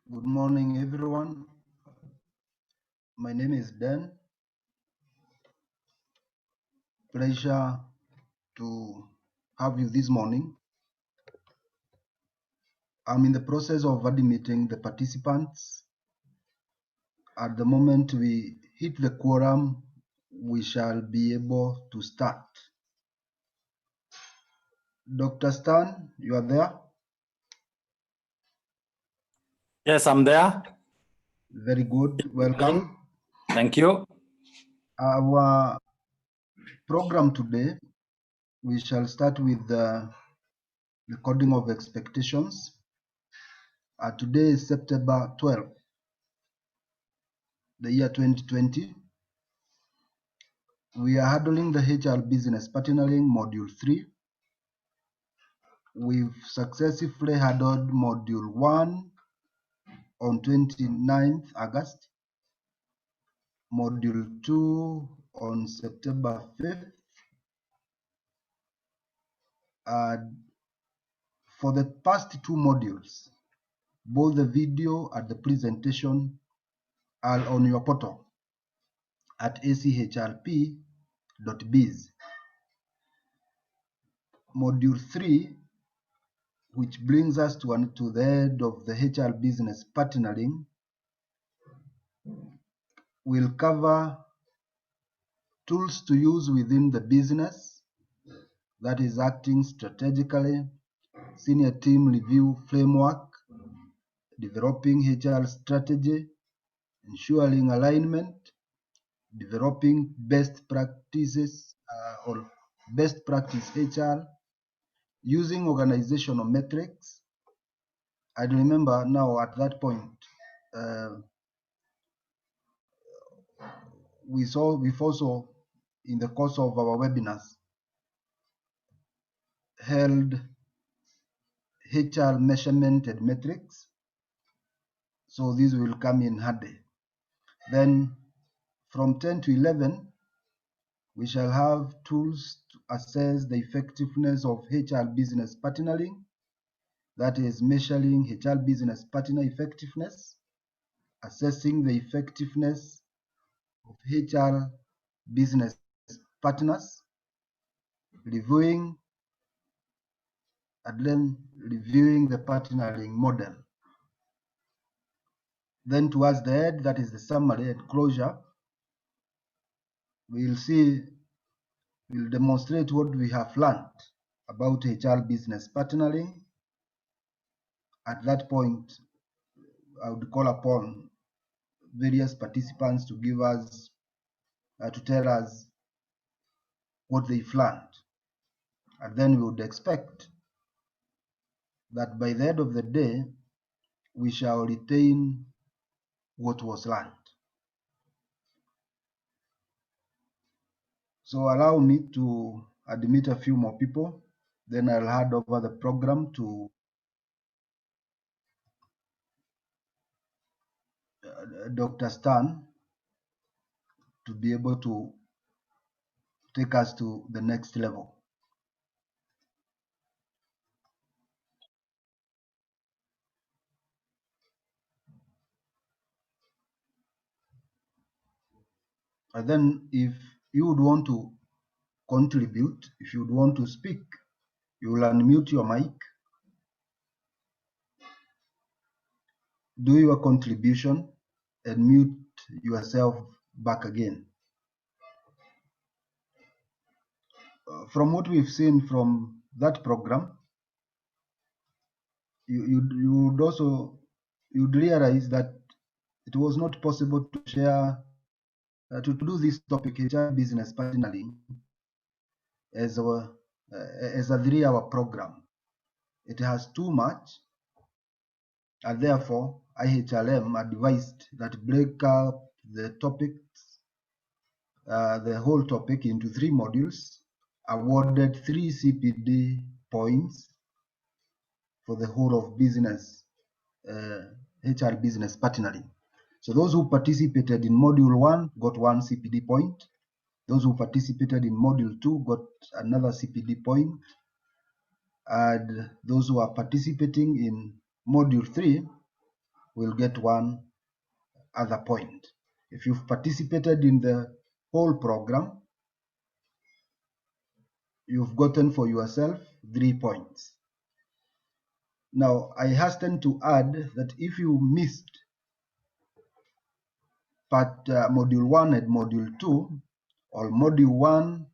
Good morning, everyone. My name is Dan. Pleasure to have you this morning. I'm in the process of admitting the participants. At the moment we hit the quorum, we shall be able to start. Dr. Stan, you are there? Yes, I'm there. Very good. Welcome. Thank you. Our program today, we shall start with the recording of expectations. Today is September 12th, the year 2020. We are handling the HR Business Partnering Module 3. We've successfully handled Module 1 on 29th August, Module 2 on September 5th. For the past two modules, both the video and the presentation are on your portal at ACHLP Base. Module 3, which brings us to the end of the HR business partnering, will cover tools to use within the business, that is acting strategically, senior team review framework, developing HR strategy, ensuring alignment, developing best practices or best practice HR, using organizational metrics. I remember now at that point, we've also, in the course of our webinars, held HR measurement and metrics. So these will come in handy. Then from 10 to 11, we shall have tools to assess the effectiveness of HR business partnering, that is measuring HR business partner effectiveness, assessing the effectiveness of HR business partners, reviewing and then reviewing the partnering model. Then towards the end, that is the summary and closure, we'll demonstrate what we have learned about HR business partnering. At that point, I would call upon various participants to give us, to tell us what they've learned. And then we would expect that by the end of the day, we shall retain what was learned. So allow me to admit a few more people, then I'll hand over the program to Dr. Stan to be able to take us to the next level. And then if you would want to contribute, if you would want to speak, you will unmute your mic, do your contribution, and mute yourself back again. From what we've seen from that program, you'd realize that it was not possible to share, to do this topic, HR business partnering, as a 3-hour program. It has too much, and therefore IHLM advised that break up the topics, the whole topic into 3 modules, awarded 3 CPD points for the whole of business, HR business partnering. So those who participated in module 1 got 1 CPD point. Those who participated in module 2 got another CPD point. And those who are participating in module 3 will get one other point. If you've participated in the whole program, you've gotten for yourself 3 points. Now, I hasten to add that if you missed module 1 and module 2, or module 1,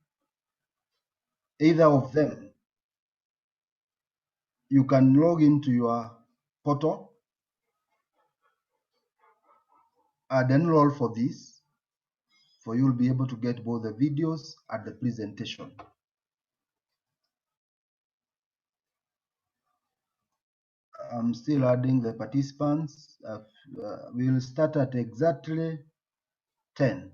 either of them, you can log into your portal and enroll for this, for you'll be able to get both the videos and the presentation. I'm still adding the participants. We'll start at exactly 10.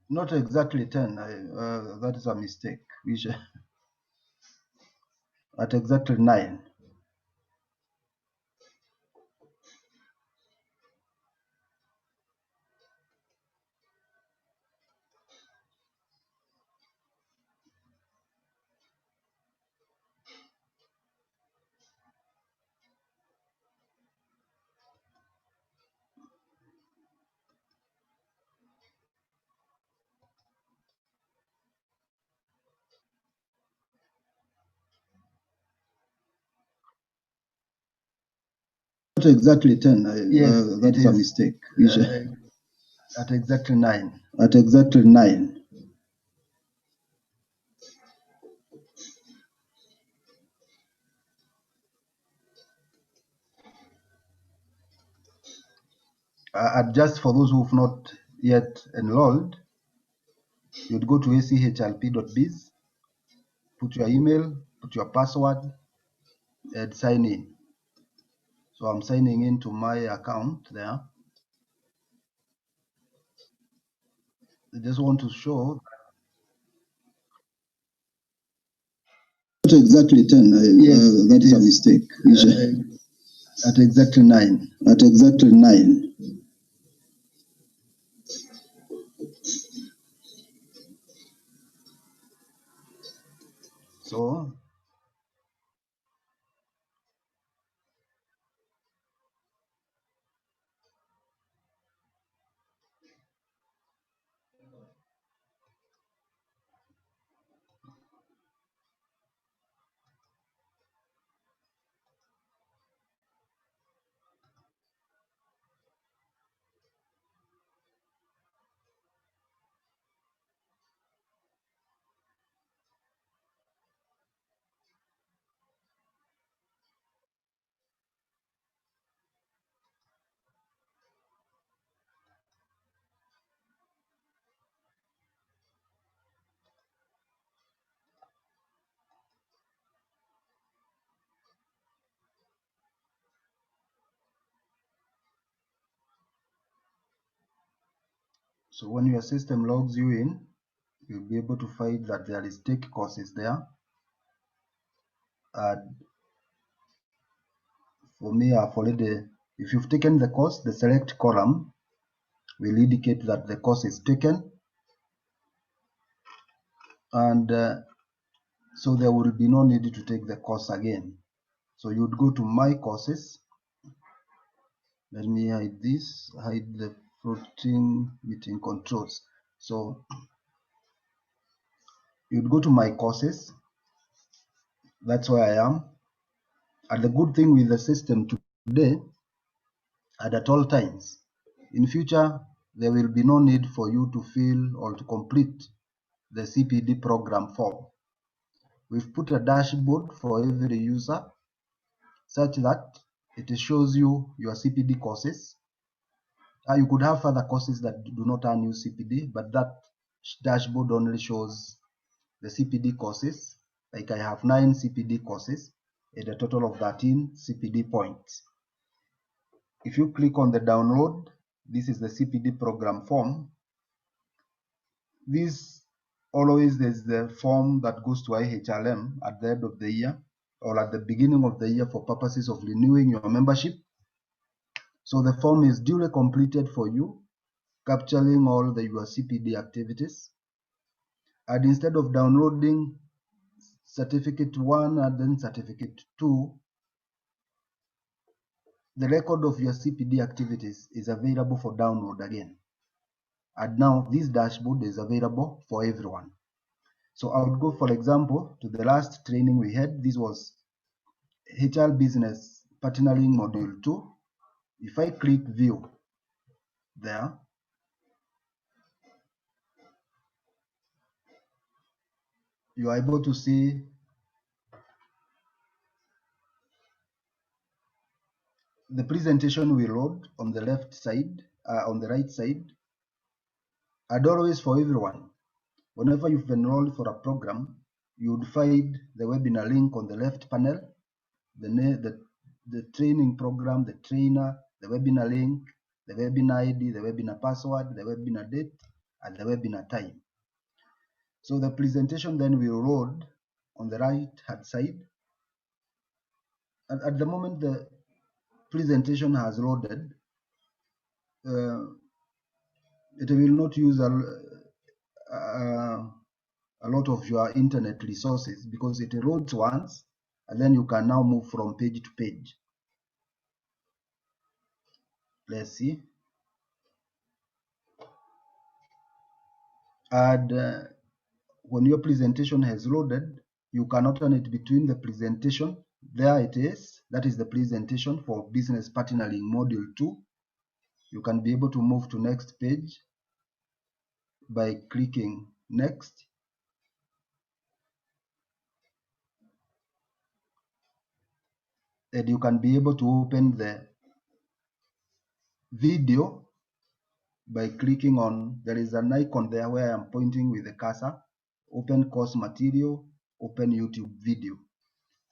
Not exactly 10, that is a mistake. We should, at exactly 9. Not exactly 10, Yes, that is a mistake. We should, at exactly 9. At exactly 9. Just for those who've not yet enrolled, you'd go to ACHLP.biz, put your email, put your password, and sign in. So I'm signing into my account there. I just want to show. Not exactly 10, yes, that is a mistake. At exactly 9. At exactly 9. So when your system logs you in, you'll be able to find that there is take courses there. For me, I've already, if you've taken the course, the select column will indicate that the course is taken, and so there will be no need to take the course again. So you'd go to my courses. Let me hide this, hide the floating meeting controls. So you'd go to my courses. That's where I am. And the good thing with the system today, and at all times, in future, there will be no need for you to fill or to complete the CPD program form. We've put a dashboard for every user such that it shows you your CPD courses. You could have other courses that do not earn you CPD, but that dashboard only shows the CPD courses. Like I have 9 CPD courses and a total of 13 CPD points. If you click on the download, this is the CPD program form. This always there's the form that goes to ACHLM at the end of the year or at the beginning of the year for purposes of renewing your membership. So the form is duly completed for you, capturing all your CPD activities. And instead of downloading certificate 1 and then certificate 2, the record of your CPD activities is available for download again. And now this dashboard is available for everyone. So I would go, for example, to the last training we had. This was HR Business Partnering Module 2. If I click View there, you are able to see the presentation will load on the left side, on the right side, and always for everyone. Whenever you've enrolled for a program, you would find the webinar link on the left panel, the training program, the trainer, the webinar link, the webinar ID, the webinar password, the webinar date, and the webinar time. So the presentation then will load on the right hand side. And at the moment the presentation has loaded, it will not use a lot of your internet resources because it loads once and then you can now move from page to page. Let's see. And when your presentation has loaded, you can alternate between the presentation. There it is. That is the presentation for Business Partnering Module 2. You can be able to move to next page by clicking next. And you can be able to open the video by clicking on, there is an icon there where I'm pointing with the cursor. Open course material, open YouTube video.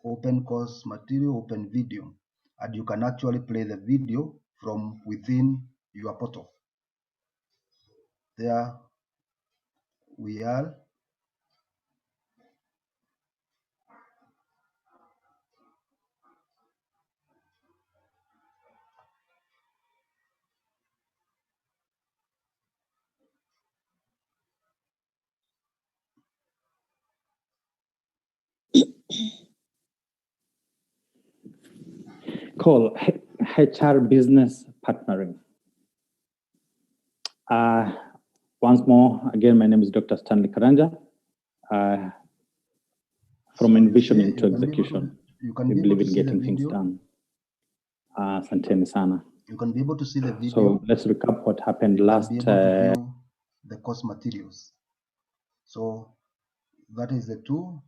Open course material, open video. And you can actually play the video from within your portal. There we are. Cool. HR Business Partnering. Once more, again, my name is Dr. Stanley Karanja. From envisioning to execution, we believe in getting things done. Asanteni sana. You can be able to see the video. So let's recap what happened last. The course materials. So that is the tool.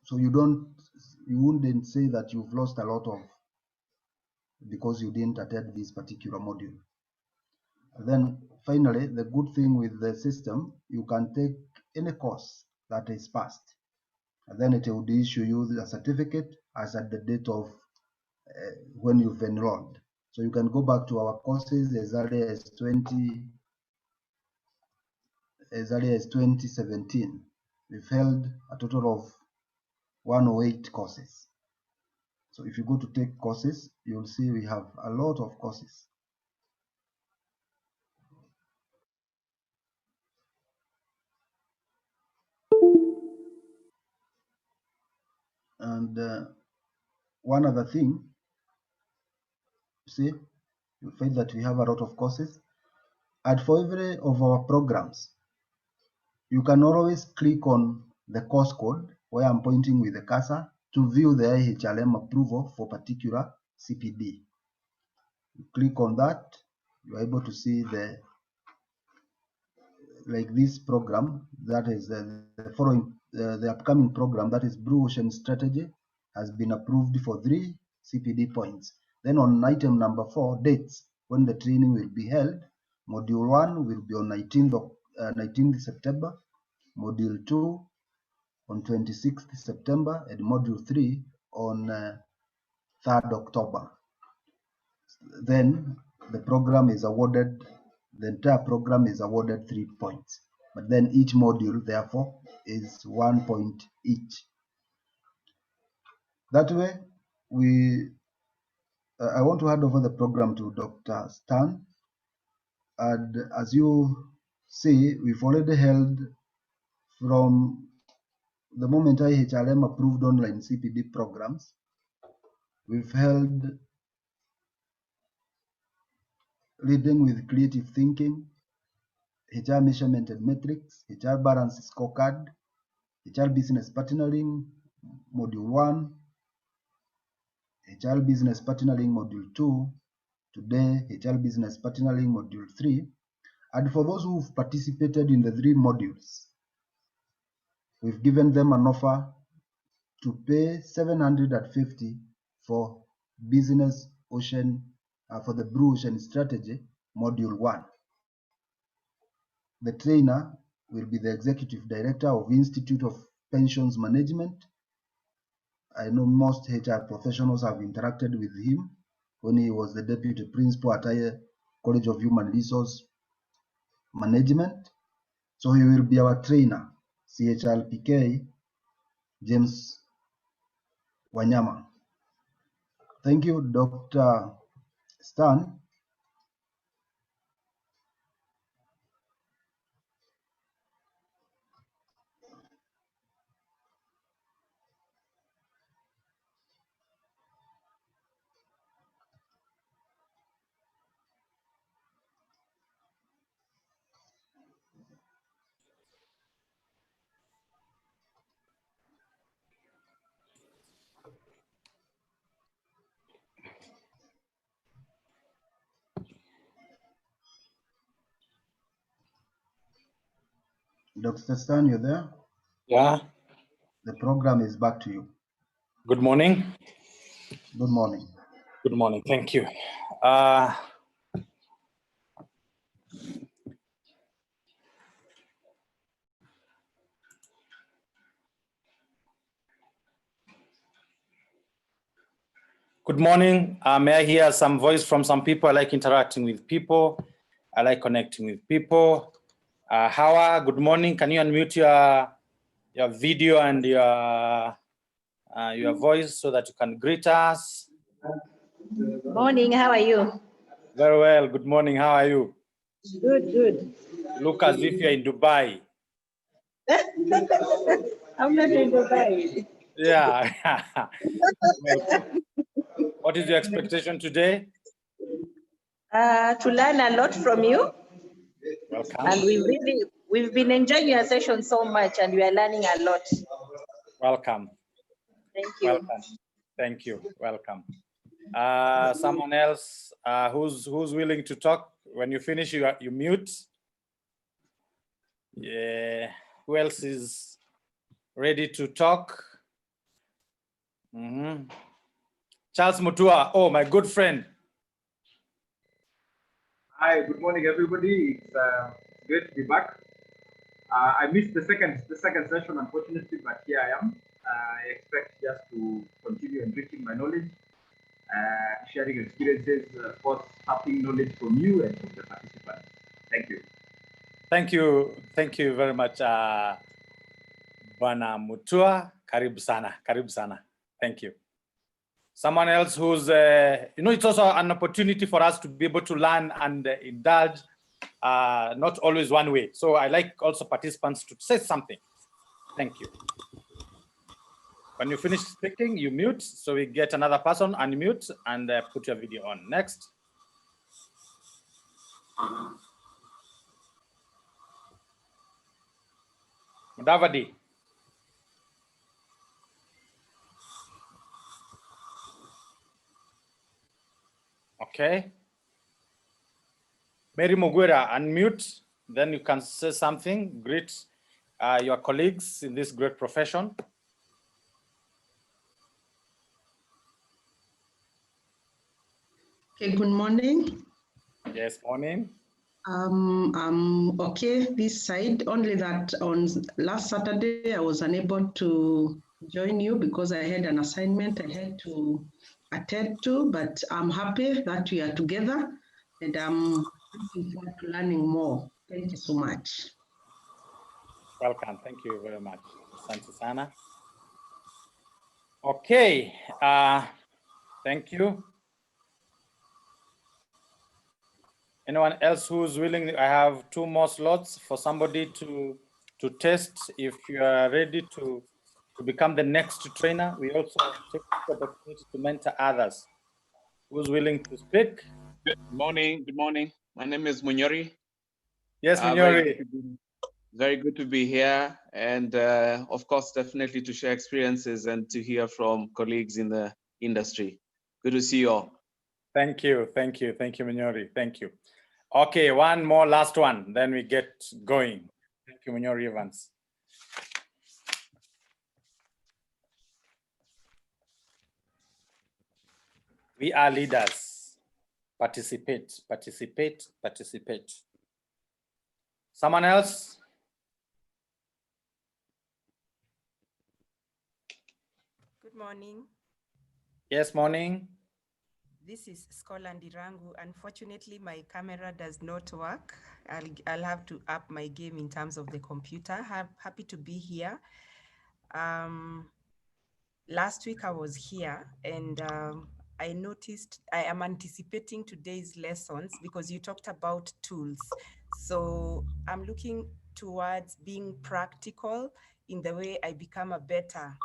So you wouldn't say that you've lost a lot of because you didn't attend this particular module. And then finally, the good thing with the system, you can take any course that is passed, and then it will issue you a certificate as at the date of when you've enrolled. So you can go back to our courses as early as 2017. We've held a total of 108 courses. So if you go to take courses, you'll see we have a lot of courses. And one other thing, see, you find that we have a lot of courses. And for every of our programs, you can always click on the course code where I'm pointing with the cursor to view the ACHLM approval for particular CPD. You click on that, you're able to see like this program, that is the upcoming program, that is Blue Ocean Strategy, has been approved for 3 CPD points. Then on item number 4, dates when the training will be held. Module 1 will be on 19th September, Module 2 on 26th September, and Module 3 on 3rd October. Then the program is awarded, the entire program is awarded 3 points. but then each module, therefore, is 1 point each. That way, I want to hand over the program to Dr. Stan. And as you see, we've already held from the moment AHLM approved online CPD programs, we've held Leading with Creative Thinking, HR Measurement and Metrics, HR Balance Scorecard, HR Business Partnering, Module 1, HR Business Partnering Module 2, today HR Business Partnering Module 3. And for those who've participated in the 3 modules, we've given them an offer to pay $750 for Business Ocean, for the Blue Ocean Strategy, Module 1. The trainer will be the Executive Director of Institute of Pensions Management. I know most HR professionals have interacted with him when he was the Deputy Principal at College of Human Resource Management. So he will be our trainer, CHLPK, James Wanyama. Thank you, Dr. Stan. Dr. Stan, you there? Yeah. The program is back to you. Good morning. Good morning. Good morning. Thank you. Good morning. May I hear some voice from some people? I like interacting with people. I like connecting with people. Hawa, good morning. Can you unmute your video and your voice so that you can greet us? Morning, how are you? Very well. Good morning. How are you? Good, good. Look as if you're in Dubai. I'm not in Dubai. Yeah. What is your expectation today? To learn a lot from you. Welcome. And we've been enjoying your session so much, and we are learning a lot. Welcome. Thank you. Welcome. Thank you. Welcome. Someone else who's willing to talk? When you finish, you mute. Yeah. Who else is ready to talk? Charles Mutua. Oh, my good friend. Hi, good morning, everybody. It's great to be back. I missed the second session, unfortunately, but here I am. I expect just to continue enriching my knowledge, sharing experiences, of course, tapping knowledge from you and from the participants. Thank you. Thank you. Thank you very much, Bwana Mutua. Karibu sana. Karibu sana. Thank you. Someone else who's, it's also an opportunity for us to be able to learn and indulge, not always one way. So I like also participants to say something. Thank you. When you finish speaking, you mute. So we get another person, unmute, and put your video on. Next. Mudavadi. Okay. Mary Mogwera, unmute. Then you can say something. Greet your colleagues in this great profession. Okay, good morning. Yes, morning. I'm okay this side, only that on last Saturday I was unable to join you because I had an assignment I had to attend to, but I'm happy that we are together and I'm looking forward to learning more. Thank you so much. Welcome. Thank you very much. Asante sana. Okay. Thank you. Anyone else who's willing? I have 2 more slots for somebody to test if you are ready to become the next trainer. We also take the opportunity to mentor others. Who's willing to speak? Good morning. Good morning. My name is Munyori. Yes, Munyori. Very good to be here. And of course, definitely to share experiences and to hear from colleagues in the industry. Good to see you all. Thank you. Thank you. Thank you, Munyori. Thank you. Okay, one more last one, then we get going. Thank you, Munyori Evans. We are leaders. Participate, participate, participate. Someone else? Good morning. Yes, morning. This is Scholar Ndirangu. Unfortunately, my camera does not work. I'll have to up my game in terms of the computer. Happy to be here. Last week I was here and I noticed I am anticipating today's lessons because you talked about tools. So I'm looking towards being practical in the way I become a better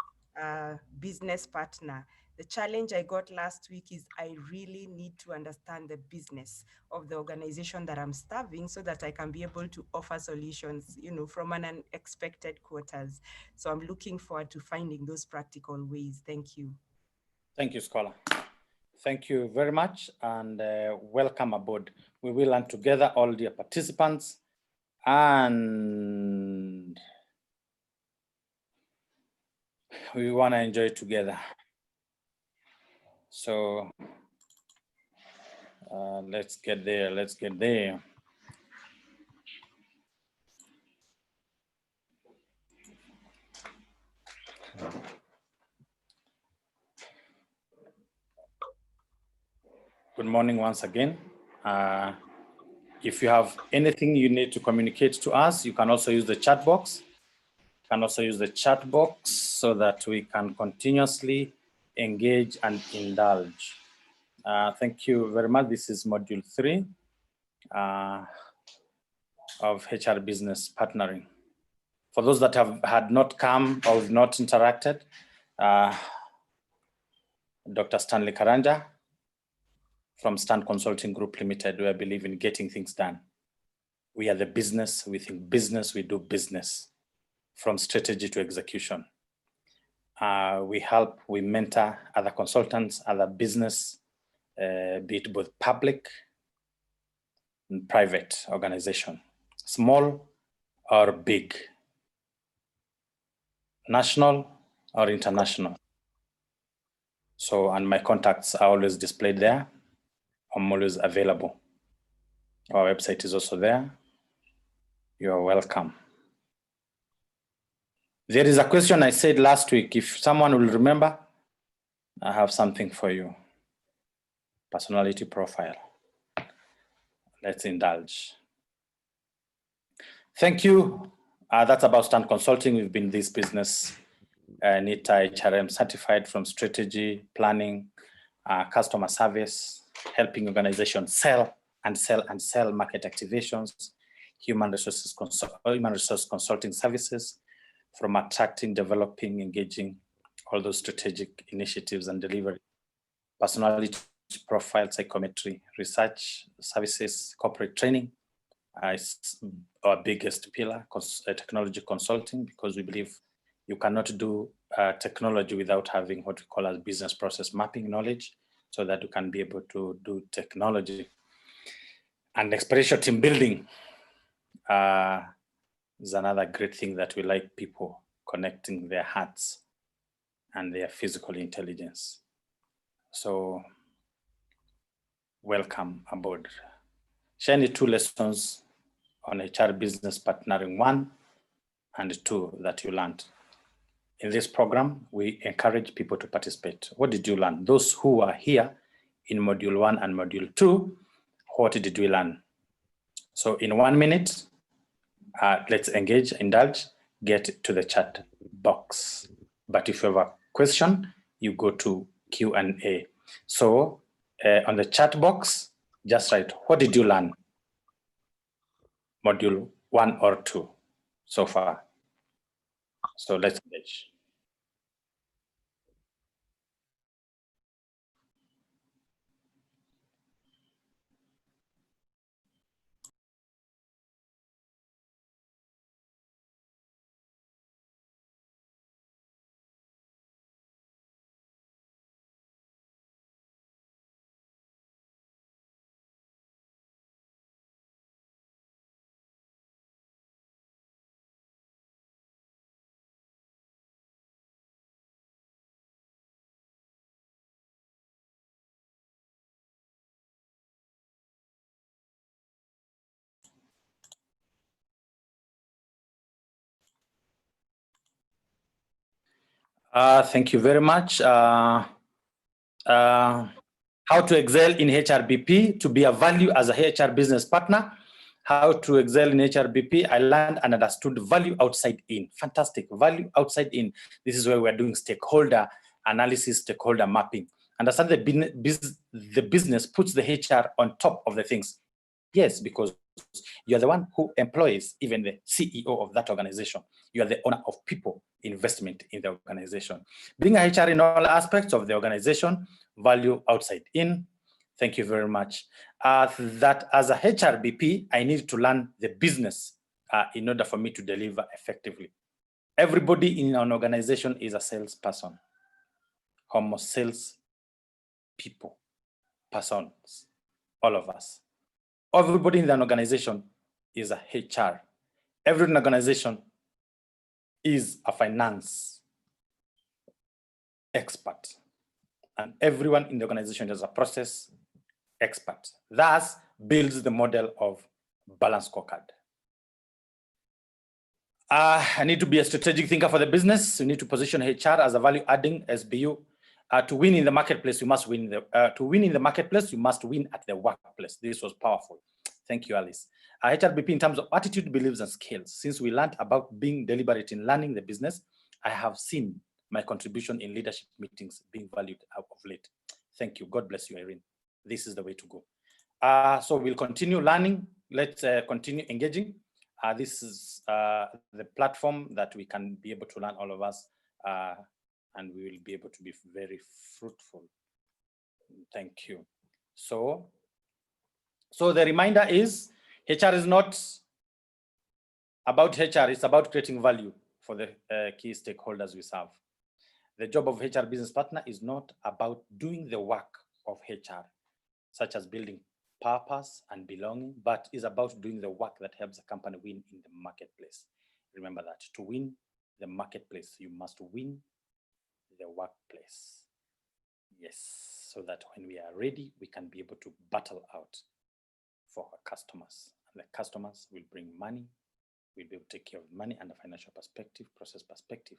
business partner. The challenge I got last week is I really need to understand the business of the organization that I'm serving so that I can be able to offer solutions, you know, from an unexpected quarters. So I'm looking forward to finding those practical ways. Thank you. Thank you, Scholar. Thank you very much and welcome aboard. We will learn together, all dear participants, and we want to enjoy together. So let's get there, let's get there. Good morning once again. If you have anything you need to communicate to us, you can also use the chat box. You can also use the chat box so that we can continuously engage and indulge. Thank you very much. This is module 3 of HR Business Partnering. For those that had not come or not interacted, Dr. Stanley Karanja from Stan Consulting Group Limited, we believe in getting things done. We are the business, we think business, we do business from strategy to execution. We help, we mentor other consultants, other business, be it both public and private organization, small or big, national or international. So, and my contacts are always displayed there. I'm always available. Our website is also there. You are welcome. There is a question I said last week. If someone will remember, I have something for you. Personality profile. Let's indulge. Thank you. That's about Stan Consulting. We've been this business, NITA HRM certified from strategy, planning, customer service, helping organizations sell and sell and sell, market activations, human resource consulting services, from attracting, developing, engaging, all those strategic initiatives and delivery, personality profile, psychometry, research services, corporate training is our biggest pillar, technology consulting, because we believe you cannot do technology without having what we call as business process mapping knowledge, so that you can be able to do technology. And experiential team building is another great thing that we like, people connecting their hearts and their physical intelligence. So welcome aboard. Share any 2 lessons on HR Business Partnering 1 and 2 that you learned. In this program, we encourage people to participate. What did you learn? Those who are here in module 1 and module 2, what did we learn? So in 1 minute, let's engage, indulge. get to the chat box. But if you have a question, you go to Q&A. So on the chat box, just write, what did you learn? Module 1 or 2 so far. So let's engage. Thank you very much. How to excel in HRBP, to be a value as a HR business partner. How to excel in HRBP, I learned and understood value outside in. Fantastic, value outside in. This is where we're doing stakeholder analysis, stakeholder mapping. Understand the business puts the HR on top of the things. Yes, because you're the one who employs even the CEO of that organization. You are the owner of people, investment in the organization. Being a HR in all aspects of the organization, value outside in. Thank you very much. That as a HRBP, I need to learn the business in order for me to deliver effectively. Everybody in an organization is a salesperson. Homo sales people, persons, all of us. Everybody in an organization is a HR. Every organization is a finance expert. And everyone in the organization is a process expert. Thus, builds the model of balanced scorecard. I need to be a strategic thinker for the business. You need to position HR as a value-adding SBU. To win in the marketplace, you must win. To win in the marketplace, you must win at the workplace. This was powerful. Thank you, Alice. HRBP in terms of attitude, beliefs, and skills. Since we learned about being deliberate in learning the business, I have seen my contribution in leadership meetings being valued of late. Thank you. God bless you, Irene. This is the way to go. So we'll continue learning. Let's continue engaging. This is the platform that we can be able to learn, all of us, and we will be able to be very fruitful. Thank you. So the reminder is, HR is not about HR, it's about creating value for the key stakeholders we serve. The job of HR business partner is not about doing the work of HR, such as building purpose and belonging, but is about doing the work that helps the company win in the marketplace. Remember that to win the marketplace, you must win the workplace. Yes, so that when we are ready, we can be able to battle out for our customers. And the customers will bring money. We'll be able to take care of money and a financial perspective, process perspective,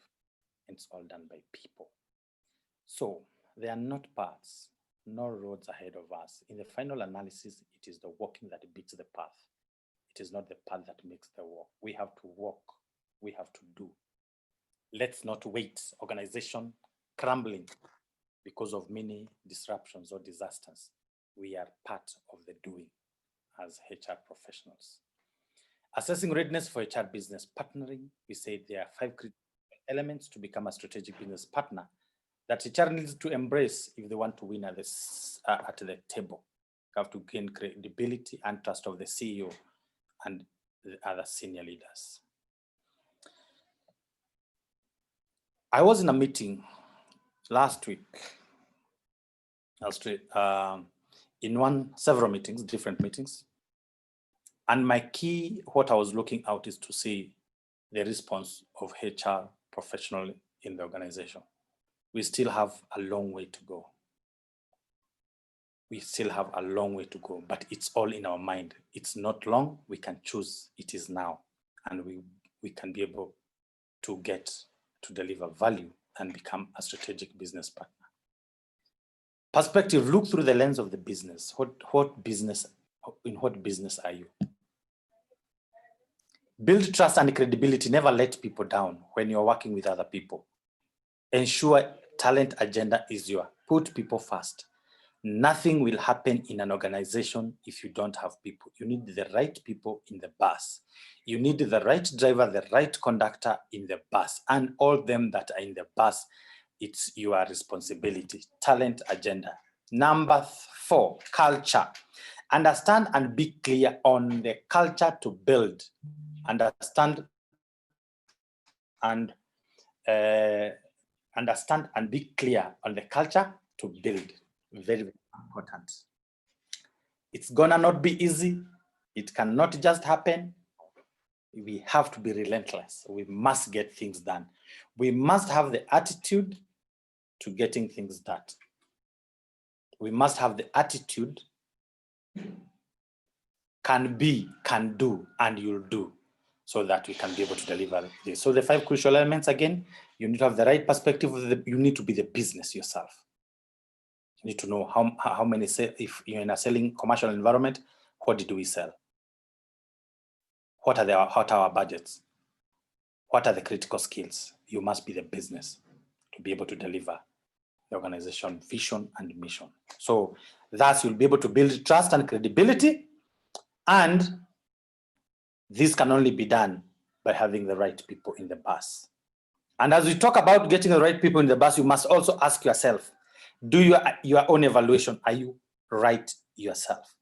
and it's all done by people. So they are not paths, no roads ahead of us. In the final analysis, it is the walking that beats the path. It is not the path that makes the walk. We have to walk, we have to do. Let's not wait, organization crumbling because of many disruptions or disasters. We are part of the doing as HR professionals. Assessing readiness for HR business partnering, we say there are 5 critical elements to become a strategic business partner that HR needs to embrace if they want to win at the table. You have to gain credibility and trust of the CEO and the other senior leaders. I was in a meeting last week, in several meetings, different meetings. And my key, what I was looking out is to see the response of HR professional in the organization. We still have a long way to go. We still have a long way to go, but it's all in our mind. It's not long, we can choose, it is now. And we can be able to get to deliver value and become a strategic business partner. Perspective, look through the lens of the business. In what business are you? Build trust and credibility. Never let people down when you're working with other people. Ensure talent agenda is your put people first. Nothing will happen in an organization if you don't have people. You need the right people in the bus. You need the right driver, the right conductor in the bus, and all them that are in the bus. It's your responsibility. Talent agenda. Number 4, culture. Understand and be clear on the culture to build. Understand and be clear on the culture to build. Very, very important. It's gonna not be easy. It cannot just happen. We have to be relentless. We must get things done. We must have the attitude to getting things done. We must have the attitude, can be, can do, and you'll do, so that we can be able to deliver this. So the 5 crucial elements, again, you need to have the right perspective. You need to be the business yourself. You need to know how many, if you're in a selling commercial environment, what do we sell? What are our budgets? What are the critical skills? You must be the business to be able to deliver the organization vision and mission. So thus you'll be able to build trust and credibility, and this can only be done by having the right people in the bus. And as we talk about getting the right people in the bus, you must also ask yourself, do your own evaluation, are you right yourself?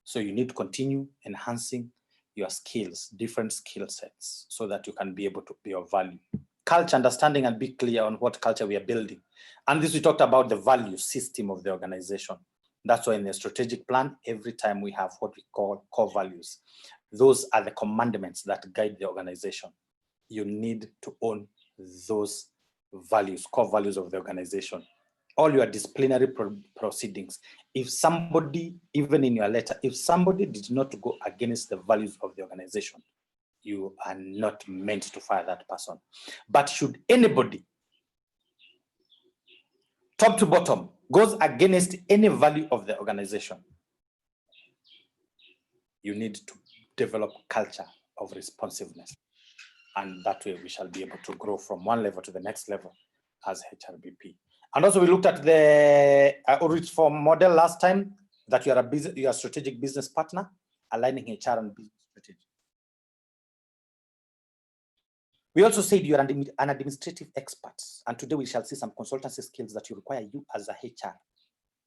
So you need to continue enhancing your skills, different skill sets, so that you can be able to be of value. Culture, understanding and be clear on what culture we are building. And this, we talked about the value system of the organization. That's why in the strategic plan, every time we have what we call core values. Those are the commandments that guide the organization. You need to own those values, core values of the organization. All your disciplinary proceedings, if somebody, even in your letter, if somebody did not go against the values of the organization, you are not meant to fire that person. But should anybody, top to bottom, goes against any value of the organization, you need to develop culture of responsiveness. And that way we shall be able to grow from one level to the next level as HRBP. And also we looked at the outreach form model last time, that you are a strategic business partner, aligning HR and business strategy. We also said you are an administrative expert, and today we shall see some consultancy skills that you require you as a HR.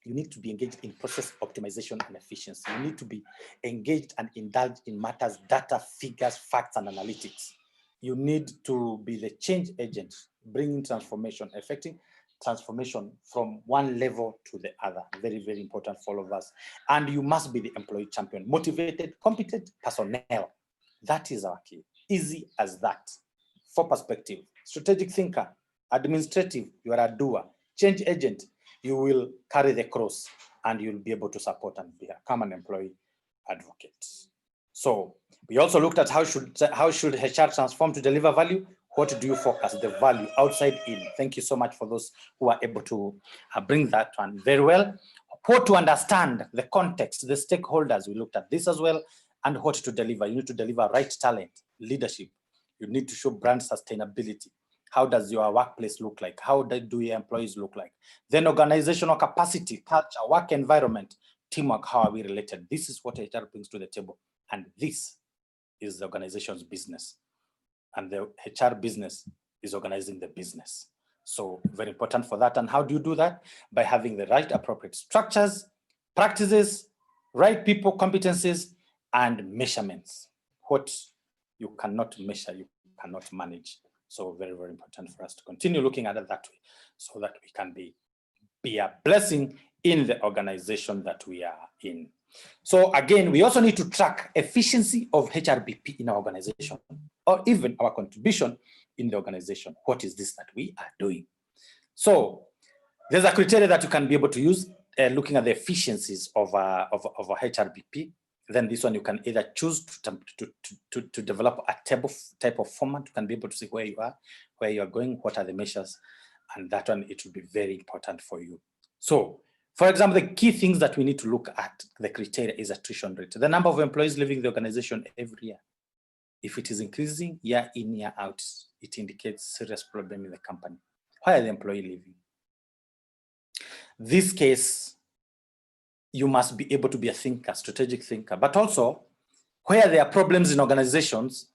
You need to be engaged in process optimization and efficiency. You need to be engaged and indulged in matters, data, figures, facts, and analytics. You need to be the change agent, bringing transformation, affecting transformation from one level to the other. Very, very important for all of us. And you must be the employee champion, motivated, competent personnel. That is our key. Easy as that. For perspective, strategic thinker, administrative, you are a doer, change agent, you will carry the cross and you'll be able to support and become an employee advocate. So we also looked at how should HR transform to deliver value. What do you focus? The value outside in. Thank you so much for those who are able to bring that one very well. What to understand, the context, the stakeholders, we looked at this as well, and what to deliver. You need to deliver right talent, leadership. You need to show brand sustainability. How does your workplace look like? How do your employees look like? Then organizational capacity, culture, work environment, teamwork, how are we related? This is what HR brings to the table. And this is the organization's business. And the HR business is organizing the business. So very important for that. And how do you do that? By having the right appropriate structures, practices, right people, competencies, and measurements. What you cannot measure, you cannot manage. So very, very important for us to continue looking at it that way, so that we can be a blessing in the organization that we are in. So again, we also need to track efficiency of HRBP in our organization, or even our contribution in the organization. What is this that we are doing? So there's a criteria that you can be able to use looking at the efficiencies of a HRBP. Then this one you can either choose to develop a table type of format. You can be able to see where you are, where you are going, what are the measures, and that one, it will be very important for you. So, for example, the key things that we need to look at, the criteria is attrition rate, the number of employees leaving the organization every year. If it is increasing year in, year out, it indicates serious problem in the company. Why are the employee leaving? This case, you must be able to be a thinker, strategic thinker, but also where there are problems in organizations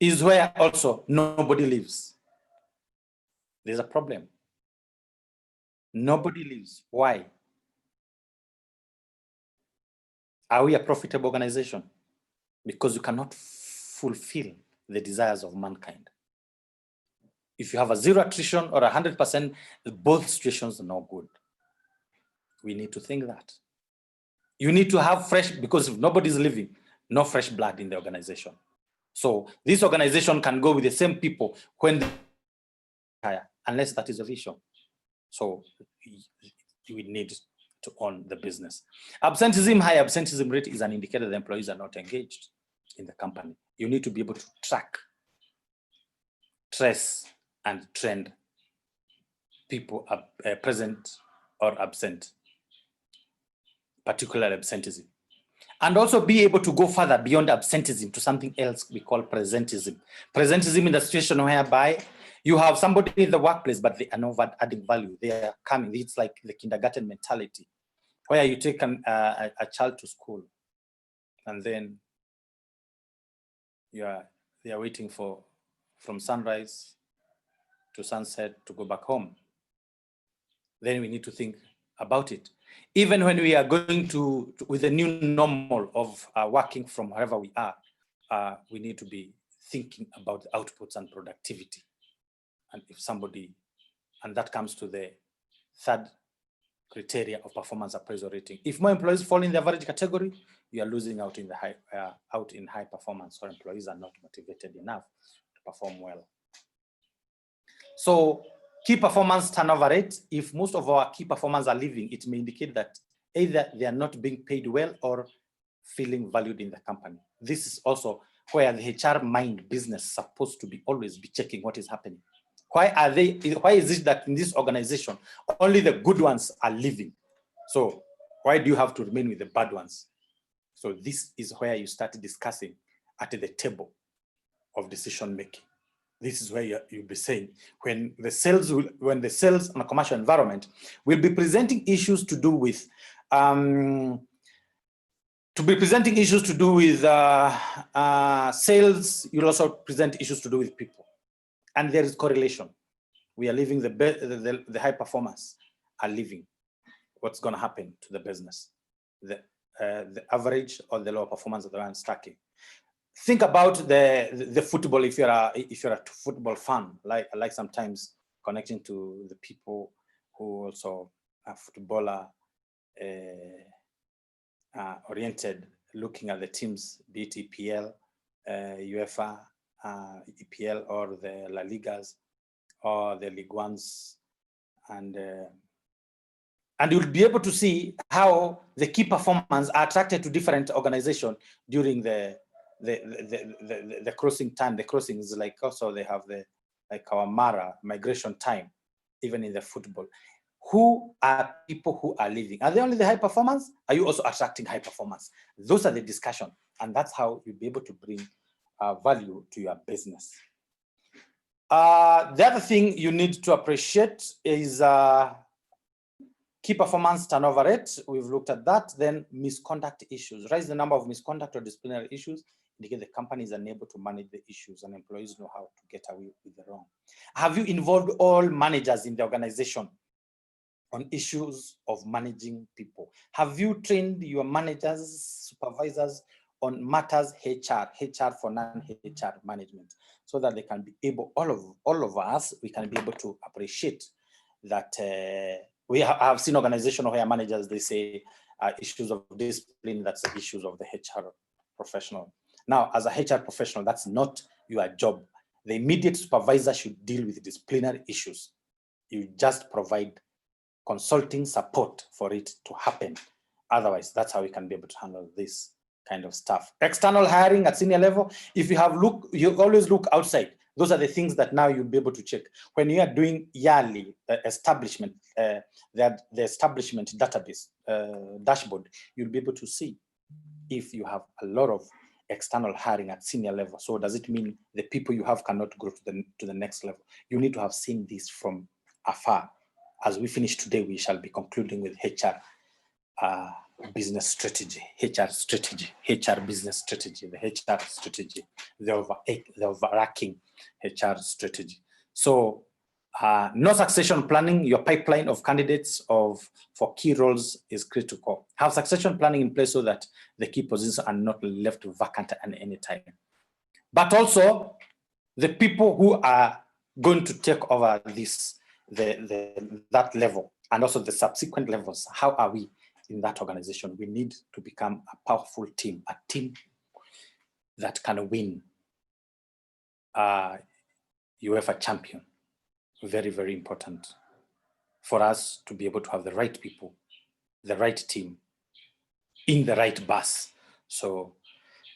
is where also nobody leaves. There's a problem. Nobody leaves. Why? Are we a profitable organization? Because you cannot fulfill the desires of mankind. If you have a zero attrition or 100%, both situations are not good. We need to think that. You need to have fresh, because if nobody's leaving, no fresh blood in the organization. So this organization can go with the same people when they retire, unless that is a vision. So we need to own the business. Absenteeism, high absenteeism rate is an indicator that employees are not engaged in the company. You need to be able to track, trace, and trend people are present or absent, particularly absenteeism. And also be able to go further beyond absenteeism to something else we call presenteeism. Presenteeism in the situation whereby you have somebody in the workplace, but they are not adding value. They are coming. It's like the kindergarten mentality, where you take a child to school, and then they are waiting from sunrise to sunset to go back home. Then we need to think about it. Even when we are going with the new normal of working from wherever we are, we need to be thinking about the outputs and productivity. And if somebody, and that comes to the third criteria of performance appraisal rating. If more employees fall in the average category, you are losing out in the high performance, or employees are not motivated enough to perform well. So key performance turnover rate, if most of our key performers are leaving, it may indicate that either they are not being paid well or feeling valued in the company. This is also where the HR mind business is supposed to be always be checking what is happening. Why is it that in this organization, only the good ones are leaving? So why do you have to remain with the bad ones? So this is where you start discussing at the table of decision making. This is where you'll be saying, when the sales and the commercial environment will be presenting issues to do with sales, you'll also present issues to do with people. And there is correlation. We are leaving the high performers are leaving. What's going to happen to the business? The average or the lower performance of the one stacking. Think about the football. If you're a football fan, like sometimes connecting to the people who also are footballer oriented, looking at the teams, be it EPL, UEFA, EPL, or the La Ligas, or the Ligue 1s, and you'll be able to see how the key performers are attracted to different organizations during the crossing time. The crossing is like also they have our migration time, even in the football. Who are people who are leaving? Are they only the high performers? Are you also attracting high performers? Those are the discussion, and that's how you'll be able to bring value to your business. The other thing you need to appreciate is key performance turnover rate. We've looked at that. Then misconduct issues. Rise the number of misconduct or disciplinary issues indicate the company is unable to manage the issues and employees know how to get away with the wrong. Have you involved all managers in the organization on issues of managing people? Have you trained your managers, supervisors on matters HR for non-HR management, so that they can be able, all of us, we can be able to appreciate that we have seen organizations where managers, they say issues of discipline, that's the issues of the HR professional. Now, as a HR professional, that's not your job. The immediate supervisor should deal with disciplinary issues. You just provide consulting support for it to happen. Otherwise, that's how we can be able to handle this kind of stuff. External hiring at senior level, if you always look outside. Those are the things that now you'll be able to check. When you are doing yearly establishment, the establishment database dashboard, you'll be able to see if you have a lot of external hiring at senior level. So does it mean the people you have cannot grow to the next level? You need to have seen this from afar. As we finish today, we shall be concluding with HR business strategy, HR strategy, HR business strategy, the HR strategy, the overarching HR strategy. So no succession planning, your pipeline of candidates for key roles is critical. Have succession planning in place so that the key positions are not left vacant at any time. But also the people who are going to take over this, that level, and also the subsequent levels, how are we in that organization? We need to become a powerful team, a team that can win UEFA champion. Very, very important for us to be able to have the right people, the right team in the right bus. So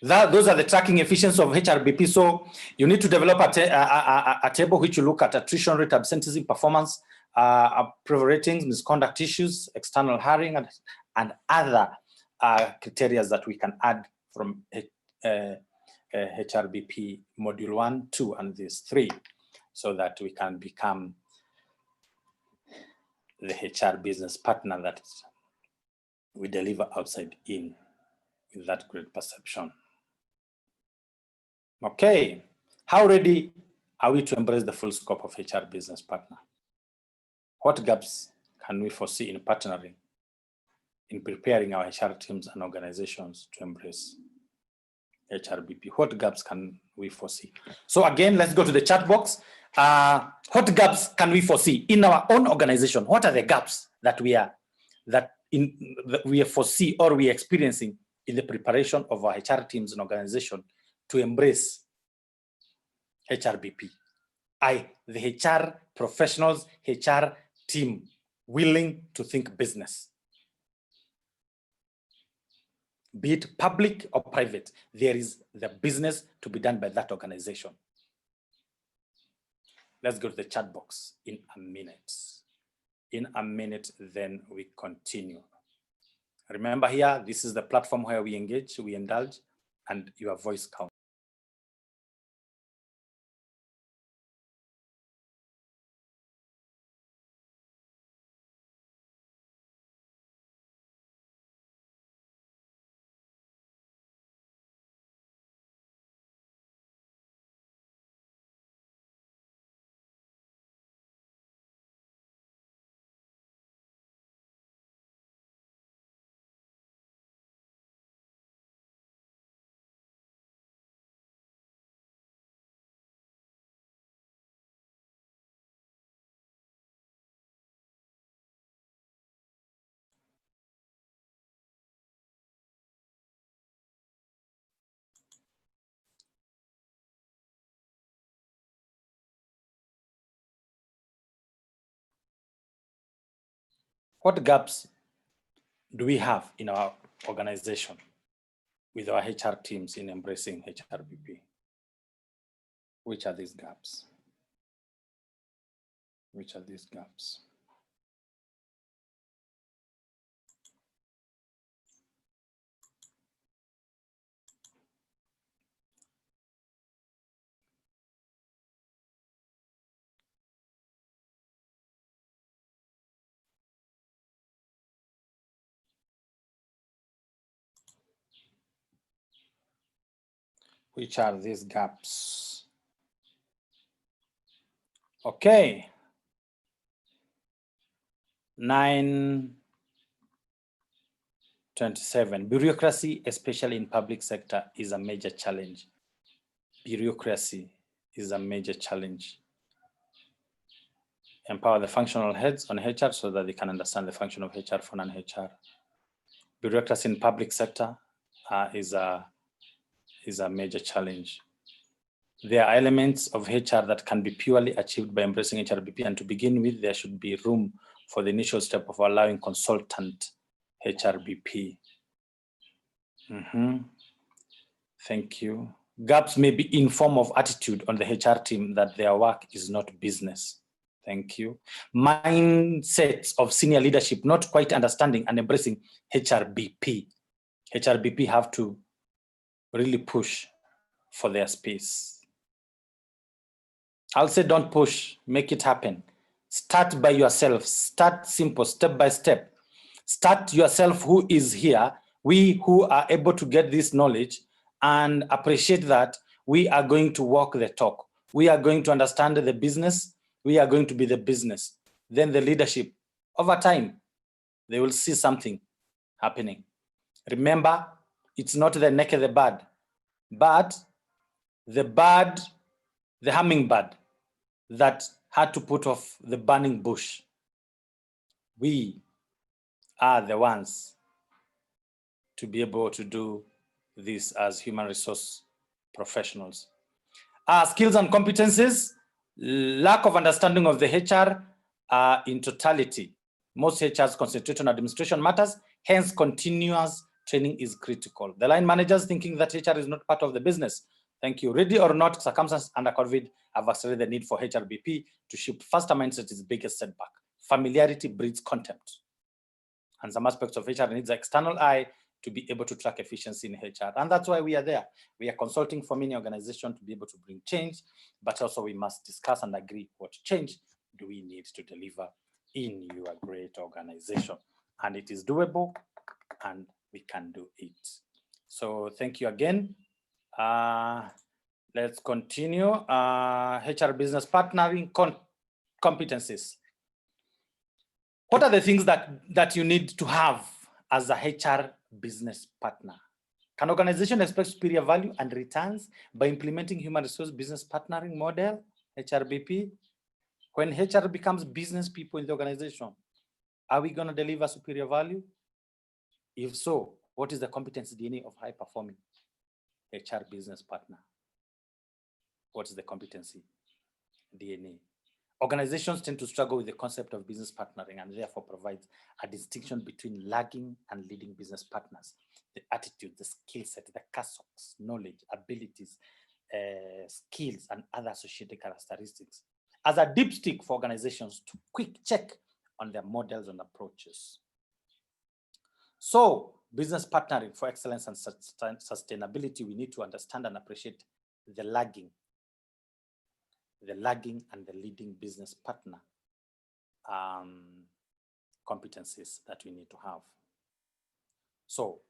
those are the tracking efficiency of HRBP. So you need to develop a table which you look at attrition rate, absenteeism, performance, approval ratings, misconduct issues, external hiring, and other criteria that we can add from HRBP module 1, 2, and these 3, so that we can become the HR business partner that we deliver outside in with that great perception. Okay, how ready are we to embrace the full scope of HR business partner? What gaps can we foresee in partnering, in preparing our HR teams and organizations to embrace HRBP? What gaps can we foresee? So again, let's go to the chat box. What gaps can we foresee in our own organization? What are the gaps that we foresee or we are experiencing in the preparation of our HR teams and organization to embrace HRBP? The HR professionals, HR team willing to think business. Be it public or private, there is the business to be done by that organization. Let's go to the chat box in a minute. In a minute, then we continue. Remember here, this is the platform where we engage, we indulge, and your voice counts. What gaps do we have in our organization with our HR teams in embracing HRBP? Which are these gaps? Which are these gaps? Which are these gaps? Okay. 9:27. Bureaucracy, especially in public sector, is a major challenge. Bureaucracy is a major challenge. Empower the functional heads on HR so that they can understand the function of HR for non-HR. Bureaucracy in public sector is a major challenge. There are elements of HR that can be purely achieved by embracing HRBP, and to begin with, there should be room for the initial step of allowing consultant HRBP. Thank you. Gaps may be in form of attitude on the HR team that their work is not business. Thank you. Mindsets of senior leadership not quite understanding and embracing HRBP. HRBP have to really push for their space. I'll say don't push, make it happen. Start by yourself, start simple, step by step. Start yourself who is here, we who are able to get this knowledge and appreciate that we are going to walk the talk. We are going to understand the business, we are going to be the business. Then the leadership, over time, they will see something happening. Remember, it's not the naked bird, but the bird, the hummingbird that had to put off the burning bush. We are the ones to be able to do this as human resource professionals. Skills and competencies, lack of understanding of the HR in totality. Most HRs concentrate on administration matters, hence continuous training is critical. The line managers thinking that HR is not part of the business. Thank you. Ready or not, circumstances under COVID have accelerated the need for HRBP to shift faster mindset is the biggest setback. Familiarity breeds contempt. And some aspects of HR needs an external eye to be able to track efficiency in HR. And that's why we are there. We are consulting for many organizations to be able to bring change, but also we must discuss and agree what change do we need to deliver in your great organization. And it is doable and we can do it. So thank you again. Let's continue. HR business partnering competencies. What are the things that you need to have as a HR business partner? Can organization expect superior value and returns by implementing human resource business partnering model, HRBP? When HR becomes business people in the organization, are we going to deliver superior value? If so, what is the competence DNA of high performing HR business partner? What is the competency DNA? Organizations tend to struggle with the concept of business partnering and therefore provides a distinction between lagging and leading business partners. The attitude, the skill set, the CASOCs, knowledge, abilities, skills, and other associated characteristics as a dipstick for organizations to quick check on their models and approaches. So, business partnering for excellence and sustainability, we need to understand and appreciate the lagging and the leading business partner competencies that we need to have. So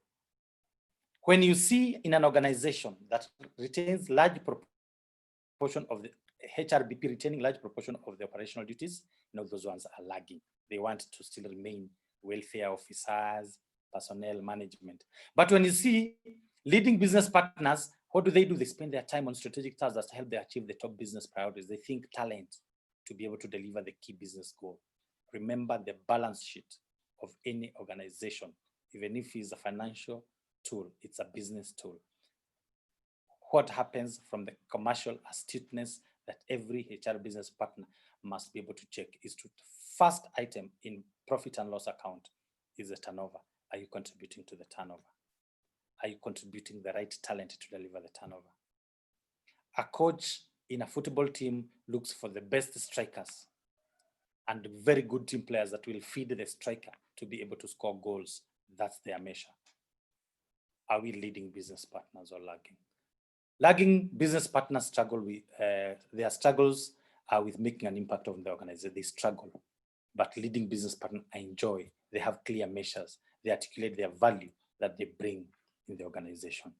when you see in an organization that retains large proportion of the HRBP retaining large proportion of the operational duties, those ones are lagging. They want to still remain welfare officers, personnel management. But when you see leading business partners, what do? They spend their time on strategic tasks that help them achieve the top business priorities. They think talent to be able to deliver the key business goal. Remember the balance sheet of any organization, even if it's a financial tool, it's a business tool. What happens from the commercial astuteness that every HR business partner must be able to check is to the first item in profit and loss account is the turnover. Are you contributing to the turnover? Are you contributing the right talent to deliver the turnover? A coach in a football team looks for the best strikers and very good team players that will feed the striker to be able to score goals. That's their measure. Are we leading business partners or lagging? Lagging business partners struggle with, their struggles are with making an impact on the organization. They struggle, but leading business partners enjoy. They have clear measures. They articulate their value that they bring in the organization.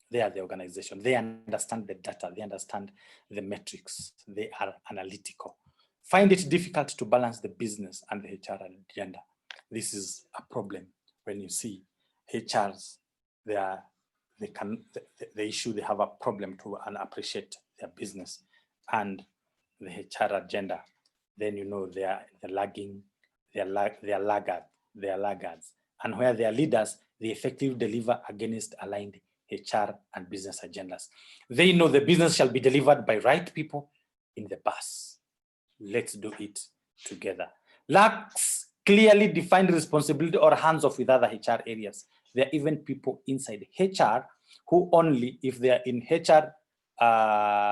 They are the organization. They understand the data. They understand the metrics. They are analytical. Find it difficult to balance the business and the HR agenda. This is a problem when you see HRs, the issue, they have a problem to appreciate their business and the HR agenda. Then they are lagging, they are laggards. And where they are leaders, they effectively deliver against aligned HR and business agendas. They know the business shall be delivered by right people in the bus. Let's do it together. Lacks clearly defined responsibility or hands-off with other HR areas. There are even people inside HR who only, if they are in HR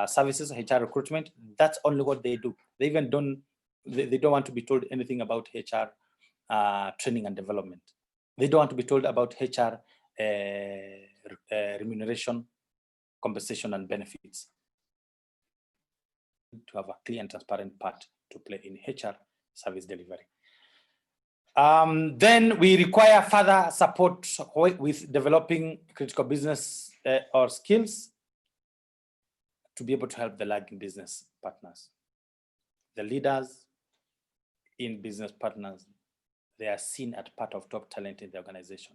services, HR recruitment, that's only what they do. They even don't want to be told anything about HR training and development. They don't want to be told about HR remuneration, compensation, and benefits. To have a clear and transparent part to play in HR service delivery. Then we require further support with developing critical business or skills to be able to help the lagging business partners. The leaders in business partners, they are seen as part of top talent in the organization.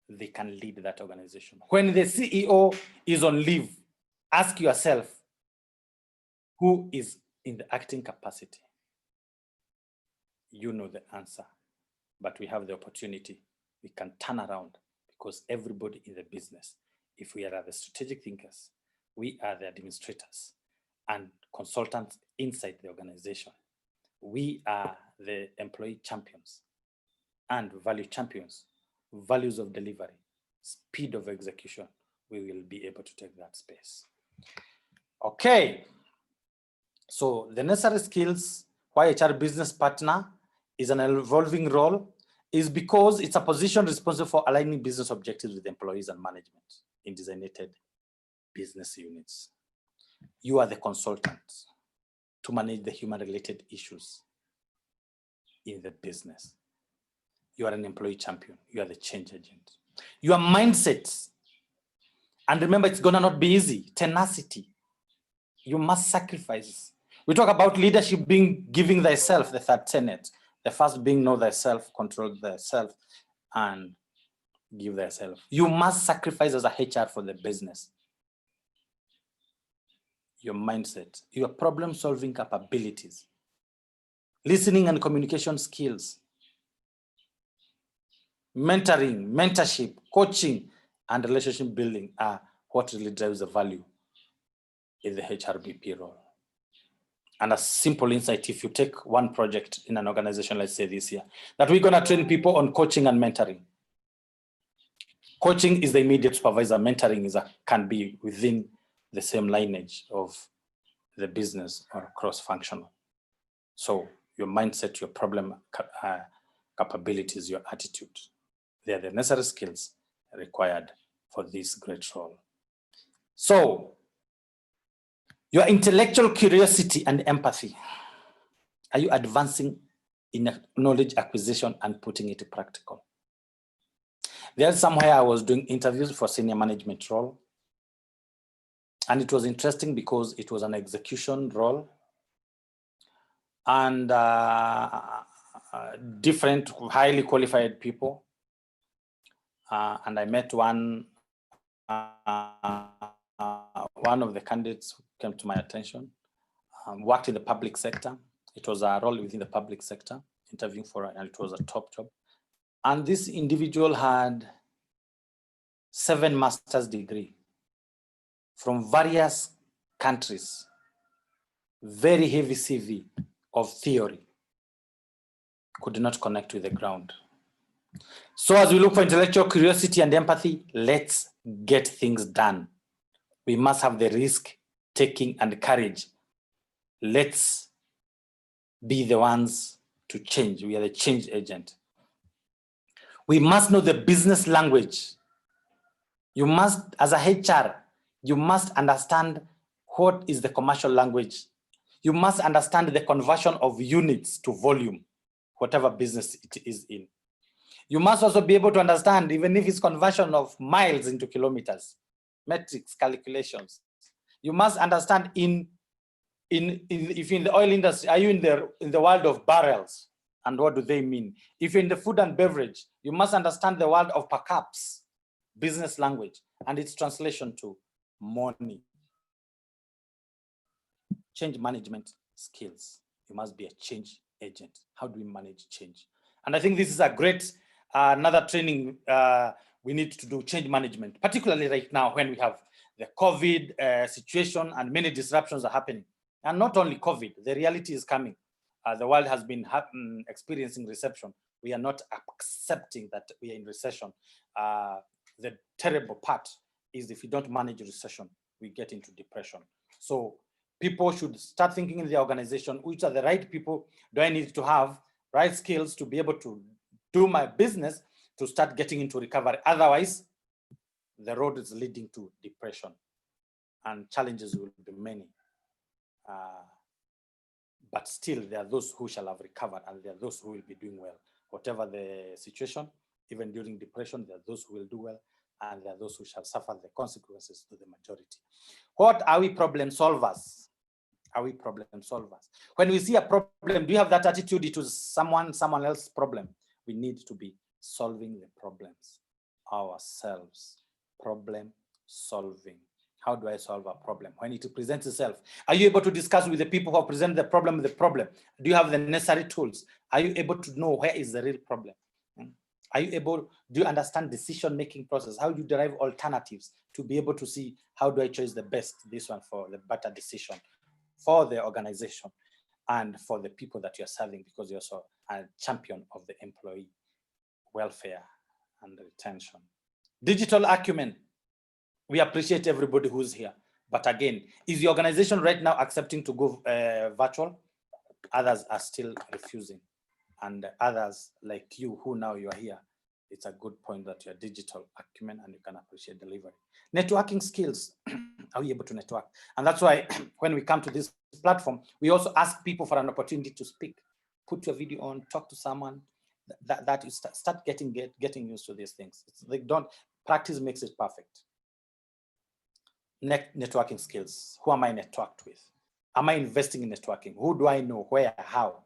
They can lead that organization. When the CEO is on leave, ask yourself, who is in the acting capacity? You know the answer, but we have the opportunity. We can turn around because everybody in the business, if we are the strategic thinkers, we are the administrators and consultants inside the organization. We are the employee champions and value champions, values of delivery, speed of execution. We will be able to take that space. Okay. So the necessary skills, why HR business partner is an evolving role, is because it's a position responsible for aligning business objectives with employees and management in designated business units. You are the consultant to manage the human-related issues in the business. You are an employee champion. You are the change agent. Your mindset, and remember, it's gonna not be easy, tenacity. You must sacrifice. We talk about leadership being giving thyself, the third tenet. The first being know thyself, control thyself, and give thyself. You must sacrifice as a HR for the business. Your mindset, your problem-solving capabilities, listening and communication skills, mentoring, mentorship, coaching, and relationship building are what really drives the value in the HRBP role. And a simple insight, if you take one project in an organization, let's say this year, that we're gonna train people on coaching and mentoring. Coaching is the immediate supervisor, mentoring can be within the same lineage of the business or cross-functional. So your mindset, your problem capabilities, your attitude, they are the necessary skills required for this great role. So your intellectual curiosity and empathy. Are you advancing in knowledge acquisition and putting it to practical? There's somewhere I was doing interviews for senior management role. And it was interesting because it was an execution role. And different highly qualified people. And I met one of the candidates who came to my attention, worked in the public sector. It was a role within the public sector, interviewing for, and it was a top job. And this individual had 7 master's degrees from various countries, very heavy CV of theory, could not connect with the ground. So as we look for intellectual curiosity and empathy, let's get things done. We must have the risk taking and courage. Let's be the ones to change. We are the change agent. We must know the business language. You must, as a HR, you must understand what is the commercial language. You must understand the conversion of units to volume, whatever business it is in. You must also be able to understand, even if it's conversion of miles into kilometers, metrics, calculations. You must understand if you're in the oil industry, are you in the world of barrels? And what do they mean? If you're in the food and beverage, you must understand the world of per caps, business language, and its translation to money. Change management skills. You must be a change agent. How do we manage change? And I think this is a great, another training we need to do, change management, particularly right now when we have the COVID situation and many disruptions are happening. And not only COVID, the reality is coming. The world has been experiencing recession. We are not accepting that we are in recession. The terrible part is if you don't manage recession, we get into depression. So people should start thinking in the organization, which are the right people do I need to have, right skills to be able to do my business to start getting into recovery. Otherwise, the road is leading to depression, and challenges will be many. But still, there are those who shall have recovered, and there are those who will be doing well. Whatever the situation, even during depression, there are those who will do well, and there are those who shall suffer the consequences to the majority. What are we problem solvers? Are we problem solvers? When we see a problem, do you have that attitude? It was someone else's problem. We need to be solving the problems ourselves. Problem solving. How do I solve a problem? When it presents itself, are you able to discuss with the people who present the problem? Do you have the necessary tools? Are you able to know where is the real problem? Are you able, do you understand decision-making process? How do you derive alternatives to be able to see how do I choose the best, this one for the better decision for the organization and for the people that you're serving, because you're also a champion of the employee welfare and retention. Digital acumen. We appreciate everybody who's here. But again, is the organization right now accepting to go virtual? Others are still refusing. And others like you who now you are here, it's a good point that you're digital acumen and you can appreciate delivery. Networking skills, are we able to network? And that's why when we come to this platform, we also ask people for an opportunity to speak. Put your video on, talk to someone, that you start getting used to these things. It's like practice makes it perfect. Networking skills, who am I networked with? Am I investing in networking? Who do I know, where, how?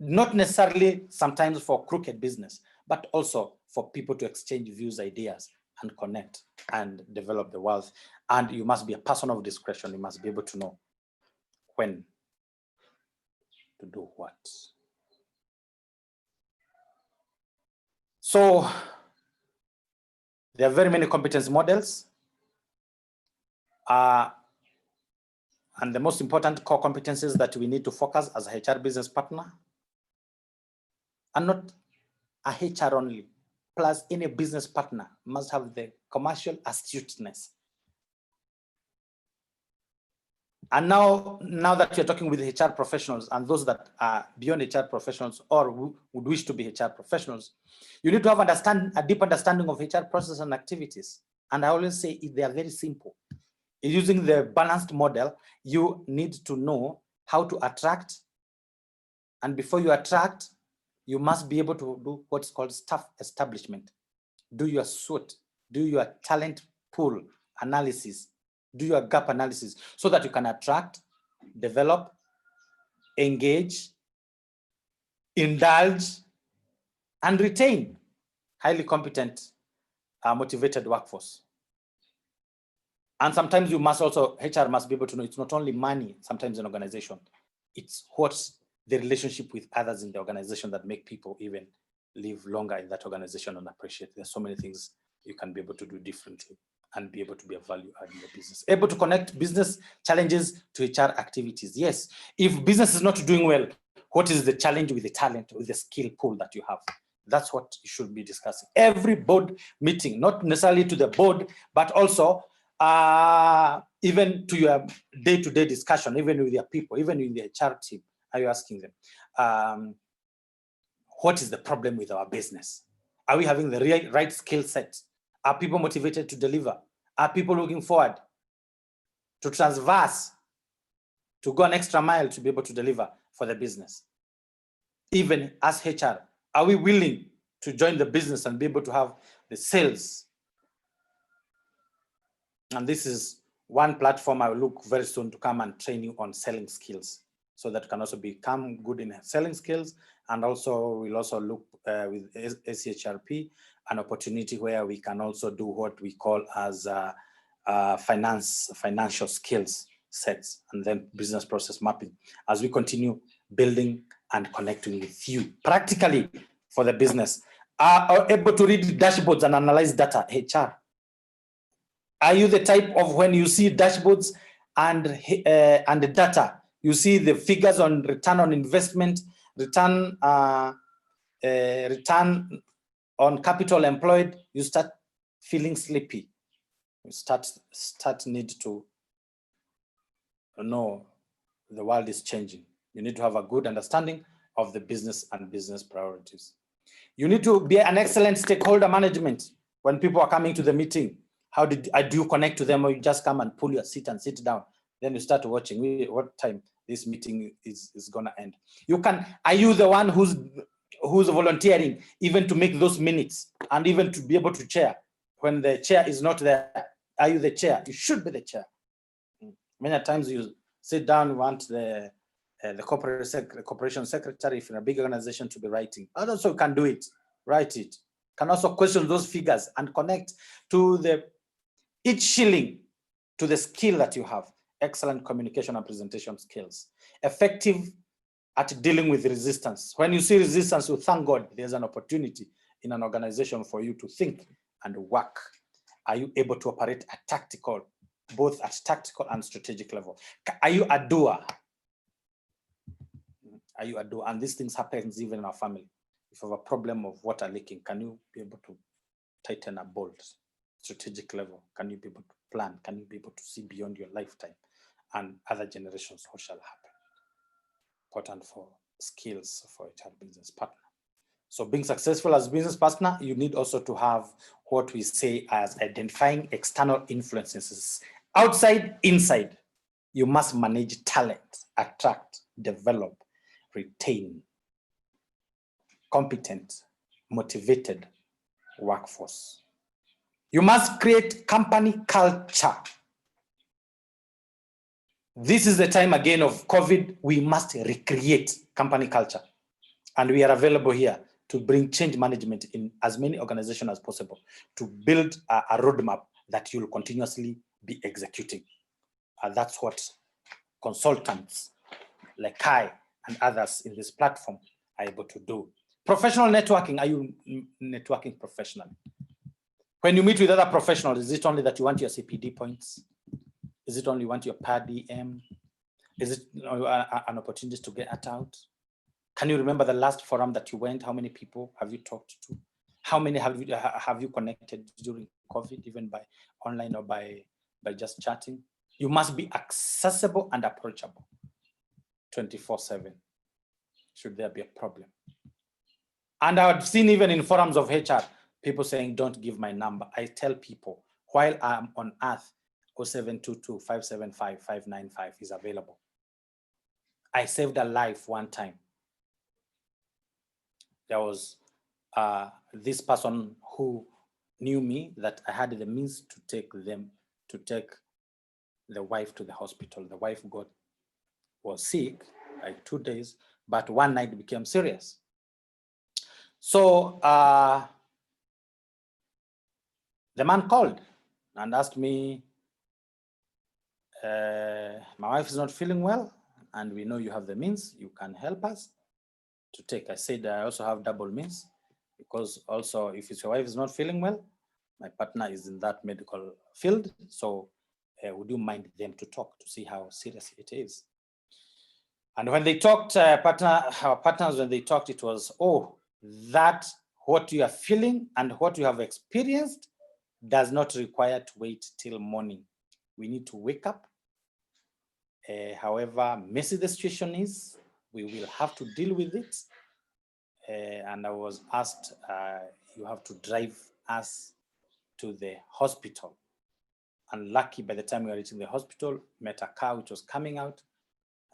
Not necessarily sometimes for crooked business, but also for people to exchange views, ideas, and connect and develop the wealth. And you must be a person of discretion. You must be able to know when to do what. So there are very many competence models. And the most important core competencies that we need to focus as a HR business partner, and not a HR only, plus any business partner must have the commercial astuteness. And now that you're talking with HR professionals and those that are beyond HR professionals or who would wish to be HR professionals, you need to have a deep understanding of HR processes and activities. And I always say they are very simple. Using the balanced model, you need to know how to attract. And before you attract, you must be able to do what's called staff establishment. Do your SWOT, do your talent pool analysis, do your gap analysis so that you can attract, develop, engage, indulge, and retain highly competent, motivated workforce. And sometimes you must also, HR must be able to know it's not only money sometimes in an organization, it's what's the relationship with others in the organization that make people even live longer in that organization and appreciate. There's so many things you can be able to do differently and be able to be a value add in your business. Able to connect business challenges to HR activities. Yes, if business is not doing well, what is the challenge with the talent, with the skill pool that you have? That's what you should be discussing. Every board meeting, not necessarily to the board, but also even to your day-to-day discussion, even with your people, even in the HR team, are you asking them, what is the problem with our business? Are we having the right skill set? Are people motivated to deliver? Are people looking forward to transverse, to go an extra mile to be able to deliver for the business? Even as HR, are we willing to join the business and be able to have the sales? And this is one platform I will look very soon to come and train you on selling skills so that you can also become good in selling skills. And also we'll also look with ACHLP, an opportunity where we can also do what we call as financial skills sets and then business process mapping as we continue building and connecting with you practically for the business. Are able to read dashboards and analyze data, HR. Are you the type of when you see dashboards and the data, you see the figures on return on investment, return on capital employed, you start feeling sleepy. You start need to know the world is changing. You need to have a good understanding of the business and business priorities. You need to be an excellent stakeholder management when people are coming to the meeting. How do you connect to them, or you just come and pull your seat and sit down? Then you start watching what time this meeting is gonna end. You can, are you the one who's volunteering even to make those minutes and even to be able to chair when the chair is not there? Are you the chair? You should be the chair. Many times you sit down, you want the corporation secretary, if in a big organization, to be writing. Others also can do it, write it. Can also question those figures and connect to each shilling to the skill that you have. Excellent communication and presentation skills. Effective at dealing with resistance. When you see resistance, you thank God there's an opportunity in an organization for you to think and work. Are you able to operate at tactical, both at tactical and strategic level? Are you a doer? Are you a doer? And these things happen even in our family. If you have a problem of water leaking, can you be able to tighten a bolt? Strategic level, can you be able to plan? Can you be able to see beyond your lifetime and other generations what shall happen? Important for skills for a child business partner. So being successful as a business partner, you need also to have what we say as identifying external influences. Outside, inside, you must manage talent, attract, develop, retain competent, motivated workforce. You must create company culture. This is the time again of COVID. We must recreate company culture. And we are available here to bring change management in as many organizations as possible, to build a roadmap that you'll continuously be executing. That's what consultants like I and others in this platform are able to do. Professional networking, are you networking professionally? When you meet with other professionals, is it only that you want your CPD points? Is it only you want your per diem? Is it an opportunity to get out? Can you remember the last forum that you went? How many people have you talked to? How many have you connected during COVID, even by online or by just chatting? You must be accessible and approachable 24/7. Should there be a problem? And I've seen even in forums of HR, people saying, don't give my number. I tell people, while I'm on earth, 0722-575-595 is available. I saved a life one time. There was this person who knew me that I had the means to take the wife to the hospital. The wife was sick, like 2 days, but one night became serious. So the man called and asked me, my wife is not feeling well, and we know you have the means, you can help us to take. I said, I also have double means, because also if your wife is not feeling well, my partner is in that medical field. So would you mind them to talk to see how serious it is? And when they talked, our partners, when they talked, it was, oh, that what you are feeling and what you have experienced does not require to wait till morning. We need to wake up. However messy the situation is, we will have to deal with it. And I was asked, you have to drive us to the hospital. And lucky, by the time we were reaching the hospital, met a car which was coming out.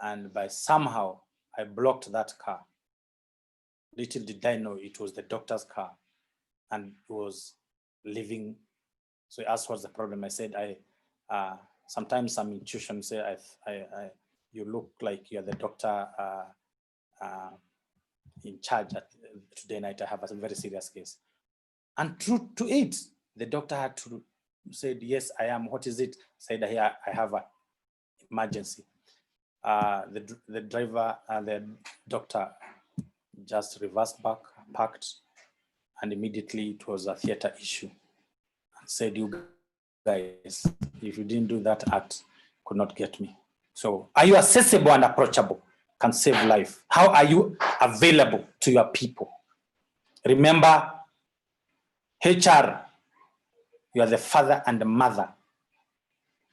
And by somehow, I blocked that car. Little did I know it was the doctor's car, and it was leaving. So he asked, what's the problem? I said, sometimes some intuition say, you look like you're the doctor in charge. Today night, I have a very serious case. And true to it, the doctor had to say, yes, I am. What is it? Said, here, I have an emergency. The driver and the doctor just reversed back, parked, and immediately it was a theater issue. And said, you guys, if you didn't do that act, could not get me. So are you accessible and approachable? Can save life. How are you available to your people? Remember, HR, you are the father and the mother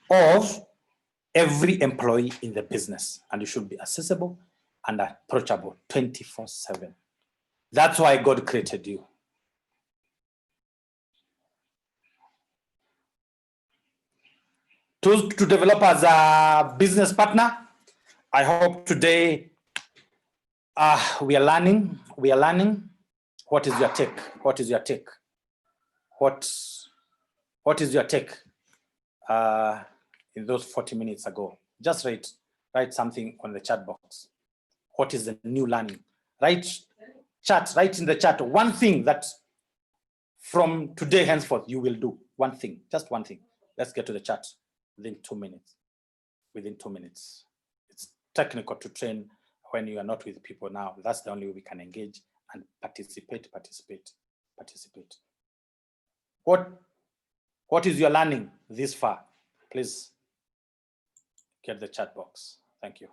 of every employee in the business, and you should be accessible and approachable 24/7. That's why God created you. tools to develop as a business partner. I hope today we are learning. What is your take? What is your take? What is your take in those 40 minutes ago? Just write something on the chat box. What is the new learning? Write in the chat one thing that from today henceforth you will do. One thing, just one thing. Let's get to the chat within 2 minutes. Within 2 minutes. It's technical to train when you are not with people now. That's the only way we can engage and participate. What is your learning this far? Please get the chat box. Thank you.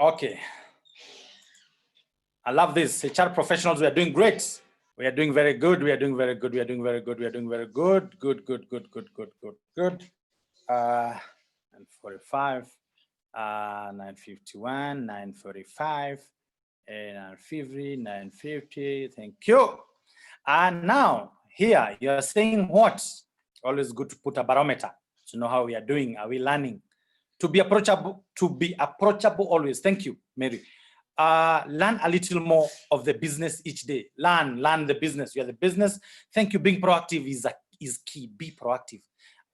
Okay. I love this. HR professionals, we are doing great. We are doing very good. We are doing very good. We are doing very good. We are doing very good. Good. 9:45, 9:51, 9:45, 9:50, 9:50. Thank you. And now here you are saying what? Always good to put a barometer to know how we are doing. Are we learning? To be approachable always. Thank you, Mary. Learn a little more of the business each day. Learn the business. You are the business. Thank you. Being proactive is key. Be proactive.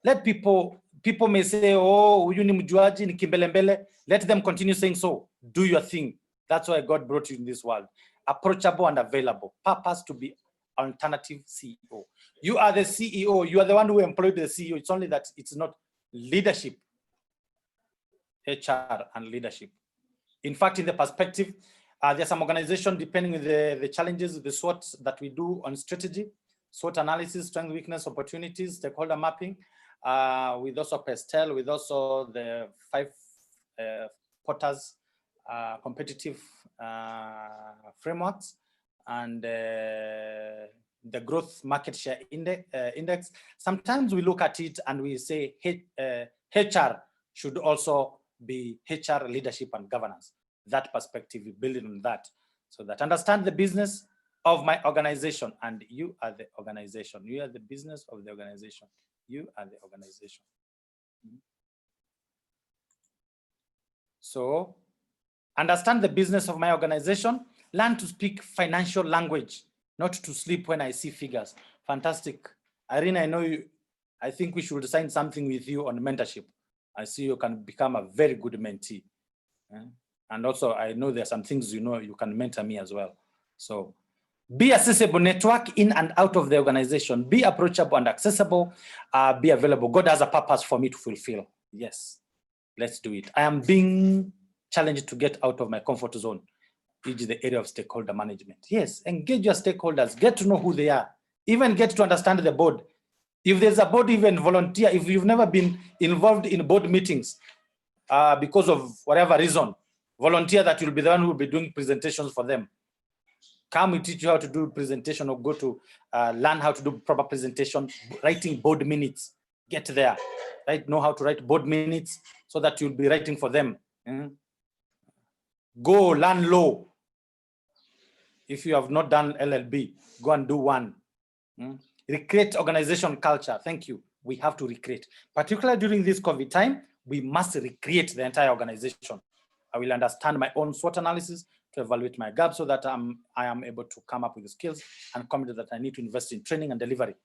Let people may say, oh, huyu ni mjuaji, ni kimbelembele. Let them continue saying so. Do your thing. That's why God brought you in this world. Approachable and available. Purpose to be alternative CEO. You are the CEO. You are the one who employed the CEO. It's only that it's not leadership. HR and leadership. In fact, in the perspective, there's some organization, depending on the challenges, the SWOT that we do on strategy, SWOT analysis, strength, weakness, opportunities, stakeholder mapping, with also PESTEL, with also the 5 Porters competitive frameworks, and the growth market share index. Sometimes we look at it and we say HR should also be HR leadership and governance. That perspective, we build on that, so that understand the business of my organization, and you are the organization. You are the business of the organization. You are the organization. So understand the business of my organization. Learn to speak financial language, not to sleep when I see figures. Fantastic. Irene, I know you. I think we should sign something with you on mentorship. I see you can become a very good mentee. And also, I know there are some things you can mentor me as well. So be accessible, network in and out of the organization, be approachable and accessible, be available. God has a purpose for me to fulfill. Yes, let's do it. I am being challenged to get out of my comfort zone, which is the area of stakeholder management. Yes, engage your stakeholders, get to know who they are, even get to understand the board. If there's a board, even volunteer. If you've never been involved in board meetings because of whatever reason, volunteer that you'll be the one who will be doing presentations for them. Come, we teach you how to do presentation, or go to learn how to do proper presentation, writing board minutes. Get there, right? Know how to write board minutes so that you'll be writing for them. Go learn law. If you have not done LLB, go and do one. Recreate organization culture. Thank you. We have to recreate. Particularly during this COVID time, we must recreate the entire organization. I will understand my own SWOT analysis to evaluate my gaps so that I am able to come up with the skills and confidence that I need to invest in training and delivery.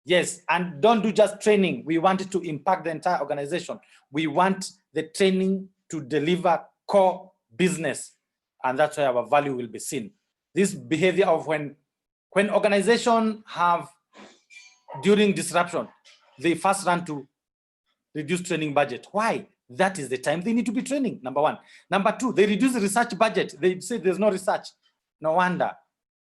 Yes, and don't do just training. We want it to impact the entire organization. We want the training to deliver core business, and that's where our value will be seen. This behavior of when organizations have, during disruption, they first run to reduce training budget. Why? That is the time they need to be training, number one. Number two, they reduce the research budget. They say there's no research. No wonder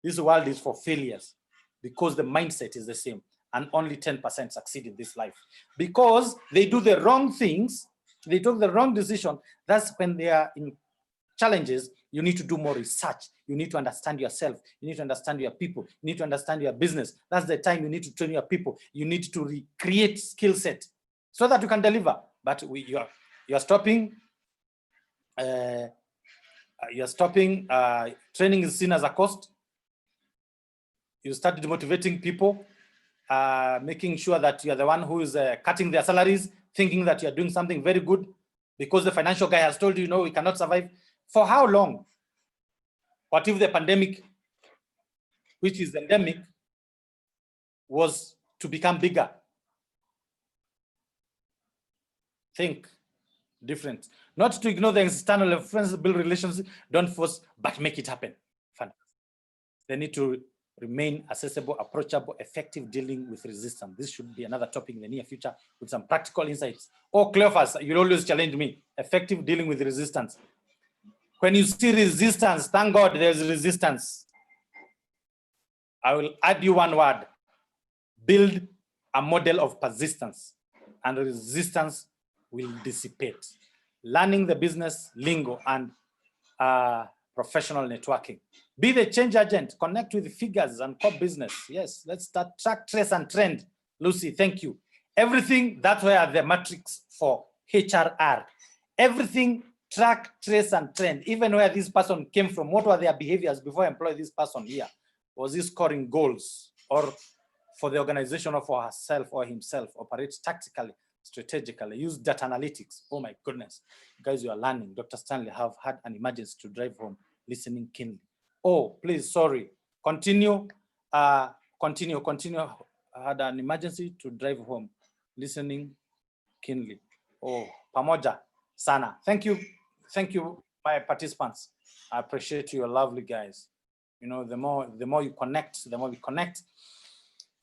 this world is for failures, because the mindset is the same, and only 10% succeed in this life. Because they do the wrong things, they took the wrong decision. That's when they are in challenges. You need to do more research. You need to understand yourself. You need to understand your people. You need to understand your business. That's the time you need to train your people. You need to recreate skill set so that you can deliver. But you're stopping. Training is seen as a cost. You start demotivating people, making sure that you're the one who is cutting their salaries, thinking that you're doing something very good because the financial guy has told you, no, we cannot survive. For how long? What if the pandemic, which is endemic, was to become bigger? Think different. Not to ignore the external influences, build relations, don't force, but make it happen. They need to remain accessible, approachable, effective dealing with resistance. This should be another topic in the near future with some practical insights. Oh, Cleophas, you'll always challenge me. Effective dealing with resistance. When you see resistance, thank God there's resistance. I will add you one word. Build a model of persistence, and resistance will dissipate. Learning the business lingo and professional networking. Be the change agent. Connect with figures and core business. Yes, let's start track, trace, and trend. Lucy, thank you. Everything, that's where the matrix for HRR. Everything, track, trace, and trend. Even where this person came from, what were their behaviors before I employ this person here? Was he scoring goals? Or for the organization or for herself or himself, operate tactically, strategically, use data analytics. Oh my goodness. Guys, you are learning. Dr. Stanley have had an emergency to drive home, listening keenly. Oh, please, sorry. Continue. Continue. I had an emergency to drive home, listening keenly. Oh, pamoja sana. Thank you, my participants. I appreciate you, lovely guys. You know, the more you connect, the more we connect,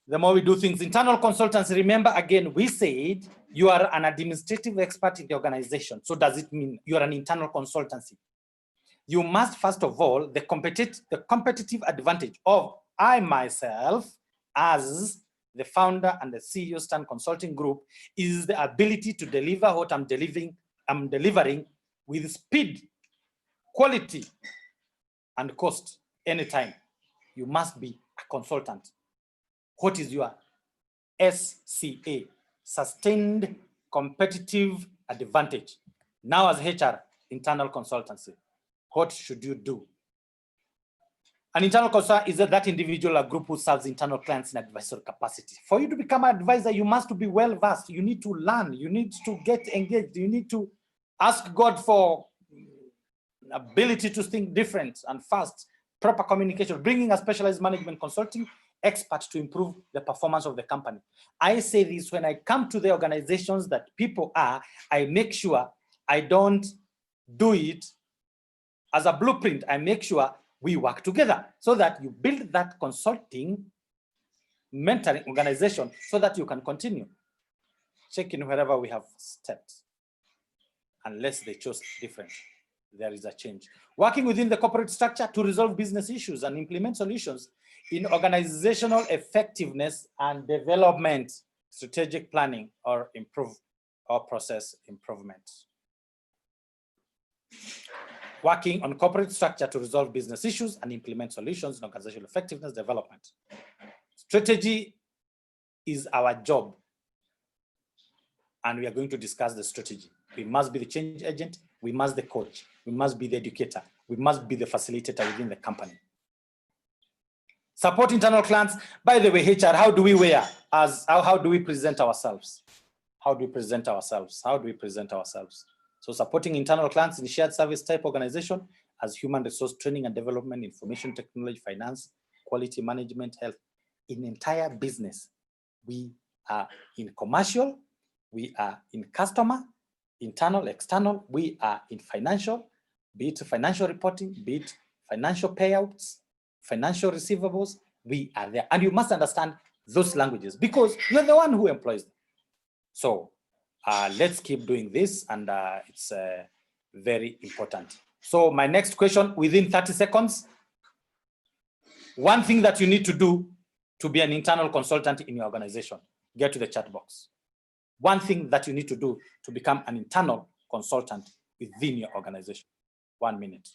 the more we do things. Internal consultants, remember again, we said you are an administrative expert in the organization. So does it mean you are an internal consultancy? You must, first of all, the competitive advantage of I myself as the founder and the CEO Stan Consulting Group is the ability to deliver what I'm delivering with speed, quality, and cost anytime. You must be a consultant. What is your SCA? Sustained competitive advantage. Now as HR, internal consultancy, what should you do? An internal consultant is that individual or group who serves internal clients in advisory capacity. For you to become an advisor, you must be well versed. You need to learn. You need to get engaged. You need to ask God for ability to think different and fast, proper communication, bringing a specialized management consulting expert to improve the performance of the company. I say this when I come to the organizations that people are, I make sure I don't do it as a blueprint. I make sure we work together so that you build that consulting mentoring organization so that you can continue. Check in wherever we have stepped. Unless they chose different, there is a change. Working within the corporate structure to resolve business issues and implement solutions in organizational effectiveness and development, strategic planning, or process improvement. working on corporate structure to resolve business issues and implement solutions in organizational effectiveness development. Strategy is our job, and we are going to discuss the strategy. We must be the change agent, we must be the coach, we must be the educator, we must be the facilitator within the company. Support internal clients. By the way, HR, how do we wear? How do we present ourselves? How do we present ourselves? How do we present ourselves? So supporting internal clients in shared service type organization as human resource training and development, information technology, finance, quality management, health. In entire business, we are in commercial, we are in customer, internal, external, we are in financial, be it financial reporting, be it financial payouts, financial receivables, we are there. And you must understand those languages because you're the one who employs them. So let's keep doing this, and it's very important. So my next question, within 30 seconds, one thing that you need to do to be an internal consultant in your organization, get to the chat box. One thing that you need to do to become an internal consultant within your organization. 1 minute.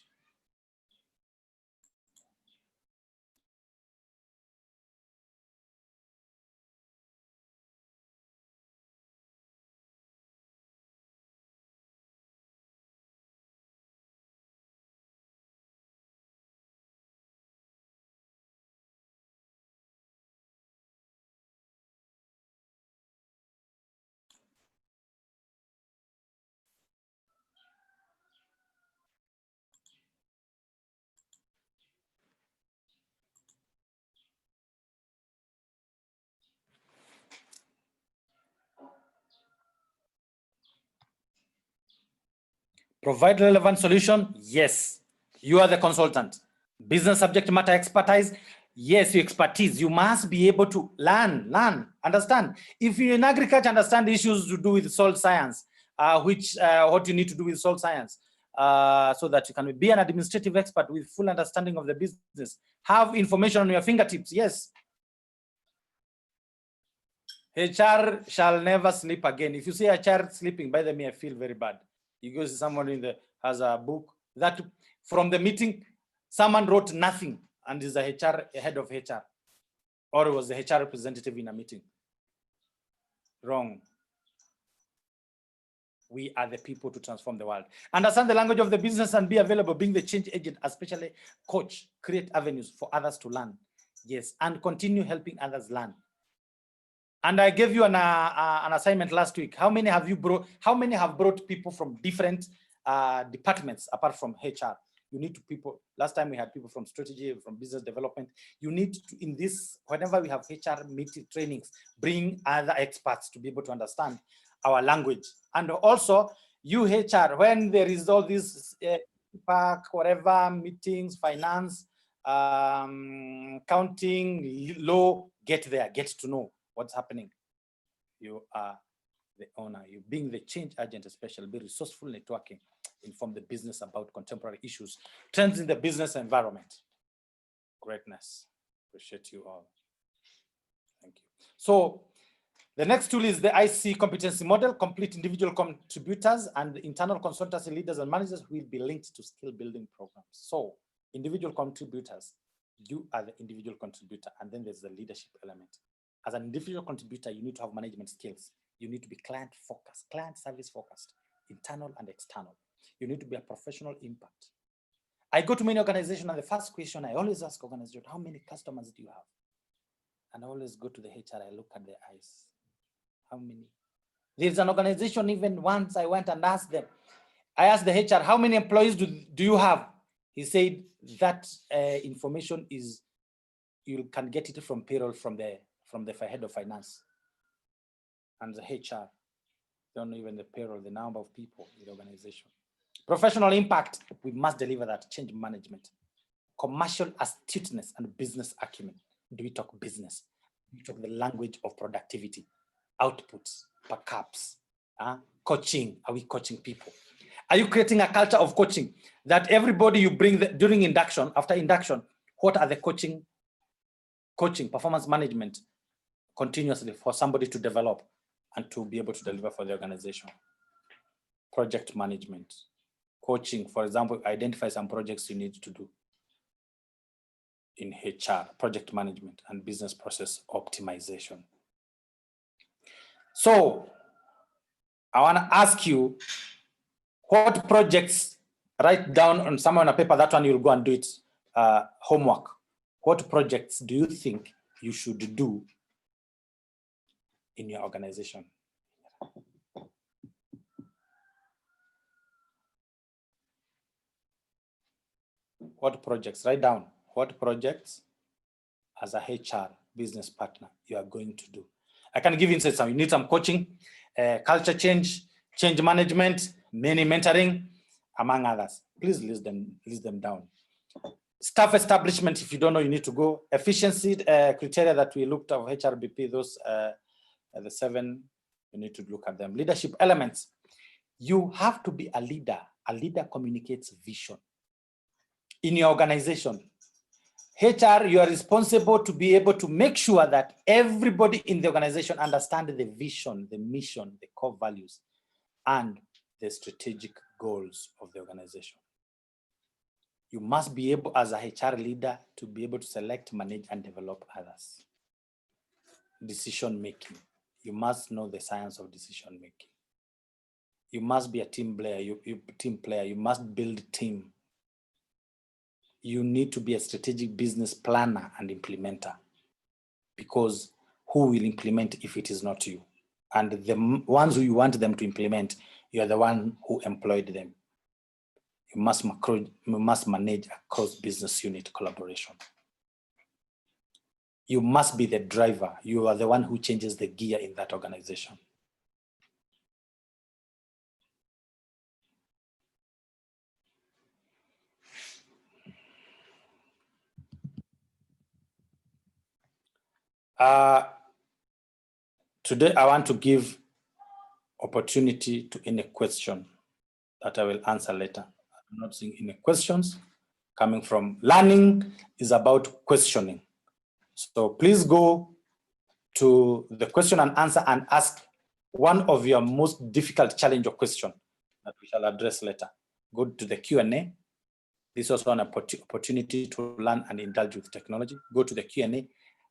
Provide relevant solution? Yes. You are the consultant. Business subject matter expertise? Yes, your expertise. You must be able to learn, understand. If you're in agriculture, understand issues to do with soil science, what you need to do with soil science, so that you can be an administrative expert with full understanding of the business. Have information on your fingertips, yes. HR shall never sleep again. If you see a child sleeping, by the way, I feel very bad. You go see someone has a book that from the meeting, someone wrote nothing and is a head of HR, or was the HR representative in a meeting. Wrong. We are the people to transform the world. Understand the language of the business and be available, being the change agent, especially coach, create avenues for others to learn. Yes, and continue helping others learn. And I gave you an assignment last week. How many have brought people from different departments apart from HR? You need to people. Last time we had people from strategy, from business development. You need to, in this, whenever we have HR meeting trainings, bring other experts to be able to understand our language. And also, you HR, when there is all these whatever meetings, finance, counting, law, get there, get to know what's happening. You are the owner. You being the change agent, especially be resourceful networking, inform the business about contemporary issues, trends in the business environment. Greatness. Appreciate you all. Thank you. So the next tool is the IC competency model. Complete individual contributors and internal consultancy leaders and managers will be linked to skill building programs. So individual contributors, you are the individual contributor, and then there's the leadership element. As an individual contributor, you need to have management skills. You need to be client focused, client service focused, internal and external. You need to be a professional impact. I go to many organizations, and the first question I always ask organizations, how many customers do you have? And I always go to the HR, I look at their eyes. How many? There's an organization, even once I went and asked them, I asked the HR, how many employees do you have? He said that information is, you can get it from payroll from the head of finance and the HR. Don't know even the payroll, the number of people in the organization. Professional impact, we must deliver that. Change management, commercial astuteness and business acumen. Do we talk business? Do we talk the language of productivity, outputs, backups, coaching? Are we coaching people? Are you creating a culture of coaching that everybody you bring during induction, after induction, what are the coaching, performance management continuously for somebody to develop and to be able to deliver for the organization? Project management, coaching, for example, identify some projects you need to do in HR, project management, and business process optimization. So I want to ask you, what projects, write down on someone on a paper, that one you'll go and do it, homework. What projects do you think you should do in your organization? What projects, write down, what projects as a HR business partner you are going to do. I can give insights. You need some coaching, culture change, change management, many mentoring, among others. Please list them down. Staff establishment, if you don't know, you need to go. Efficiency criteria that we looked at, HRBP, those the 7, you need to look at them. Leadership elements, you have to be a leader. A leader communicates vision. In your organization, HR, you are responsible to be able to make sure that everybody in the organization understands the vision, the mission, the core values, and the strategic goals of the organization. You must be able, as a HR leader, to be able to select, manage, and develop others. Decision making. You must know the science of decision making. You must be a team player. You must build a team. You need to be a strategic business planner and implementer, because who will implement if it is not you? And the ones who you want them to implement, you are the one who employed them. You must manage across business unit collaboration. You must be the driver. You are the one who changes the gear in that organization. Today, I want to give opportunity to any question that I will answer later. I'm not seeing any questions coming from learning is about questioning. So please go to the question and answer and ask one of your most difficult challenge or question that we shall address later. Go to the Q&A. This is also an opportunity to learn and indulge with technology. Go to the Q&A,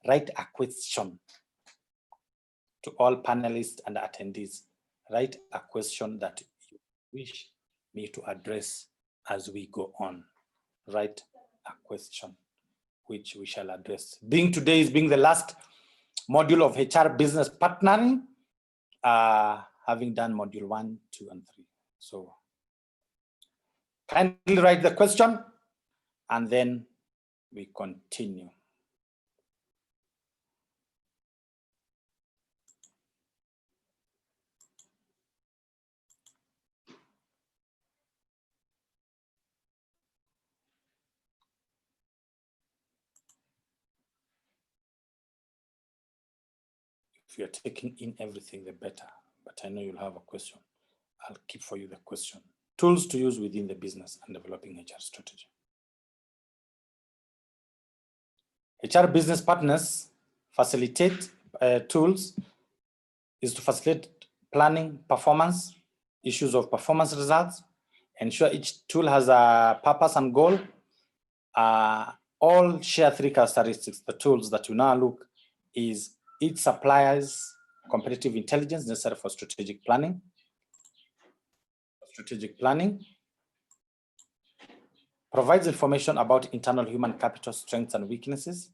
write a question to all panelists and attendees. Write a question that you wish me to address as we go on. Write a question which we shall address. Today is being the last module of HR business partnering, having done module 1, 2, and 3. So kindly write the question and then we continue. If you're taking in everything, the better. But I know you'll have a question. I'll keep for you the question. Tools to use within the business and developing HR strategy. HR business partners facilitate tools is to facilitate planning, performance, issues of performance results, ensure each tool has a purpose and goal. All share 3 characteristics. The tools that you now look is each supplier's competitive intelligence necessary for strategic planning. Provides information about internal human capital strengths and weaknesses.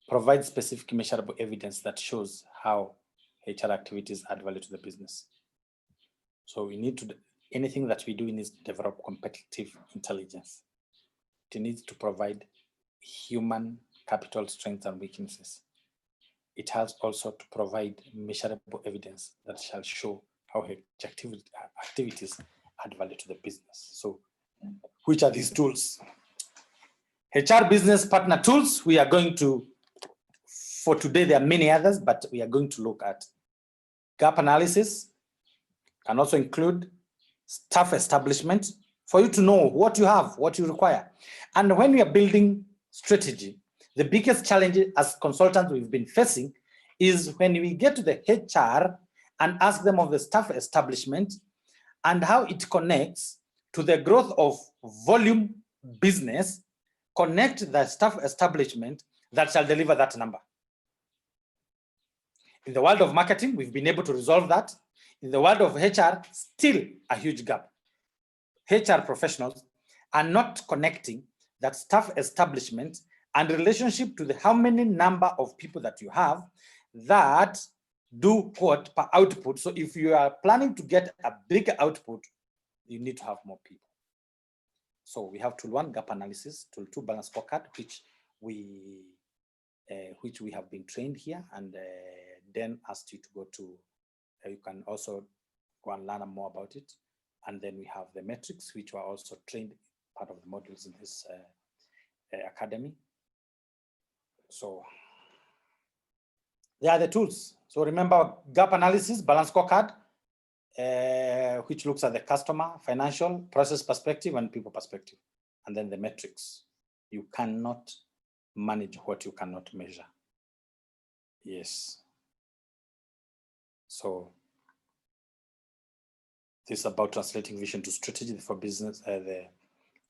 Provides specific measurable evidence that shows how HR activities add value to the business. So we need to, anything that we do needs to develop competitive intelligence. It needs to provide human capital strengths and weaknesses. It has also to provide measurable evidence that shall show how activities add value to the business. So which are these tools? HR business partner tools, we are going to, for today, there are many others, but we are going to look at gap analysis, can also include staff establishment, for you to know what you have, what you require. And when we are building strategy, the biggest challenge as consultants we've been facing is when we get to the HR and ask them of the staff establishment, and how it connects to the growth of volume business, connect the staff establishment that shall deliver that number. In the world of marketing, we've been able to resolve that. In the world of HR, still a huge gap. HR professionals are not connecting that staff establishment and relationship to the how many number of people that you have that do what per output. So if you are planning to get a bigger output, you need to have more people. So we have tool 1, gap analysis, tool 2, balance scorecard, which we have been trained here, and then asked you to go to, you can also go and learn more about it. And then we have the metrics, which were also trained, part of the modules in this academy. So they are the tools. So remember, gap analysis, balance scorecard, which looks at the customer, financial, process perspective, and people perspective. And then the metrics. You cannot manage what you cannot measure. Yes. So this is about translating vision to strategy for business,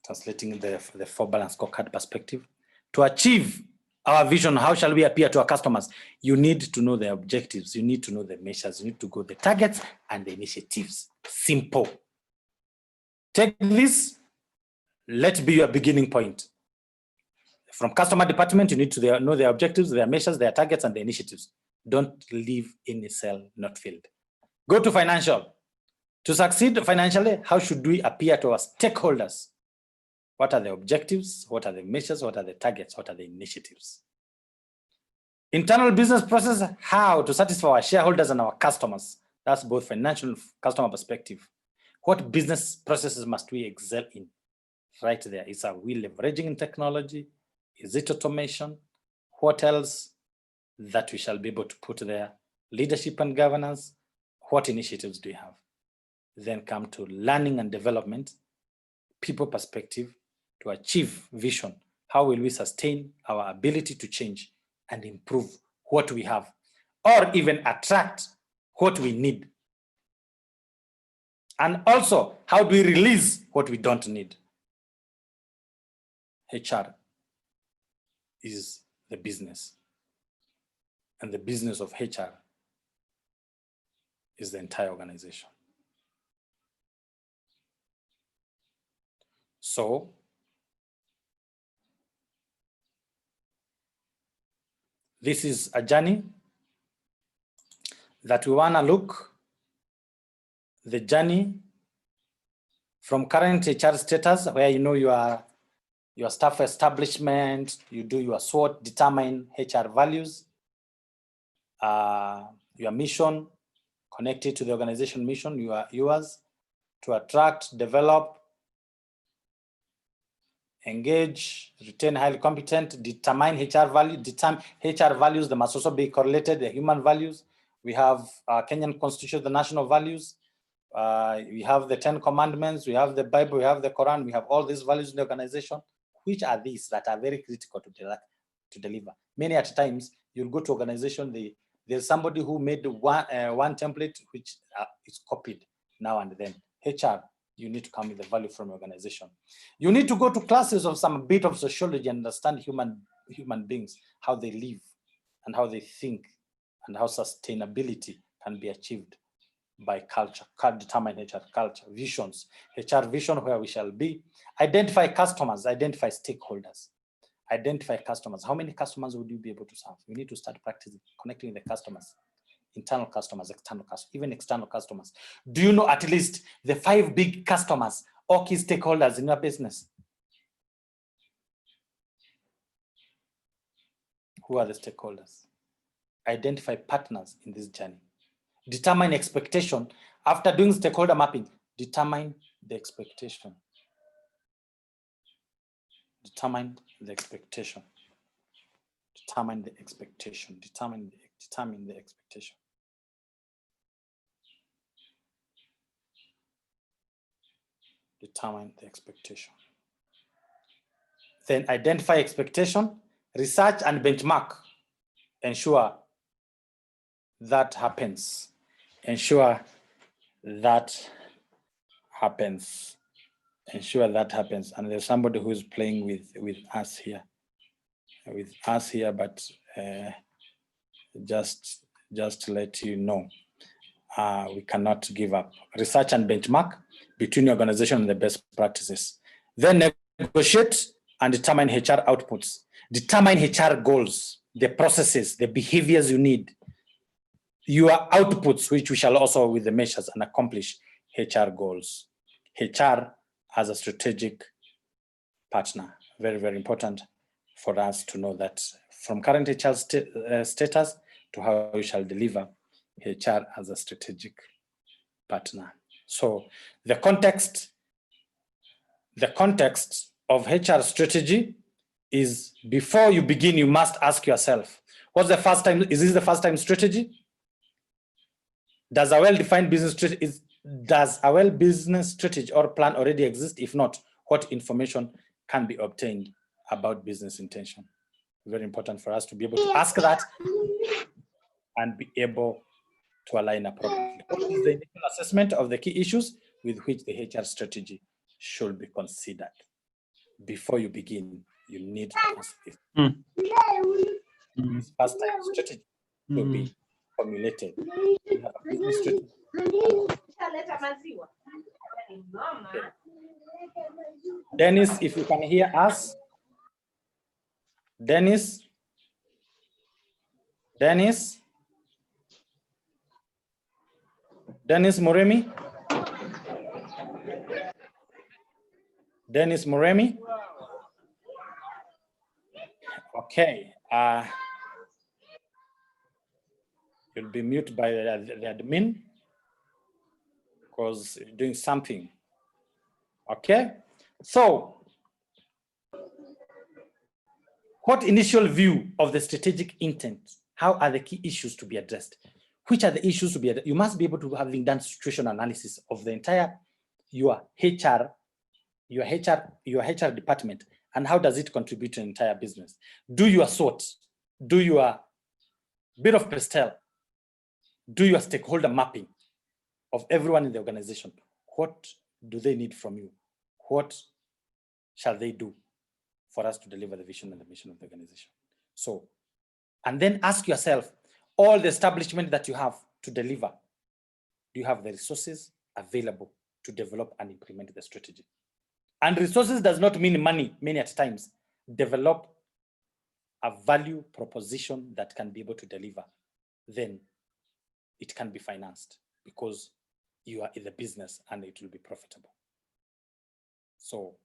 translating the 4 balance scorecard perspective. To achieve our vision, how shall we appear to our customers? You need to know the objectives, you need to know the measures, you need to go the targets and the initiatives. Simple. Take this, let be your beginning point. From customer department, you need to know their objectives, their measures, their targets, and the initiatives. Don't leave any cell not filled. Go to financial. To succeed financially, how should we appear to our stakeholders? What are the objectives? What are the measures? What are the targets? What are the initiatives? Internal business process, how to satisfy our shareholders and our customers. That's both financial and customer perspective. What business processes must we excel in? Right there. Are we leveraging in technology? Is it automation? What else that we shall be able to put there? Leadership and governance. What initiatives do we have? Then come to learning and development, people perspective, to achieve vision. How will we sustain our ability to change and improve what we have, or even attract what we need? And also, how do we release what we don't need? HR is the business, and the business of HR is the entire organization. So, this is a journey that we want to look, the journey from current HR status, where you know your staff establishment, you do your SWOT, determine HR values, your mission, connected to the organization mission, yours, to attract, develop, engage, retain highly competent, determine HR value, determine HR values, they must also be correlated, the human values. We have Kenyan Constitution, the national values. We have the 10 commandments, we have the Bible, we have the Quran, we have all these values in the organization. Which are these that are very critical to deliver? Many at times, you'll go to organization, there's somebody who made one template which is copied now and then. HR, you need to come with the value from your organization. You need to go to classes of some bit of sociology and understand human beings, how they live and how they think, and how sustainability can be achieved by culture. Determine HR culture, visions, HR vision, where we shall be. Identify customers, identify stakeholders. Identify customers. How many customers would you be able to serve? We need to start practicing connecting the customers. Internal customers, external customers, even external customers. Do you know at least the 5 big customers or key stakeholders in your business? Who are the stakeholders? Identify partners in this journey. Determine expectation. After doing stakeholder mapping, determine the expectation. Determine the expectation. Determine the expectation. Determine the expectation. Determine the expectation. Then identify expectation, research and benchmark. Ensure that happens. Ensure that happens. Ensure that happens. And there's somebody who's playing with us here, but just to let you know, we cannot give up. Research and benchmark between your organization and the best practices. Then negotiate and determine HR outputs. Determine HR goals, the processes, the behaviors you need, your outputs, which we shall also with the measures and accomplish HR goals. HR as a strategic partner, very, very important for us to know that from current HR status to how we shall deliver HR as a strategic partner. So the context of HR strategy is, before you begin, you must ask yourself, what's the first time? Is this the first time strategy? Does a well-defined business strategy or plan already exist? If not, what information can be obtained about business intention? Very important for us to be able to ask that and be able to align appropriately. What is the initial assessment of the key issues with which the HR strategy should be considered? Before you begin, you need to ask this. This first time strategy to be formulated. You have a business strategy. Okay. Dennis, if you can hear us. Dennis Moremi. Dennis Moremi. Okay. You'll be muted by the admin because you're doing something. Okay. So, what initial view of the strategic intent? How are the key issues to be addressed? Which are the issues to be addressed? You must be able to, having done situational analysis of the entire your HR department, and how does it contribute to the entire business? Do your SWOT, do your bit of pastel, do your stakeholder mapping of everyone in the organization. What do they need from you? What shall they do for us to deliver the vision and the mission of the organization? So, and then ask yourself, all the establishment that you have to deliver, do you have the resources available to develop and implement the strategy? And resources does not mean money many at times. Develop a value proposition that can be able to deliver. Then it can be financed because you are in the business and it will be profitable. So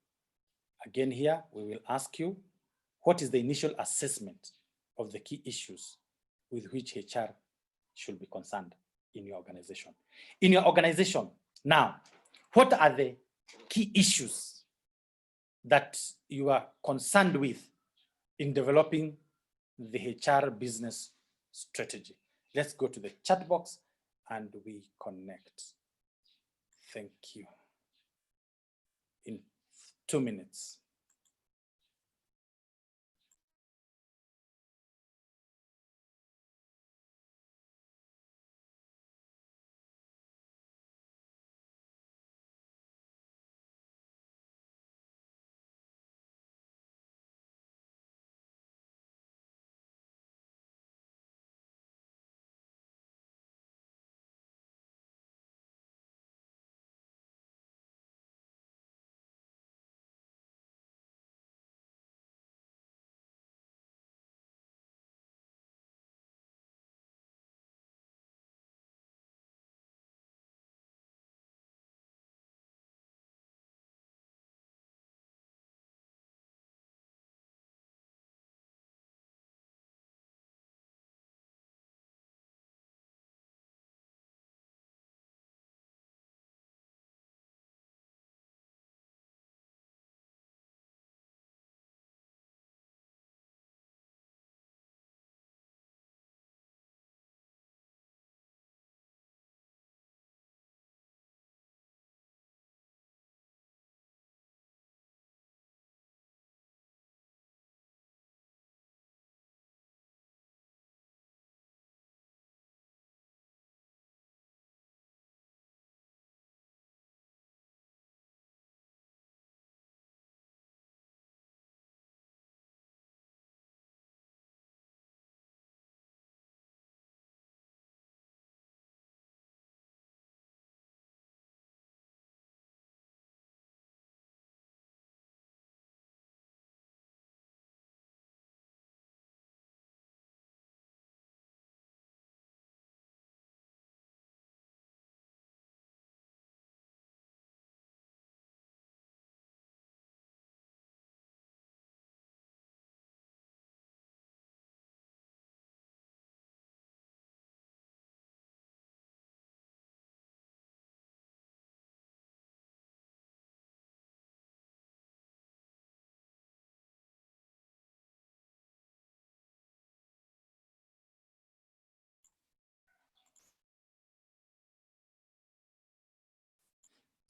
again here, we will ask you, what is the initial assessment of the key issues with which HR should be concerned in your organization? In your organization, now, what are the key issues that you are concerned with in developing the HR business strategy? Let's go to the chat box and we connect. Thank you. In 2 minutes.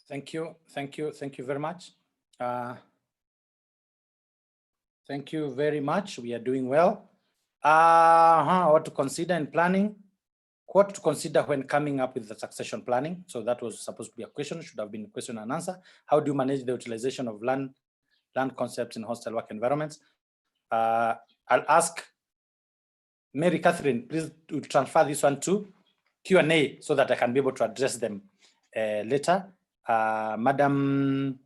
Thank you very much. Thank you very much. We are doing well. What to consider in planning? What to consider when coming up with the succession planning? So that was supposed to be a question, should have been a question and answer. How do you manage the utilization of land concepts in hostile work environments? I'll ask Mary Catherine, please to transfer this one to Q&A so that I can be able to address them later. Madam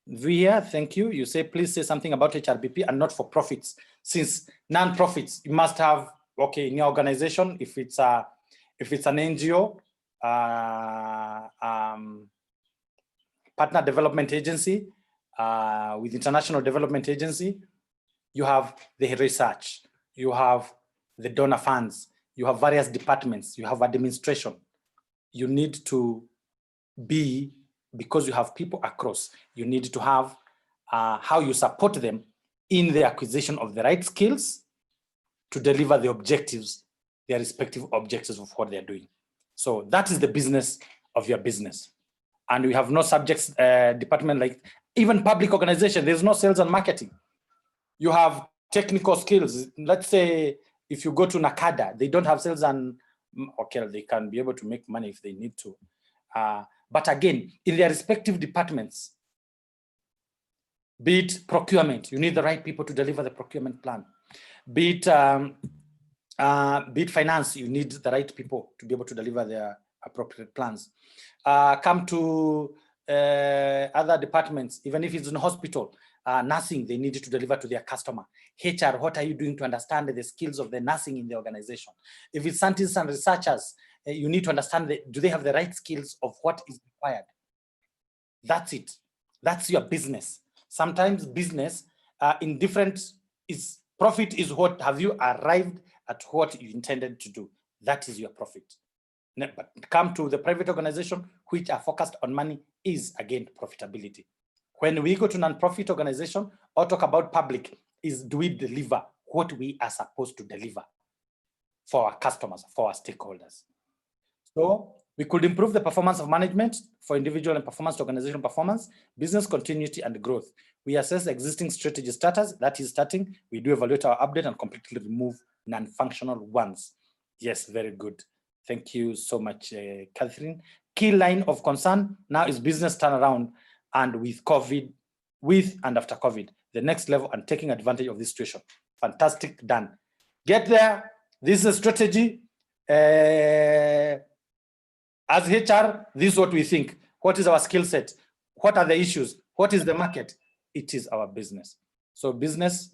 Via, thank you. You say, please say something about HRBP and not for profits. Since non-profits, you must have, okay, in your organization, if it's an NGO, partner development agency, with international development agency, you have the research, you have the donor funds, you have various departments, you have administration. You need to be, because you have people across, you need to have how you support them in the acquisition of the right skills to deliver the objectives, their respective objectives of what they're doing. So that is the business of your business. And we have no subjects department like, even public organization, there's no sales and marketing. You have technical skills. Let's say if you go to NACADA, they don't have sales and, okay, they can be able to make money if they need to. But again, in their respective departments, be it procurement, you need the right people to deliver the procurement plan. Be it finance, you need the right people to be able to deliver their appropriate plans. Come to other departments, even if it's in hospital, nursing, they need to deliver to their customer. HR, what are you doing to understand the skills of the nursing in the organization? If it's scientists and researchers, you need to understand, do they have the right skills of what is required? That's it. That's your business. Sometimes business in different, profit is what, have you arrived at what you intended to do? That is your profit. But come to the private organization, which are focused on money, is again profitability. When we go to non-profit organization or talk about public, is do we deliver what we are supposed to deliver for our customers, for our stakeholders? So we could improve the performance of management for individual and performance to organizational performance, business continuity and growth. We assess existing strategy status, that is starting. We do evaluate our update and completely remove non-functional ones. Yes, very good. Thank you so much, Catherine. Key line of concern now is business turnaround, and with COVID, with and after COVID, the next level and taking advantage of this situation. Fantastic, done. Get there. This is a strategy. As HR, this is what we think. What is our skill set? What are the issues? What is the market? It is our business. So business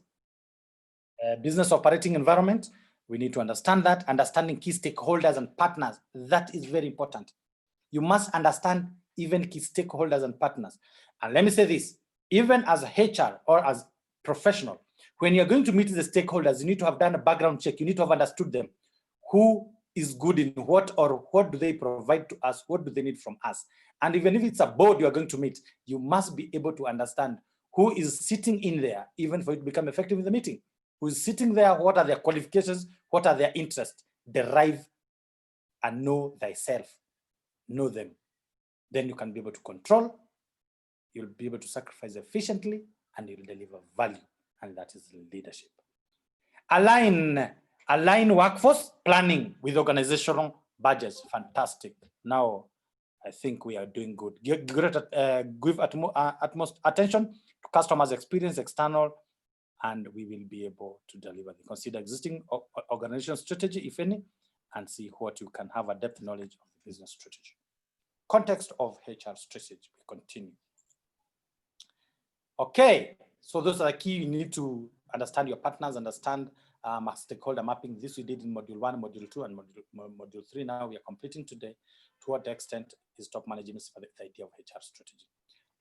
operating environment, we need to understand that, understanding key stakeholders and partners. That is very important. You must understand even key stakeholders and partners. And let me say this, even as HR or as professional, when you're going to meet the stakeholders, you need to have done a background check. You need to have understood them. Who is good in what, or what do they provide to us? What do they need from us? And even if it's a board you are going to meet, you must be able to understand who is sitting in there, even for it to become effective in the meeting. Who is sitting there, what are their qualifications, what are their interests? Derive and know thyself, know them. Then you can be able to control, you'll be able to sacrifice efficiently, and you'll deliver value, and that is leadership. Align workforce planning with organizational budgets. Fantastic. Now, I think we are doing good. Give utmost attention to customers' experience, external, and we will be able to deliver. Consider existing organizational strategy, if any, and see what you can have a depth knowledge of the business strategy. Context of HR strategy. We continue. Okay, so those are the key. You need to understand your partners, understand stakeholder mapping. This we did in module 1, module 2, and module 3. Now we are completing today. To what extent is top management for the idea of HR strategy?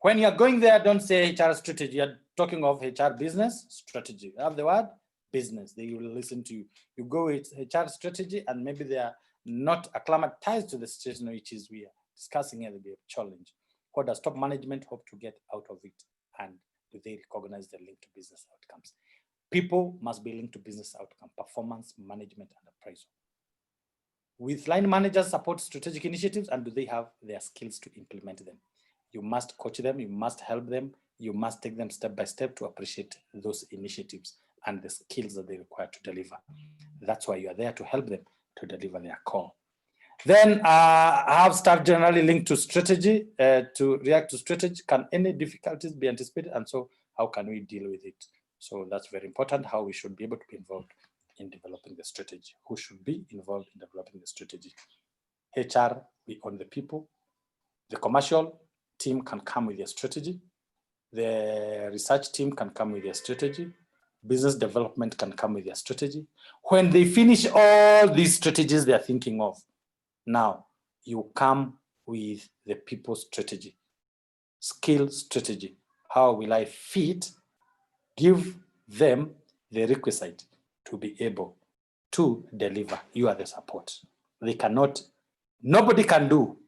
When you're going there, don't say HR strategy. You're talking of HR business strategy. You have the word business. They will listen to you. You go with HR strategy, and maybe they are not acclimatized to the situation which is we are discussing here. There'll be a challenge. What does top management hope to get out of it? And do they recognize the link to business outcomes? People must be linked to business outcome, performance, management, and appraisal. With line managers support strategic initiatives, and do they have their skills to implement them? You must coach them, you must help them, you must take them step by step to appreciate those initiatives and the skills that they require to deliver. That's why you are there, to help them to deliver their core. Then I have staff generally linked to strategy, to react to strategy. Can any difficulties be anticipated? And so how can we deal with it? So that's very important, how we should be able to be involved in developing the strategy. Who should be involved in developing the strategy? HR, we own the people. The commercial team can come with their strategy. The research team can come with their strategy. Business development can come with their strategy. When they finish all these strategies they're thinking of, now you come with the people strategy, skill strategy. How will I give them the requisite to be able to deliver? You are the support. They cannot, nobody can do.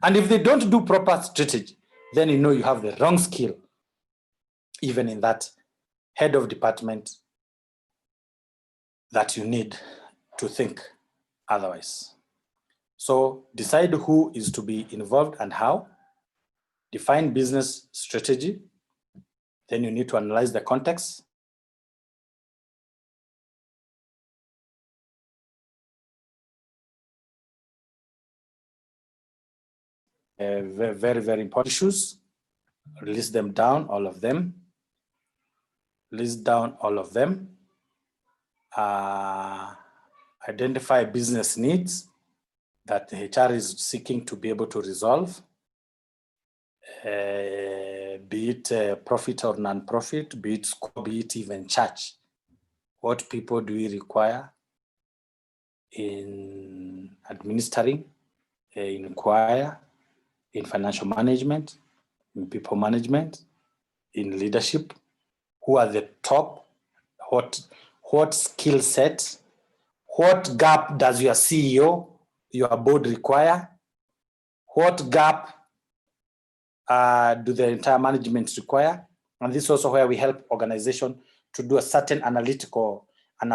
And if they don't do proper strategy, then you know you have the wrong skill, even in that head of department that you need to think otherwise. So decide who is to be involved and how. Define business strategy. Then you need to analyze the context. Very, very important issues. List them down, all of them. List down all of them. Identify business needs that the HR is seeking to be able to resolve, be it profit or non-profit, be it school, be it even church. What people do we require in administering, in choir, in financial management, in people management, in leadership? Who are the top? What skill set? What gap does your CEO, your board require? What gap do the entire management require? And this is also where we help organization to do a certain analytical, a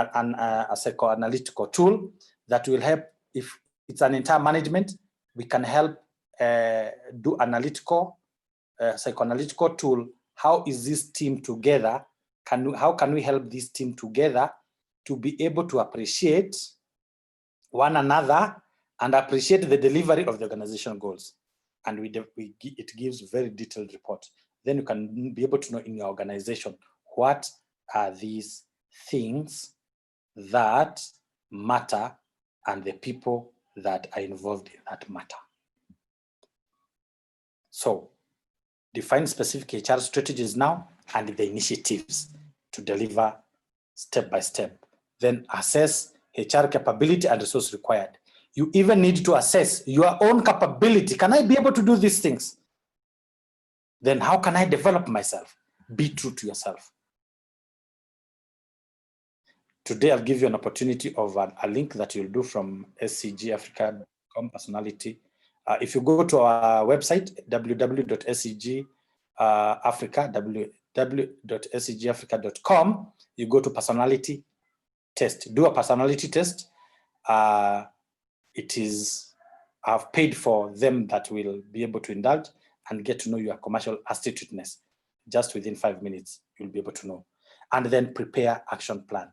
psychoanalytical tool that will help. If it's an entire management, we can help do analytical, psychoanalytical tool. How is this team together? How can we help this team together to be able to appreciate one another and appreciate the delivery of the organizational goals? And it gives very detailed report. Then you can be able to know in your organization, what are these things that matter and the people that are involved in that matter. So define specific HR strategies now and the initiatives to deliver step by step. Then assess HR capability and resource required. You even need to assess your own capability. Can I be able to do these things? Then how can I develop myself? Be true to yourself. Today, I'll give you an opportunity of a link that you'll do from scgafrica.com personality. If you go to our website, www.scgafrica.com, you go to personality test. Do a personality test. I've paid for them that will be able to indulge and get to know your commercial astutness. Just within 5 minutes, you'll be able to know. And then prepare action plan.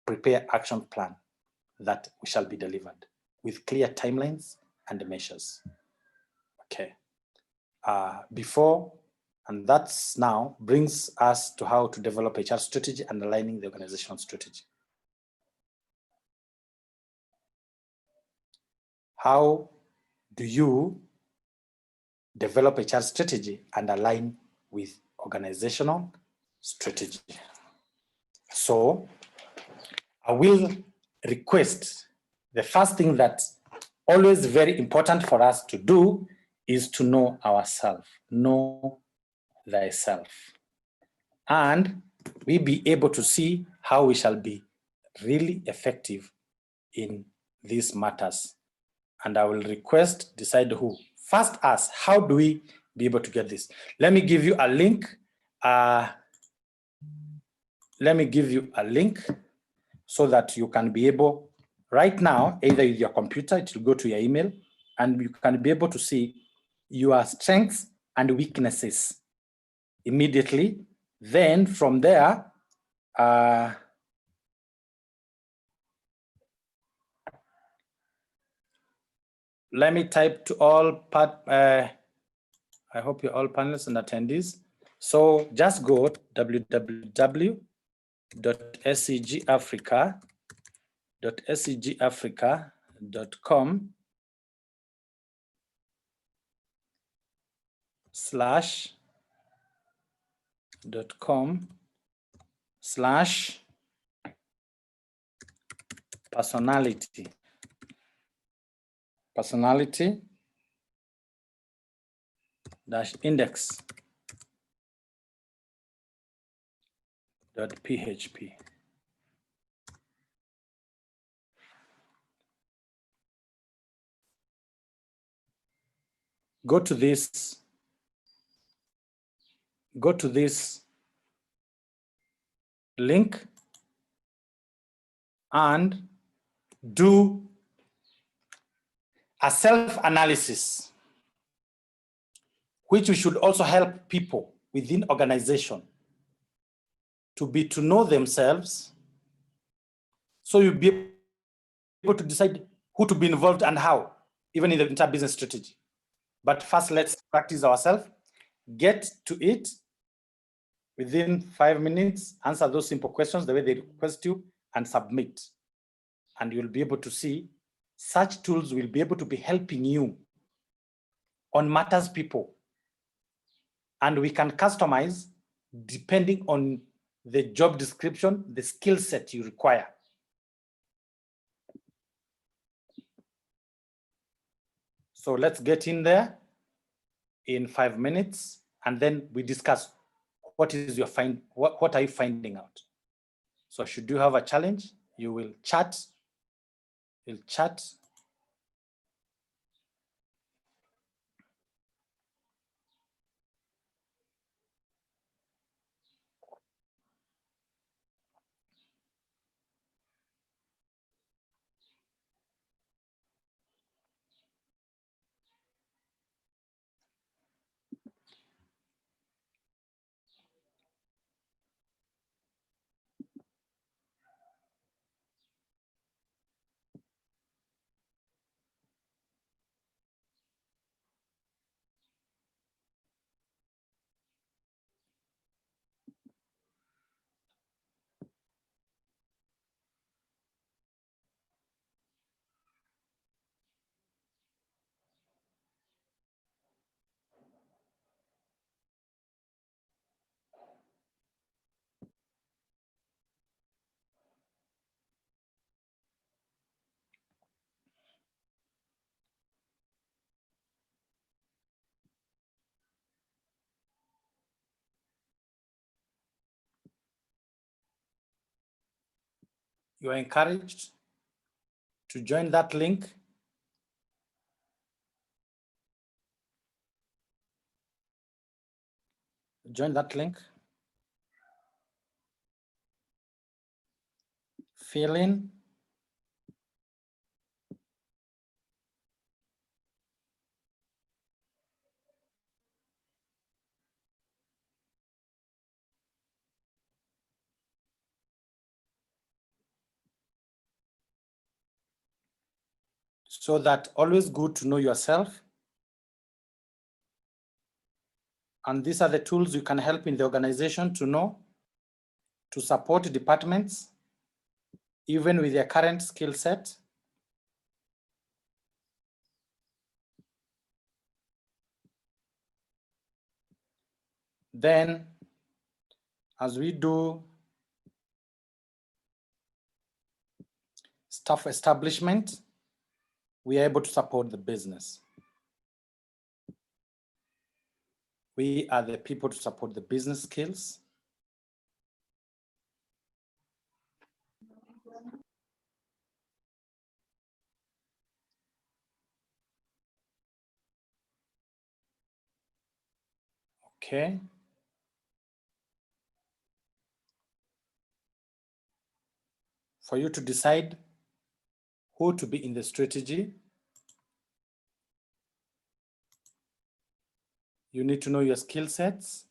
Prepare action plan that shall be delivered with clear timelines and measures. Okay. And that's now brings us to how to develop HR strategy and aligning the organizational strategy. How do you develop HR strategy and align with organizational strategy? So I will request, the first thing that's always very important for us to do is to know ourselves, know thyself. And we be able to see how we shall be really effective in these matters. And I will request, decide who. First us, how do we be able to get this? Let me give you a link. So that you can be able, right now, either with your computer, it will go to your email, and you can be able to see your strengths and weaknesses immediately. Then from there, let me type to all I hope you're all panelists and attendees. So just go www.scgafrica.com/personality index.php. Go to this link and do a self-analysis, which should also help people within organization to know themselves, so you'll be able to decide who to be involved and how, even in the entire business strategy. But first, let's practice ourselves. Get to it within 5 minutes, answer those simple questions the way they request you, and submit. And you'll be able to see such tools will be able to be helping you on matters people. And we can customize depending on the job description, the skill set you require. So let's get in there in 5 minutes, and then we discuss what are you finding out. So should you have a challenge, you will chat. You'll chat. You are encouraged to join that link. Join that link. Fill in. So that always good to know yourself. And these are the tools you can help in the organization to know, to support departments, even with their current skill set. Then, as we do staff establishment, we are able to support the business. We are the people to support the business skills. Okay. For you to decide who to be in the strategy, You need to know your skill sets.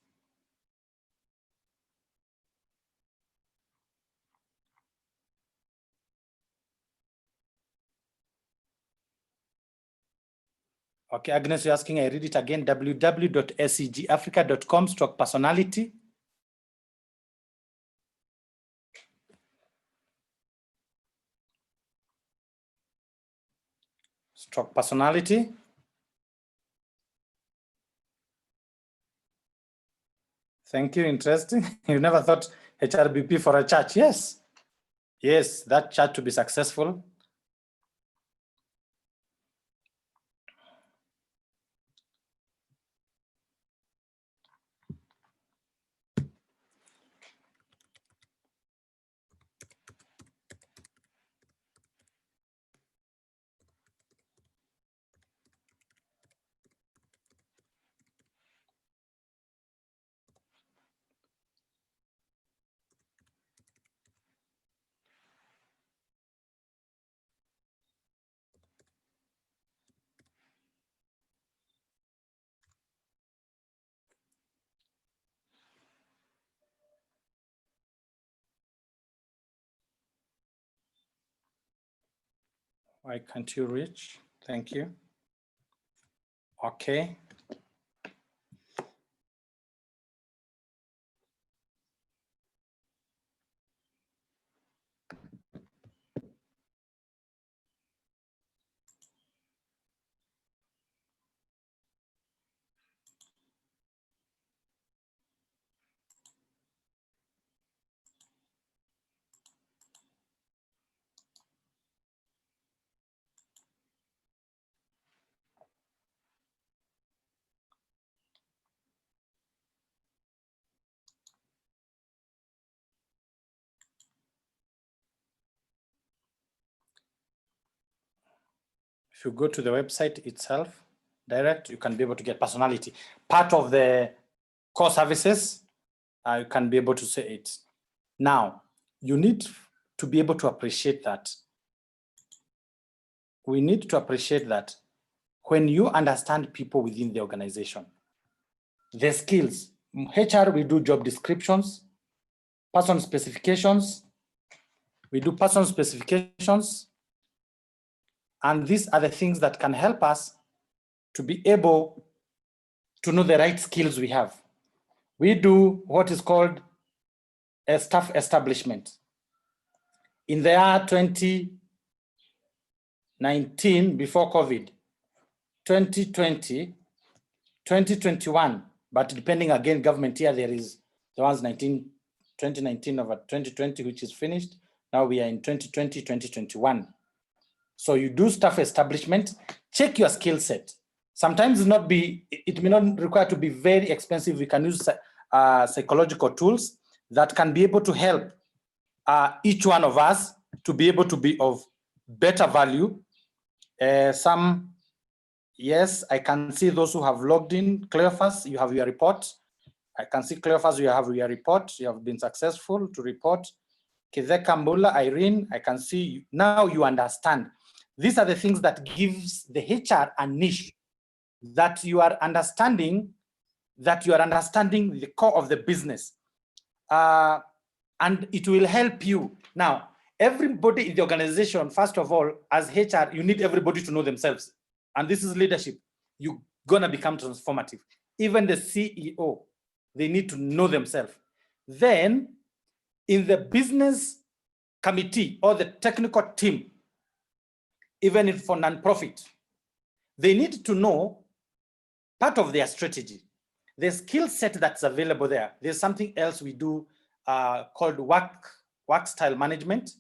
Okay, Agnes, you're asking, I read it again, www.scgafrica.com/personality. /personality. Thank you, interesting. You never thought HRBP for a church? Yes. Yes, that church to be successful. Why can't you reach? Thank you. Okay. If you go to the website itself, direct, you can be able to get personality. Part of the core services, you can be able to say it. Now, you need to be able to appreciate that. We need to appreciate that when you understand people within the organization, the skills, HR, we do job descriptions, person specifications, we do person specifications, and these are the things that can help us to be able to know the right skills we have. We do what is called a staff establishment. In the year 2019, before COVID, 2020, 2021, but depending again, government year, there is the ones 2019 over 2020, which is finished. Now we are in 2020, 2021. So you do staff establishment, check your skill set. Sometimes it may not require to be very expensive. We can use psychological tools that can be able to help each one of us to be able to be of better value. Yes, I can see those who have logged in. Cleophas, you have your report. I can see Cleophas, you have your report. You have been successful to report. Kizeka Mbula, Irene, I can see you. Now you understand. These are the things that gives the HR a niche, that you are understanding the core of the business. And it will help you. Now, everybody in the organization, first of all, as HR, you need everybody to know themselves. And this is leadership. You're gonna become transformative. Even the CEO, they need to know themselves. Then, in the business committee or the technical team, even if for non-profit, they need to know part of their strategy, the skill set that's available there. There's something else we do called work style management,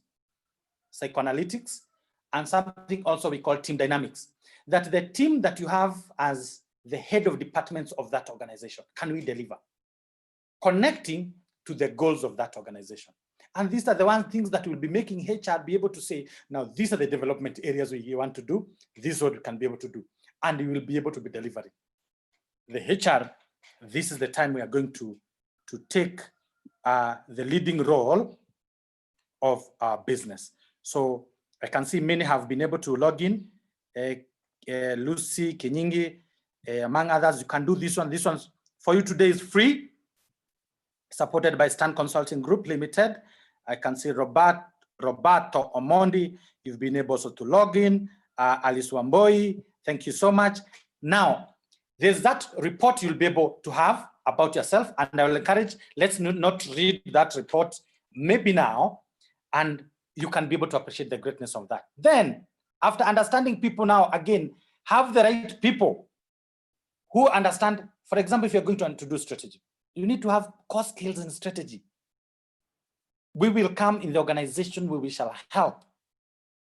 psychoanalytics, and something also we call team dynamics. That the team that you have as the head of departments of that organization, can we deliver? Connecting to the goals of that organization. And these are the things that will be making HR be able to say, now these are the development areas we want to do, this is what we can be able to do, and you will be able to be delivering. The HR, this is the time we are going to take the leading role of our business. So I can see many have been able to log in. Lucy, Kenyingi, Among others, you can do this one. This one for you today is free, supported by Stan Consulting Group Limited. I can see Roberto Omondi, you've been able also to log in. Alice Wamboi, thank you so much. Now, there's that report you'll be able to have about yourself, and I will encourage, let's not read that report maybe now, and you can be able to appreciate the greatness of that. Then, after understanding people now, again, have the right people who understand. For example, if you're going to introduce strategy, you need to have core skills in strategy. We will come in the organization, we shall help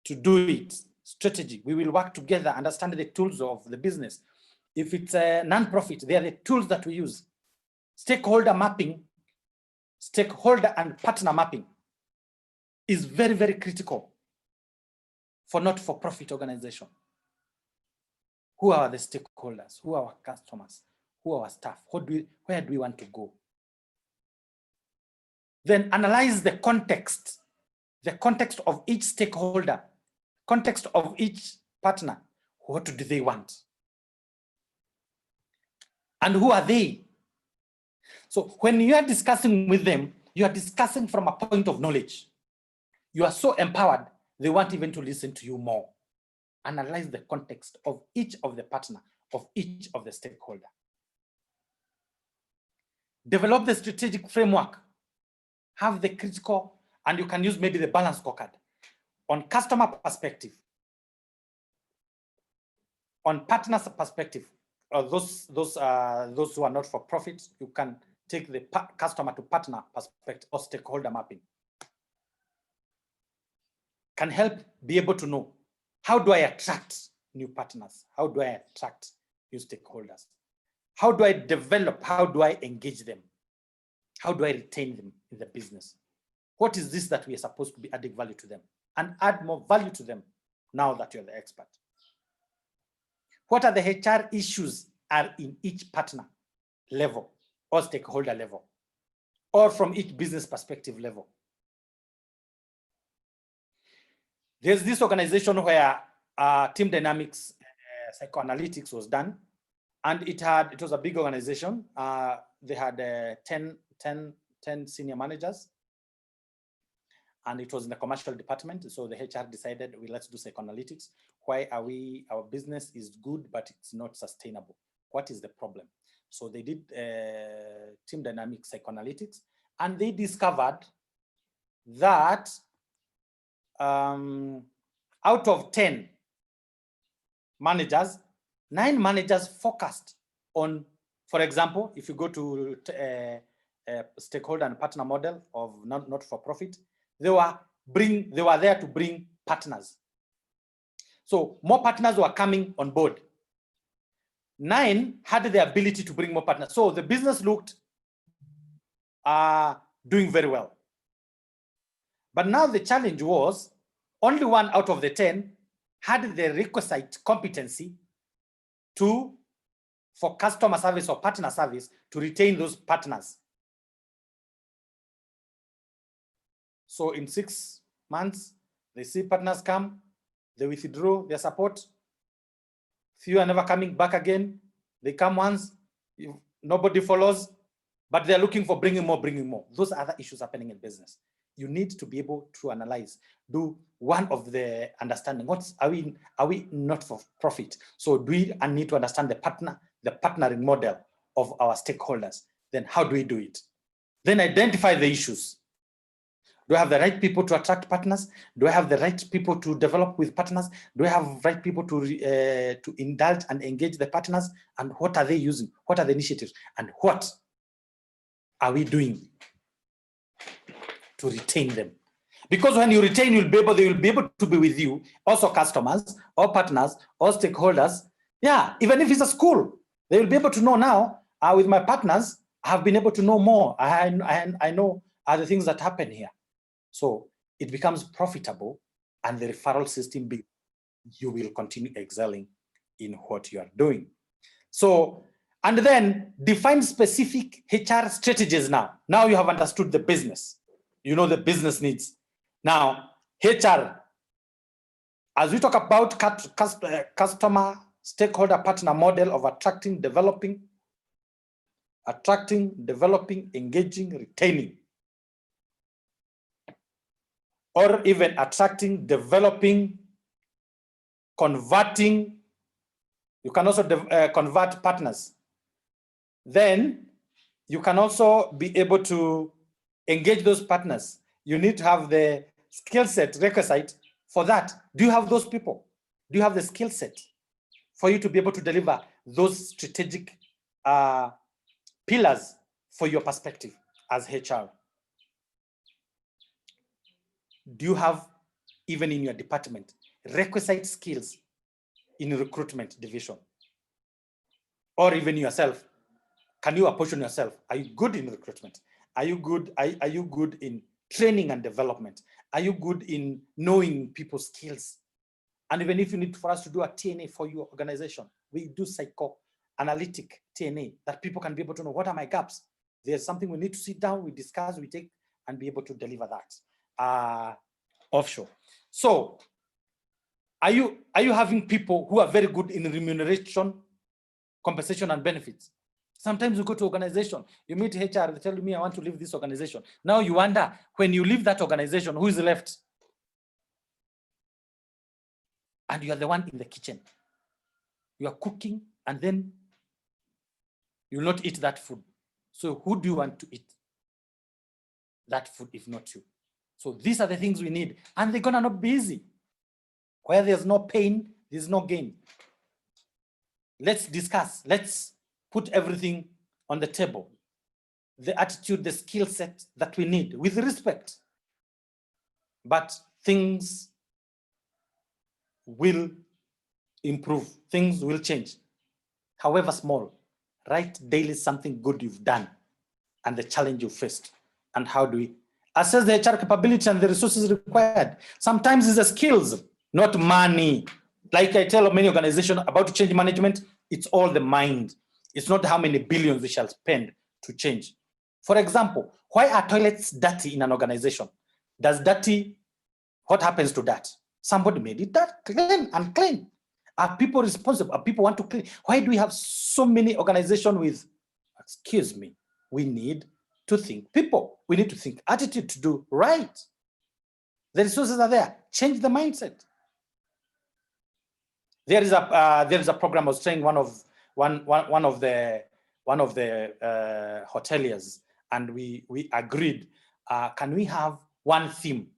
to do it. Strategy, we will work together, understand the tools of the business. If it's a non-profit, they are the tools that we use. Stakeholder mapping, stakeholder and partner mapping is very, very critical for not-for-profit organization. Who are the stakeholders? Who are our customers? Who are our staff? Where do we want to go? Then analyze the context of each stakeholder, context of each partner. What do they want? And who are they? So when you are discussing with them, you are discussing from a point of knowledge. You are so empowered, they want even to listen to you more. Analyze the context of each of the partner, of each of the stakeholder. Develop the strategic framework. Have the critical, and you can use maybe the balance scorecard on customer perspective, on partners perspective, or those who are not for profit. You can take the customer to partner perspective or stakeholder mapping. Can help be able to know, how do I attract new partners? How do I attract new stakeholders? How do I develop? How do I engage them? How do I retain them in the business? What is this that we are supposed to be adding value to them? And add more value to them now that you're the expert. What are the HR issues are in each partner level or stakeholder level, or from each business perspective level? There's this organization where team dynamics psychoanalytics was done, and it was a big organization. They had 10 senior managers, and it was in the commercial department. So the HR decided, well, let's do psychoanalytics. Why are our business is good, but it's not sustainable? What is the problem? So they did team dynamics psychoanalytics, and they discovered that out of 10 managers, 9 managers focused on, for example, if you go to stakeholder and partner model of not-for-profit, they were there to bring partners. So more partners were coming on board. 9 had the ability to bring more partners. So the business looked doing very well. But now the challenge was only 1 out of the 10 had the requisite competency for customer service or partner service to retain those partners. So in 6 months, they see partners come, they withdraw their support. Few are never coming back again. They come once, nobody follows, but they're looking for bringing more. Those are other issues happening in business. You need to be able to analyze, do one of the understanding. Are we not for profit? So do we need to understand the partnering model of our stakeholders? Then how do we do it? Then identify the issues. Do I have the right people to attract partners? Do I have the right people to develop with partners? Do I have right people to indulge and engage the partners? And what are they using? What are the initiatives? And what are we doing to retain them? Because when you retain, they will be able to be with you, also customers, or partners, or stakeholders. Yeah, even if it's a school, they will be able to know now, with my partners, I have been able to know more. I know other things that happen here. So it becomes profitable, and the referral system, you will continue excelling in what you are doing. So, and then define specific HR strategies now. Now you have understood the business. You know the business needs. Now, HR, as we talk about customer stakeholder partner model of attracting, developing, engaging, retaining, or even attracting, developing, converting. You can also convert partners. Then you can also be able to engage those partners. You need to have the skill set requisite for that. Do you have those people? Do you have the skill set for you to be able to deliver those strategic pillars for your perspective as HR? Do you have, even in your department, requisite skills in recruitment division? Or even yourself, can you apportion yourself? Are you good in recruitment? Are you good in training and development? Are you good in knowing people's skills? And even if you need for us to do a TNA for your organization, we do psychoanalytic TNA that people can be able to know, what are my gaps? There's something we need to sit down, we discuss, we take, and be able to deliver that offshore. So are you having people who are very good in remuneration, compensation, and benefits? Sometimes you go to organization, you meet HR, they tell me, I want to leave this organization. Now you wonder, when you leave that organization, who is left? And you are the one in the kitchen. You are cooking, and then you will not eat that food. So who do you want to eat that food if not you? So these are the things we need, and they're gonna not be easy. Where there's no pain, there's no gain. Let's discuss, let's put everything on the table. The attitude, the skill set that we need with respect. But things will improve, things will change. However small, write daily something good you've done and the challenge you faced. And how do we assess the HR capability and the resources required? Sometimes it's the skills, not money. Like I tell many organizations about change management, it's all the mind. It's not how many billions we shall spend to change. For example, why are toilets dirty in an organization? What happens to that? Somebody made it that clean and clean. Are people responsible? Are people want to clean? Why do we have so many organizations with, excuse me, we need to think people. We need to think attitude to do right. The resources are there. Change the mindset. There is a program I was saying one of the hoteliers, and we agreed. Can we have one theme?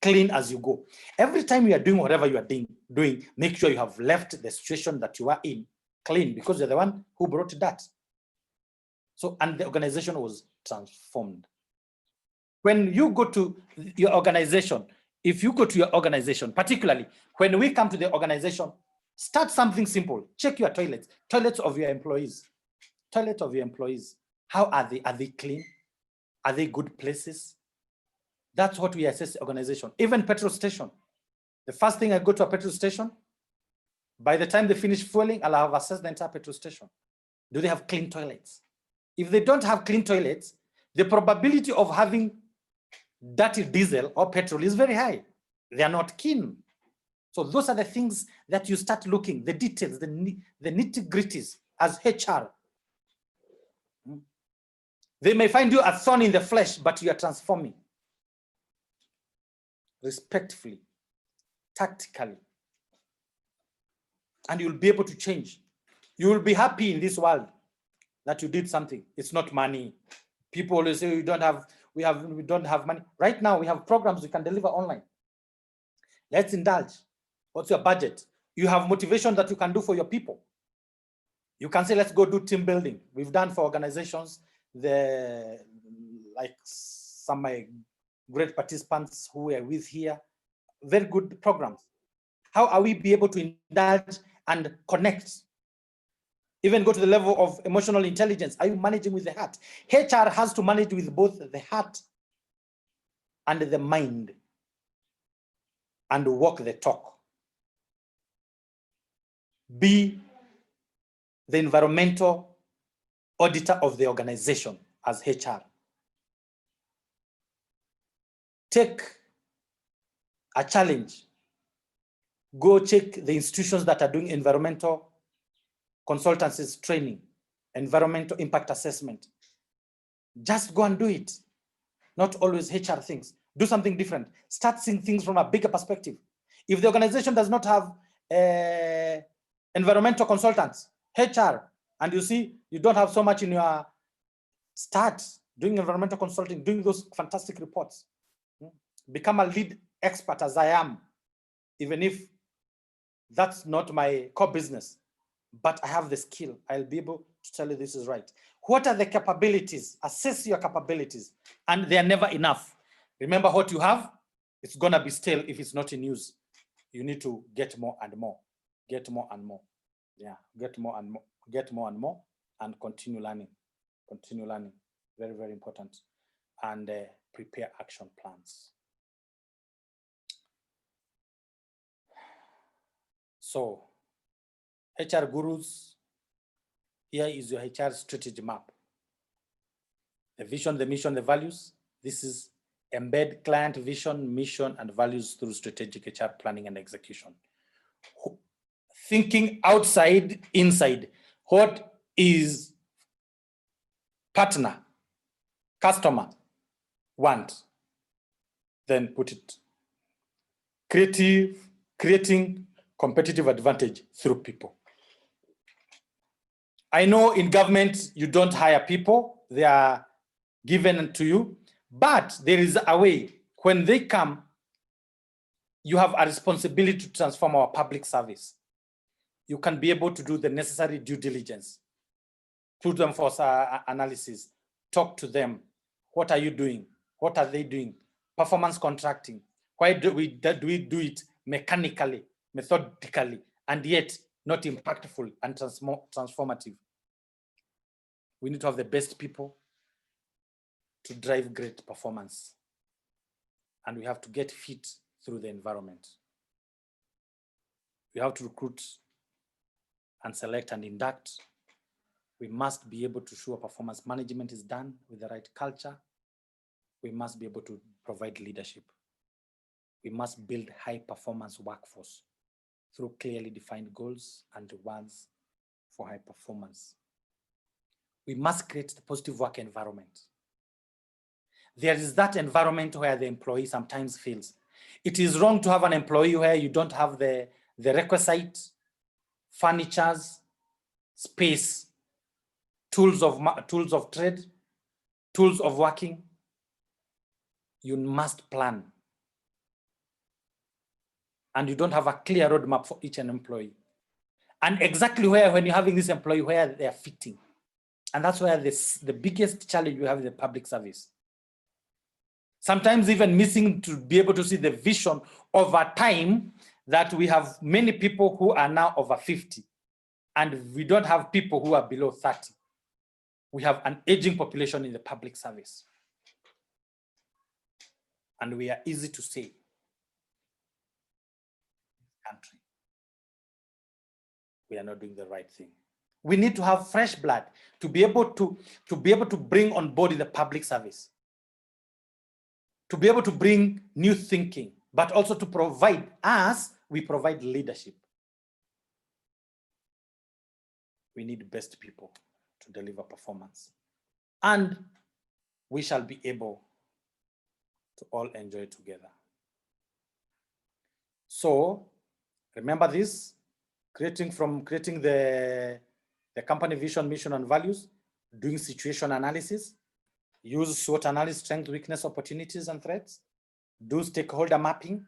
Clean as you go. Every time you are doing whatever you are doing, make sure you have left the situation that you are in clean, because you're the one who brought that. So, and the organization was transformed. When you go to your organization, if you go to your organization, particularly when we come to the organization, start something simple. Check your toilets of your employees. Toilet of your employees. How are they? Are they clean? Are they good places? That's what we assess the organization. Even petrol station. The first thing I go to a petrol station, by the time they finish fueling, I'll have assessed the entire petrol station. Do they have clean toilets? If they don't have clean toilets, the probability of having dirty diesel or petrol is very high. They are not keen. So those are the things that you start looking, the details, the nitty-gritties as HR. They may find you a thorn in the flesh, but you are transforming. Respectfully, tactically. And you'll be able to change. You will be happy in this world that you did something. It's not money. People always say we don't have money. Right now we have programs we can deliver online. Let's indulge. What's your budget? You have motivation that you can do for your people. You can say, let's go do team building. We've done for organizations, like some of my great participants who are with here, very good programs. How are we be able to indulge and connect? Even go to the level of emotional intelligence. Are you managing with the heart? HR has to manage with both the heart and the mind and walk the talk. Be the environmental auditor of the organization as HR. Take a challenge. Go check the institutions that are doing environmental consultancies training, environmental impact assessment. Just go and do it. Not always HR things. Do something different. Start seeing things from a bigger perspective. If the organization does not have environmental consultants, HR, and you see you don't have so much in your, start doing environmental consulting, doing those fantastic reports. Become a lead expert as I am, even if that's not my core business, but I have the skill. I'll be able to tell you this is right. What are the capabilities? Assess your capabilities, and they are never enough. Remember what you have, it's gonna be stale if it's not in use. You need to get more and more, get more and more. Yeah, get more and more, get more and more, and continue learning. Continue learning, very, very important. And prepare action plans. So, HR gurus, here is your HR strategy map. The vision, the mission, the values. This is embed client vision, mission, and values through strategic HR planning and execution. Thinking outside, inside. What is partner, customer want? Then put it. Creating competitive advantage through people. I know in government, you don't hire people, they are given to you, but there is a way. When they come, you have a responsibility to transform our public service. You can be able to do the necessary due diligence, put them for analysis, talk to them. What are you doing? What are they doing? Performance contracting. Why do we do it mechanically, methodically, and yet not impactful and transformative? We need to have the best people to drive great performance. And we have to get fit through the environment. We have to recruit and select and induct. We must be able to show performance management is done with the right culture. We must be able to provide leadership. We must build high performance workforce through clearly defined goals and rewards for high performance. We must create the positive work environment. There is that environment where the employee sometimes feels. It is wrong to have an employee where you don't have the requisite furnitures, space, tools of trade, tools of working. You must plan. And you don't have a clear roadmap for each employee. And exactly where, when you're having this employee, where they are fitting. And that's where the biggest challenge we have in the public service. Sometimes even missing to be able to see the vision over time that we have many people who are now over 50 and we don't have people who are below 30. We have an aging population in the public service. And we are easy to say, country, we are not doing the right thing. We need to have fresh blood to be able to bring on board in the public service, to be able to bring new thinking, but also to provide we provide leadership. We need best people to deliver performance. And we shall be able to all enjoy together. So remember this, creating the company vision, mission, and values, doing situation analysis, use SWOT analysis, strength, weakness, opportunities, and threats, do stakeholder mapping.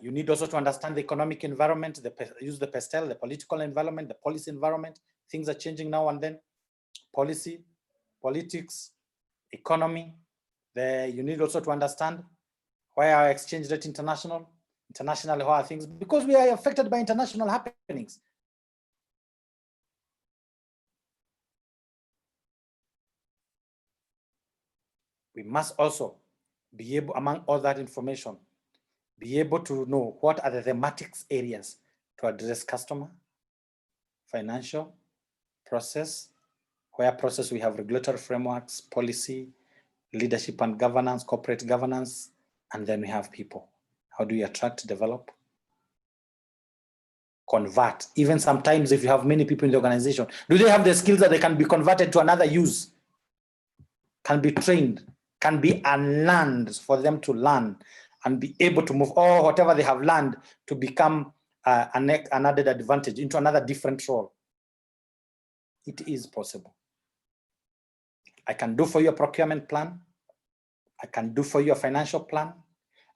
You need also to understand the economic environment, use the PESTEL, the political environment, the policy environment. Things are changing now and then. Policy, politics, economy. You need also to understand why our exchange rate internationally, how are things, because we are affected by international happenings. We must also be able, among all that information, be able to know what are the thematic areas to address customer, financial, process, where process we have regulatory frameworks, policy, leadership and governance, corporate governance, and then we have people. How do you attract, develop, convert. Even sometimes if you have many people in the organization, do they have the skills that they can be converted to another use? Can be trained, can be unlearned for them to learn and be able to move, or whatever they have learned to become an added advantage into another different role. It is possible. I can do for you a procurement plan. I can do for you a financial plan.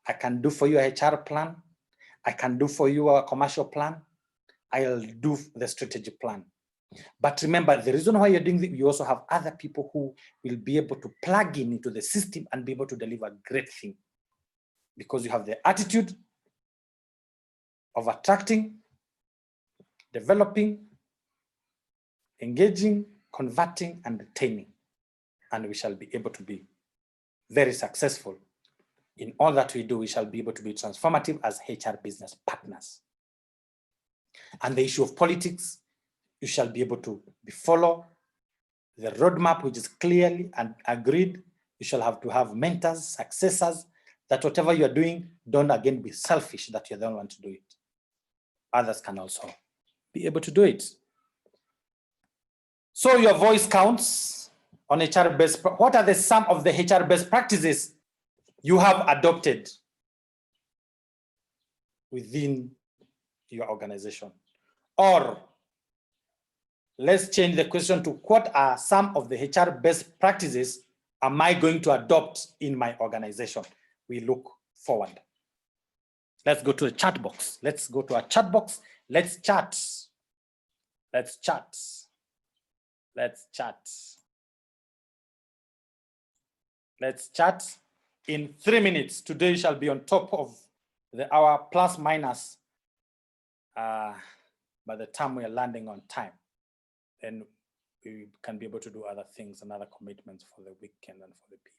I can do for you a HR plan. I can do for you a commercial plan. I'll do the strategic plan. But remember, the reason why you're doing this, you also have other people who will be able to plug in into the system and be able to deliver a great thing. Because you have the attitude of attracting, developing, engaging, converting, and retaining. And we shall be able to be very successful in all that we do. We shall be able to be transformative as HR business partners. And the issue of politics, you shall be able to follow the roadmap, which is clearly and agreed. You shall have to have mentors, successors, that whatever you're doing, don't again be selfish that you're the only one to do it. Others can also be able to do it. So your voice counts on HR best. What are some of the HR best practices you have adopted within your organization? Or let's change the question to what are some of the HR best practices am I going to adopt in my organization? We look forward. Let's go to the chat box. Let's go to our chat box. Let's chat. Let's chat. Let's chat. Let's chat. In 3 minutes, today shall be on top of the hour plus minus by the time we are landing on time. Then we can be able to do other things and other commitments for the weekend and for the people.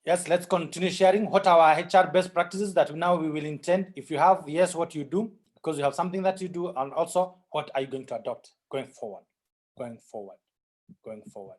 Yes, let's continue sharing what are our HR best practices that now we will intend. If you have, yes, what you do, because you have something that you do, and also what are you going to adopt going forward, going forward, going forward.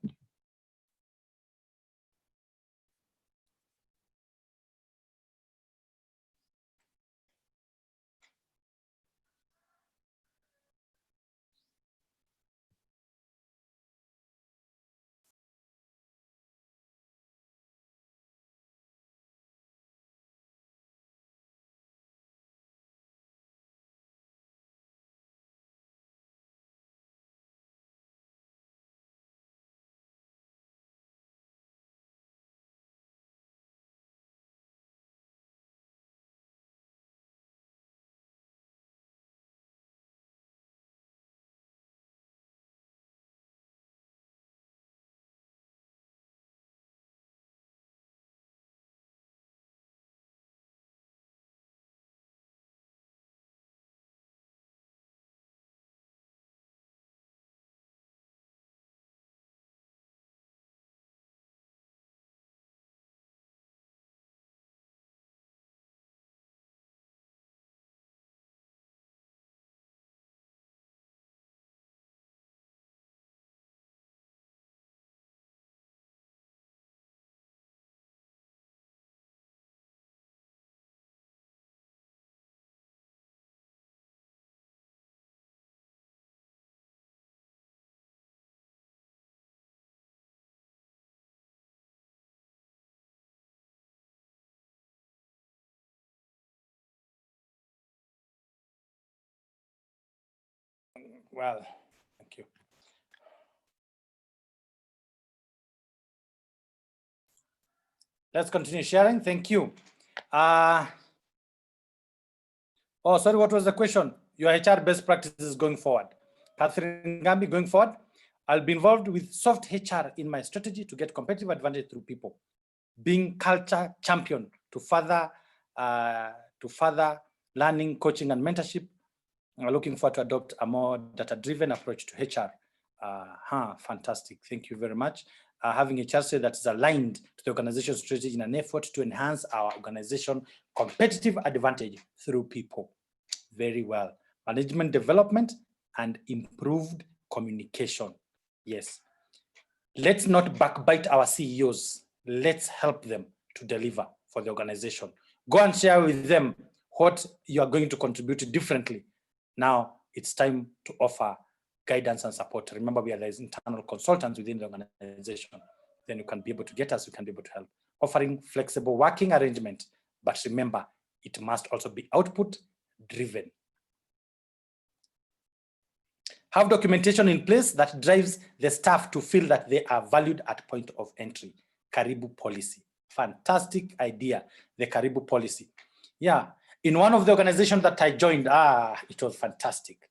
Well, thank you. Let's continue sharing. Thank you. Oh, sorry, what was the question? Your HR best practices going forward. Catherine Gambi, going forward, I'll be involved with soft HR in my strategy to get competitive advantage through people. Being culture champion to further learning, coaching, and mentorship. I'm looking forward to adopt a more data-driven approach to HR. Fantastic. Thank you very much. Having a HR strategy that is aligned to the organization's strategy in an effort to enhance our organization competitive advantage through people. Very well. Management development and improved communication. Yes. Let's not backbite our CEOs. Let's help them to deliver for the organization. Go and share with them what you are going to contribute differently. Now it's time to offer guidance and support. Remember, we are the internal consultants within the organization. Then you can be able to get us, we can be able to help. Offering flexible working arrangement, but remember, it must also be output driven. Have documentation in place that drives the staff to feel that they are valued at point of entry. Karibu policy. Fantastic idea, the Karibu policy. Yeah, in one of the organizations that I joined, it was fantastic.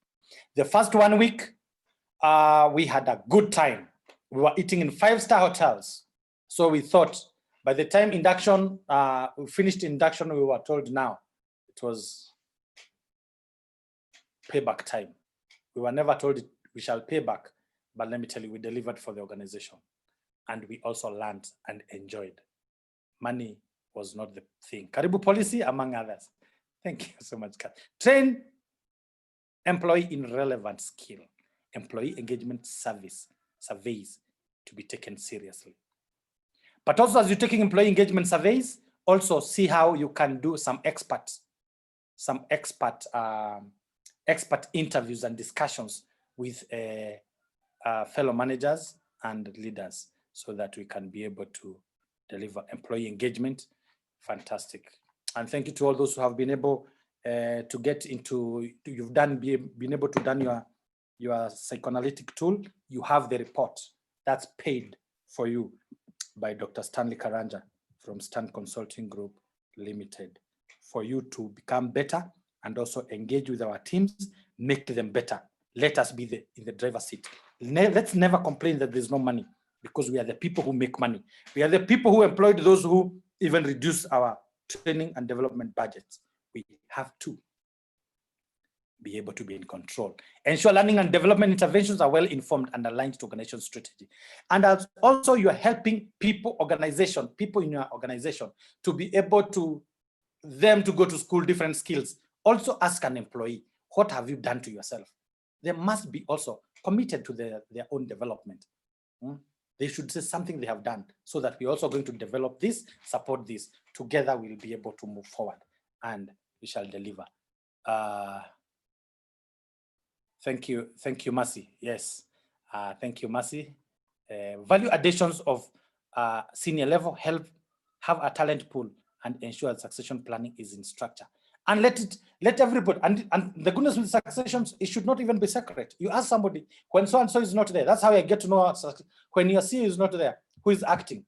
The first 1 week, we had a good time. We were eating in 5-star hotels. So we thought by the time induction, we finished induction, we were told now it was payback time. We were never told we shall pay back, but let me tell you, we delivered for the organization. And we also learned and enjoyed. Money was not the thing. Karibu policy, among others. Thank you so much, Kat. Train employee in relevant skill. Employee engagement surveys to be taken seriously. But also, as you're taking employee engagement surveys, also see how you can do some expert interviews and discussions with fellow managers and leaders so that we can be able to deliver employee engagement. Fantastic. And thank you to all those who have been able to get into, been able to done your psychoanalytic tool. You have the report that's paid for you by Dr. Stanley Karanja from Stan Consulting Group Limited for you to become better and also engage with our teams, make them better. Let us be in the driver's seat. Let's never complain that there's no money, because we are the people who make money. We are the people who employed those who even reduce our training and development budgets. We have to be able to be in control. Ensure learning and development interventions are well informed and aligned to organization strategy. And as also you're helping people in your organization to be able to go to school, different skills. Also ask an employee, what have you done to yourself? They must be also committed to their own development. They should say something they have done so that we're also going to develop this, support this. Together we'll be able to move forward and we shall deliver. Thank you, Mercy. Yes, thank you, Mercy. Value additions of senior level help have a talent pool and ensure that succession planning is in structure. And let everybody, and the goodness with successions, it should not even be secret. You ask somebody, when so-and-so is not there, that's how I get to know when your CEO is not there, who is acting.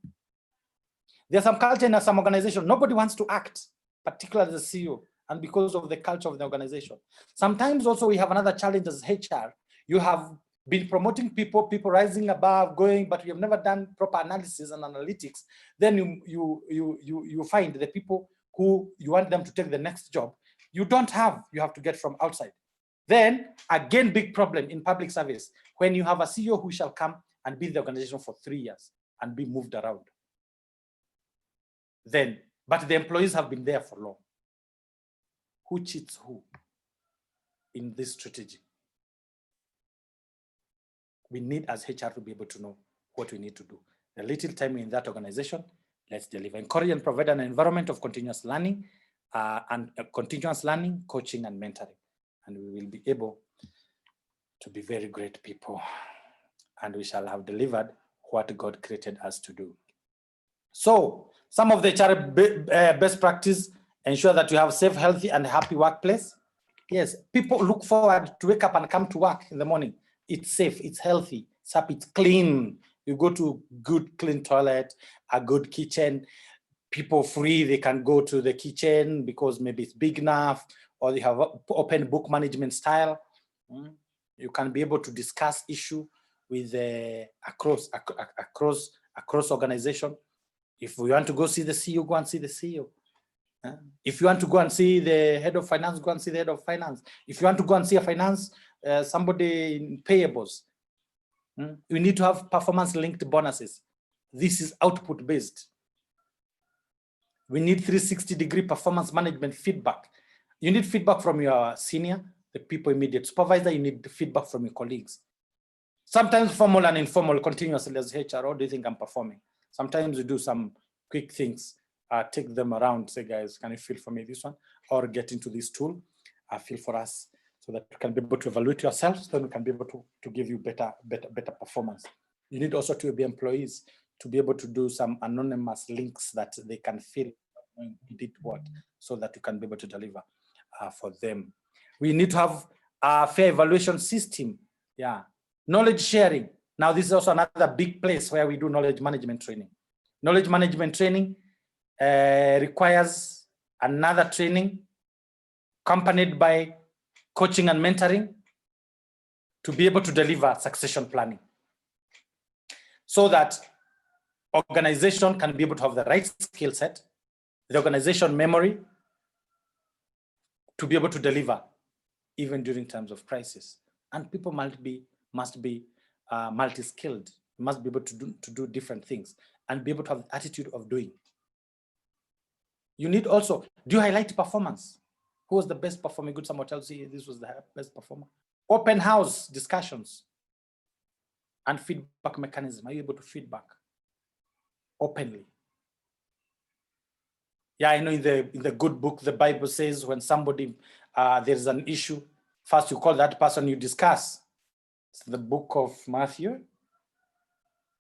There's some culture in some organization, nobody wants to act, particularly the CEO, and because of the culture of the organization. Sometimes also we have another challenge as HR. You have been promoting people rising above, going, but you have never done proper analysis and analytics. Then you find the people who you want them to take the next job, you have to get from outside. Then again, big problem in public service, when you have a CEO who shall come and be in the organization for 3 years and be moved around. But the employees have been there for long. Who cheats who in this strategy? We need as HR to be able to know what we need to do. The little time in that organization, let's deliver. Encourage and provide an environment of continuous learning coaching and mentoring. And we will be able to be very great people. And we shall have delivered what God created us to do. So some of the HR best practice, ensure that you have safe, healthy, and happy workplace. Yes, people look forward to wake up and come to work in the morning. It's safe, it's healthy, it's up, it's clean. You go to good, clean toilet, a good kitchen. People free, they can go to the kitchen because maybe it's big enough, or they have open book management style. You can be able to discuss issue with across organization. If we want to go see the CEO, go and see the CEO. If you want to go and see the head of finance, go and see the head of finance. If you want to go and see a finance, somebody in payables, we need to have performance-linked bonuses. This is output-based. We need 360-degree performance management feedback. You need feedback from your senior, the people immediate supervisor. You need the feedback from your colleagues. Sometimes formal and informal, continuously as HR. How do you think I'm performing? Sometimes we do some quick things. Take them around, say, guys, can you fill for me this one? Or get into this tool, fill for us, so that you can be able to evaluate yourselves, then we can be able to give you better performance. You need also to be employees to be able to do some anonymous links that they can fill who did what, so that you can be able to deliver for them. We need to have a fair evaluation system. Yeah, knowledge sharing. Now, this is also another big place where we do knowledge management training. Knowledge management training requires another training accompanied by coaching and mentoring to be able to deliver succession planning, so that organization can be able to have the right skill set, the organization memory to be able to deliver even during times of crisis. And people must be multi-skilled, must be able to do different things and be able to have the attitude of doing. You need also, do you highlight performance? Who was the best performing? Good, someone tells you this was the best performer. Open house discussions and feedback mechanism. Are you able to feedback openly? Yeah, I know in the good book, the Bible says when somebody, there's an issue, first you call that person, you discuss. It's the book of Matthew,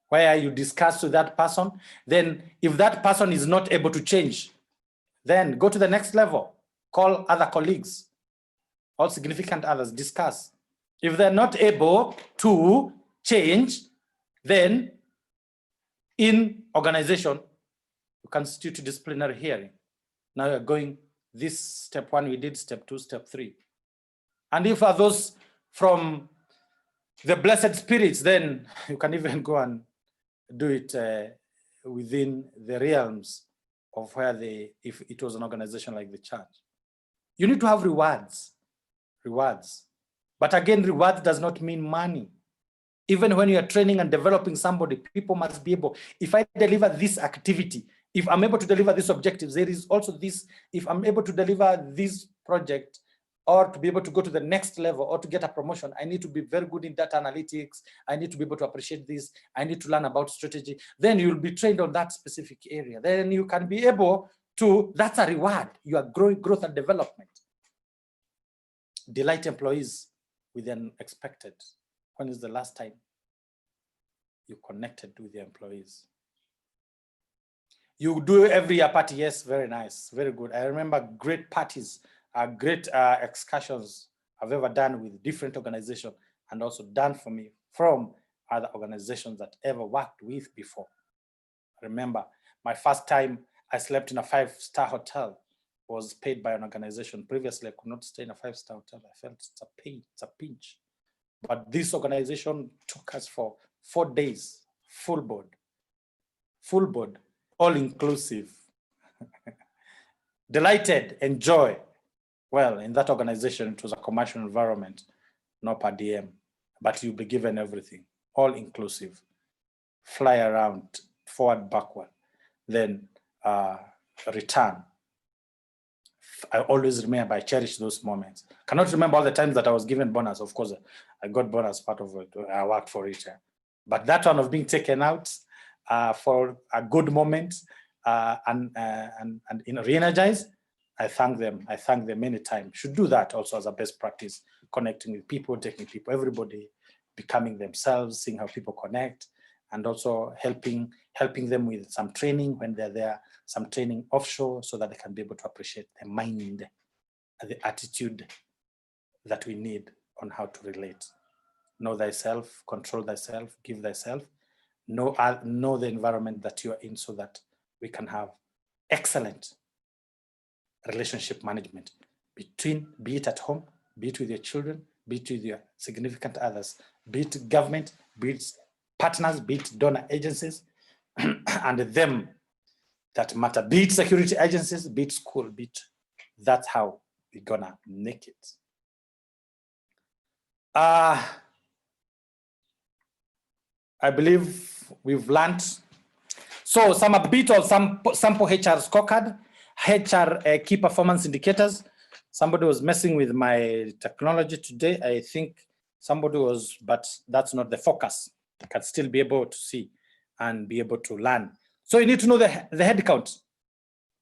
where you discuss with that person. Then if that person is not able to change, then go to the next level, call other colleagues, all significant others, discuss. If they're not able to change, then in organization, you constitute a disciplinary hearing. Now you're going this step 1, we did step 2, step 3. And if are those from the blessed spirits, then you can even go and do it within the realms of where if it was an organization like the church. You need to have rewards. But again, reward does not mean money. Even when you are training and developing somebody, people must be able, if I deliver this activity, if I'm able to deliver these objectives, there is also this, if I'm able to deliver this project or to be able to go to the next level or to get a promotion, I need to be very good in data analytics. I need to be able to appreciate this. I need to learn about strategy. Then you'll be trained on that specific area. Then you can be able to, that's a reward. You are growing, growth and development. Delight employees with the unexpected. When is the last time you connected with your employees? You do every year party, yes, very nice, very good. I remember great parties, great excursions I've ever done with different organizations and also done for me from other organizations that ever worked with before. I remember my first time I slept in a 5-star hotel was paid by an organization. Previously, I could not stay in a 5-star hotel. I felt it's a pain, it's a pinch. But this organization took us for 4 days, full board, all inclusive. Delighted, enjoy. Well, in that organization, it was a commercial environment, no per diem, but you'll be given everything, all inclusive. Fly around, forward, backward, then return. I always remember, I cherish those moments. Cannot remember all the times that I was given bonus. Of course, I got bonus part of it. I worked for it. But that one of being taken out for a good moment and re-energized, I thank them. I thank them many times. Should do that also as a best practice, connecting with people, taking people, everybody becoming themselves, seeing how people connect, and also helping them with some training when they're there, some training offshore so that they can be able to appreciate the mind, the attitude, that we need on how to relate. Know thyself, control thyself, give thyself, know the environment that you are in so that we can have excellent relationship management be it at home, be it with your children, be it with your significant others, be it government, be it partners, be it donor agencies, and them that matter, be it security agencies, be it school, be it, that's how we're gonna make it. I believe we've learned. So a bit of sample HR scorecard, HR key performance indicators. Somebody was messing with my technology today. I think somebody was, but that's not the focus. You can still be able to see and be able to learn. So you need to know the head count.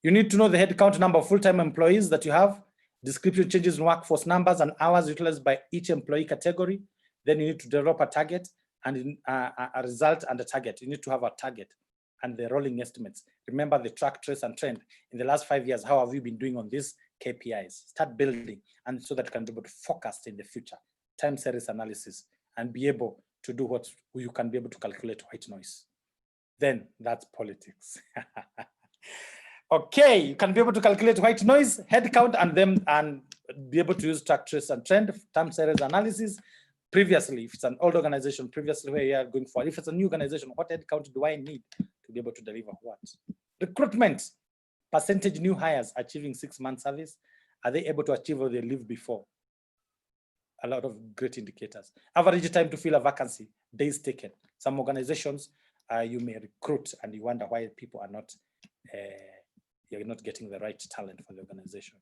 You need to know the head count number of full-time employees that you have, description changes in workforce numbers and hours utilized by each employee category. Then you need to develop a target and a result and a target. You need to have a target and the rolling estimates. Remember the track, trace, and trend. In the last 5 years, how have you been doing on these KPIs? Start building, and so that you can be able to forecast in the future, time series analysis, and be able to do what you can be able to calculate white noise. Then that's politics. Okay, you can be able to calculate white noise, head count, and be able to use track, trace, and trend, time series analysis. Previously, if it's an old organization, previously where you are going for, if it's a new organization, what head count do I need to be able to deliver what? Recruitment, percentage new hires achieving 6-month service. Are they able to achieve what they lived before? A lot of great indicators. Average time to fill a vacancy, days taken. Some organizations, you may recruit and you wonder why people are not, you're not getting the right talent for the organization.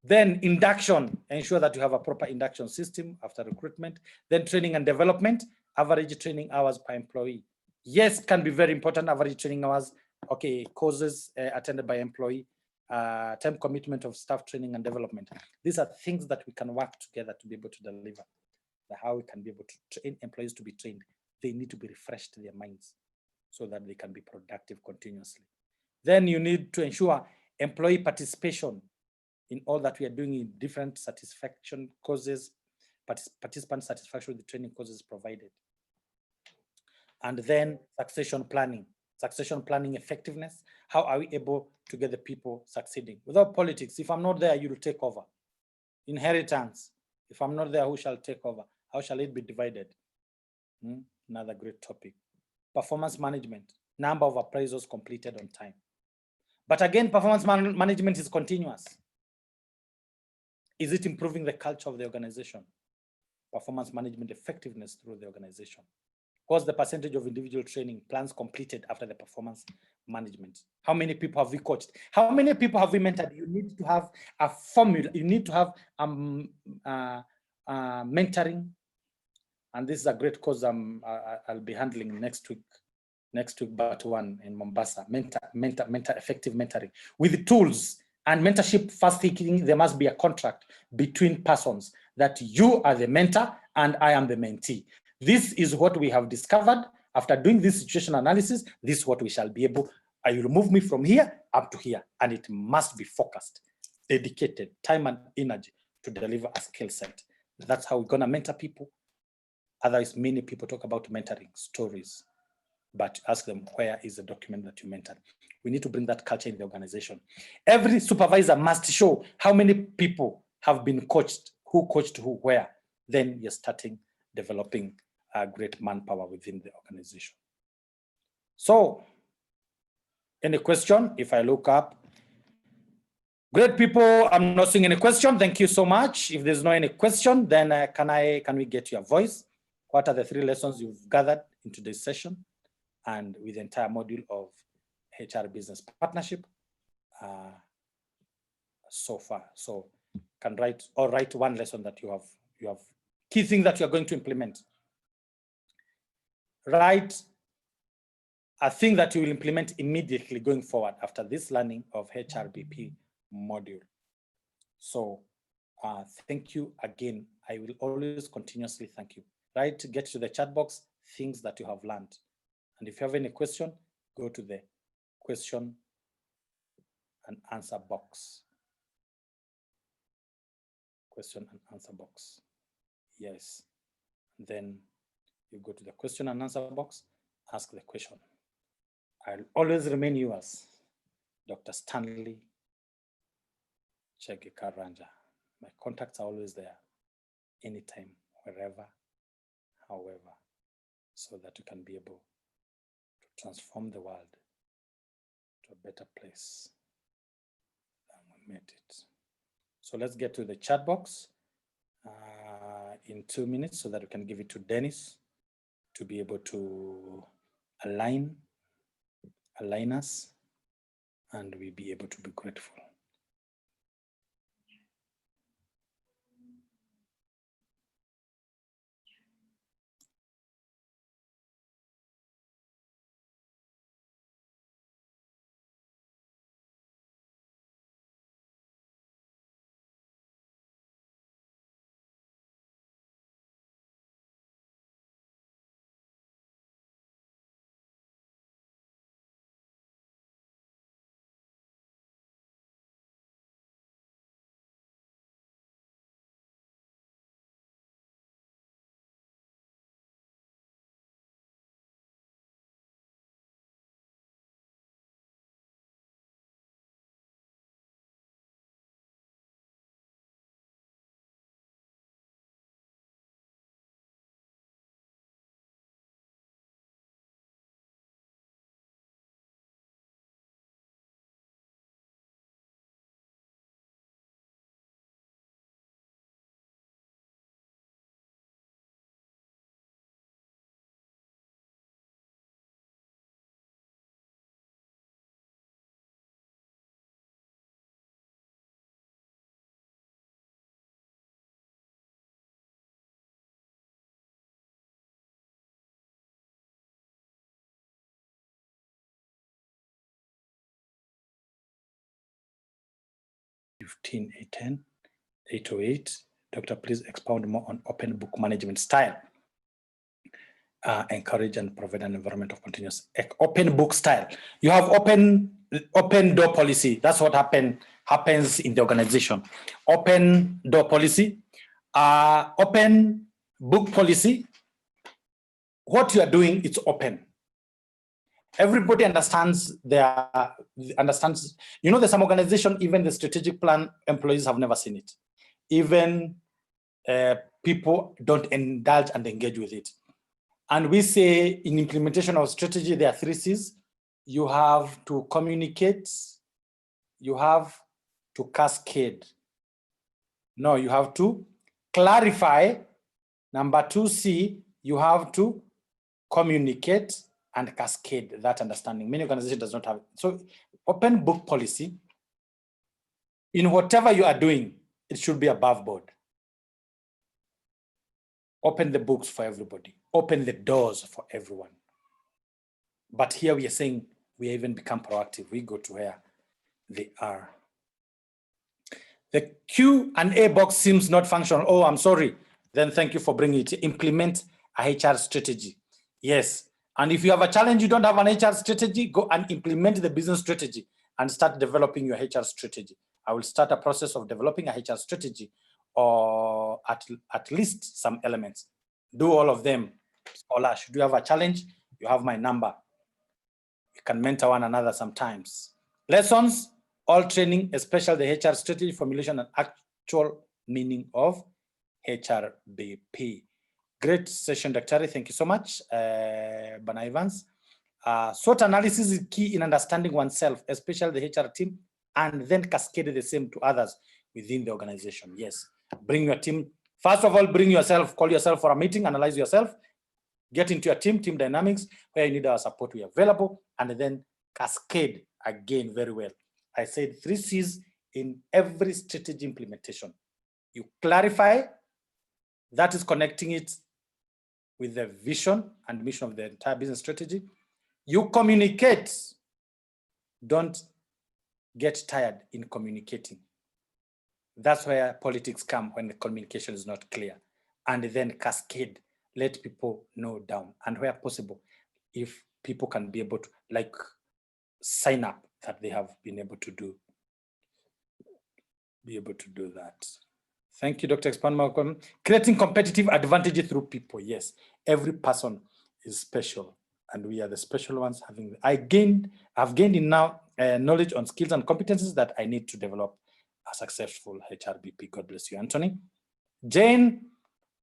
Then induction, ensure that you have a proper induction system after recruitment. Then training and development, average training hours per employee. Yes, can be very important, average training hours. Okay, courses attended by employee, time commitment of staff training and development. These are things that we can work together to be able to deliver. How we can be able to train employees to be trained. They need to be refreshed their minds so that they can be productive continuously. Then you need to ensure employee participation in all that we are doing in different satisfaction courses, participant satisfaction with the training courses provided. And then succession planning effectiveness. How are we able to get the people succeeding? Without politics, if I'm not there, you will take over. Inheritance, if I'm not there, who shall take over? How shall it be divided? Another great topic. Performance management, number of appraisals completed on time. But again, performance management is continuous. Is it improving the culture of the organization? Performance management effectiveness through the organization. What's the percentage of individual training plans completed after the performance management? How many people have we coached? How many people have we mentored? You need to have a formula. You need to have mentoring. And this is a great course I'll be handling next week, but one in Mombasa, effective mentoring. With the tools and mentorship first thinking, there must be a contract between persons that you are the mentor and I am the mentee. This is what we have discovered after doing this situation analysis. This is what we shall be able, you remove me from here up to here, and it must be focused, dedicated time and energy to deliver a skill set. That's how we're gonna mentor people. Otherwise, many people talk about mentoring stories, but ask them, where is the document that you mentored? We need to bring that culture in the organization. Every supervisor must show how many people have been coached, who coached who, where. Then you're starting developing a great manpower within the organization. So, any question? If I look up, great people, I'm not seeing any question. Thank you so much. If there's no any question, then can we get your voice? What are the 3 lessons you've gathered in today's session and with the entire module of HR business partnership so far? So can write 1 lesson that you have key thing that you're going to implement. Write a thing that you will implement immediately going forward after this learning of HRBP module. So thank you again. I will always continuously thank you. Right, get to the chat box, things that you have learned. And if you have any question, go to the question and answer box. question and answer box. Yes. Then you go to the question and answer box, ask the question. I'll always remain yours, Dr. Stanley Chege Karanja. My contacts are always there, anytime, wherever, however, so that you can be able to transform the world to a better place than we made it. So let's get to the chat box in 2 minutes so that we can give it to Dennis to be able to align us, and we'll be able to be grateful. (15, 810, 808). Doctor, please expound more on open book management style. Encourage and provide an environment of continuous open book style. You have open door policy. That's what happens in the organization. Open door policy, open book policy. What you are doing, it's open. Everybody understands you know, there's some organization, even the strategic plan, employees have never seen it. Even people don't indulge and engage with it. And we say in implementation of strategy, there are 3 C's. You have to communicate, you have to cascade. No, you have to clarify. Number 2C, you have to communicate and cascade that understanding. Many organizations does not have it. So open book policy, in whatever you are doing, it should be above board. Open the books for everybody. Open the doors for everyone. But here we are saying we even become proactive. We go to where they are. The Q&A box seems not functional. Oh, I'm sorry. Then thank you for bringing it. Implement a HR strategy. Yes. And if you have a challenge, you don't have an HR strategy, go and implement the business strategy and start developing your HR strategy. I will start a process of developing a HR strategy, or at least some elements. Do all of them. Scholar, should you have a challenge, you have my number. You can mentor one another sometimes. Lessons, all training, especially the HR strategy, formulation, and actual meaning of HRBP. Great session, Dr. Thank you so much, Bana Evans. SWOT analysis is key in understanding oneself, especially the HR team, and then cascade the same to others within the organization. Yes, bring your team. First of all, bring yourself, call yourself for a meeting, analyze yourself, get into your team dynamics, where you need our support, we are available, and then cascade again very well. I said 3 C's in every strategy implementation. You clarify, that is connecting it with the vision and mission of the entire business strategy. You communicate. Don't get tired in communicating. That's where politics come, when the communication is not clear. And then cascade, let people know down. And where possible, if people can be able to sign up that they have been able to do, that. Thank you, Dr. Expand Malcolm. Creating competitive advantage through people. Yes, every person is special, and we are the special ones having. I've gained enough knowledge on skills and competencies that I need to develop a successful HRBP. God bless you, Anthony. Jane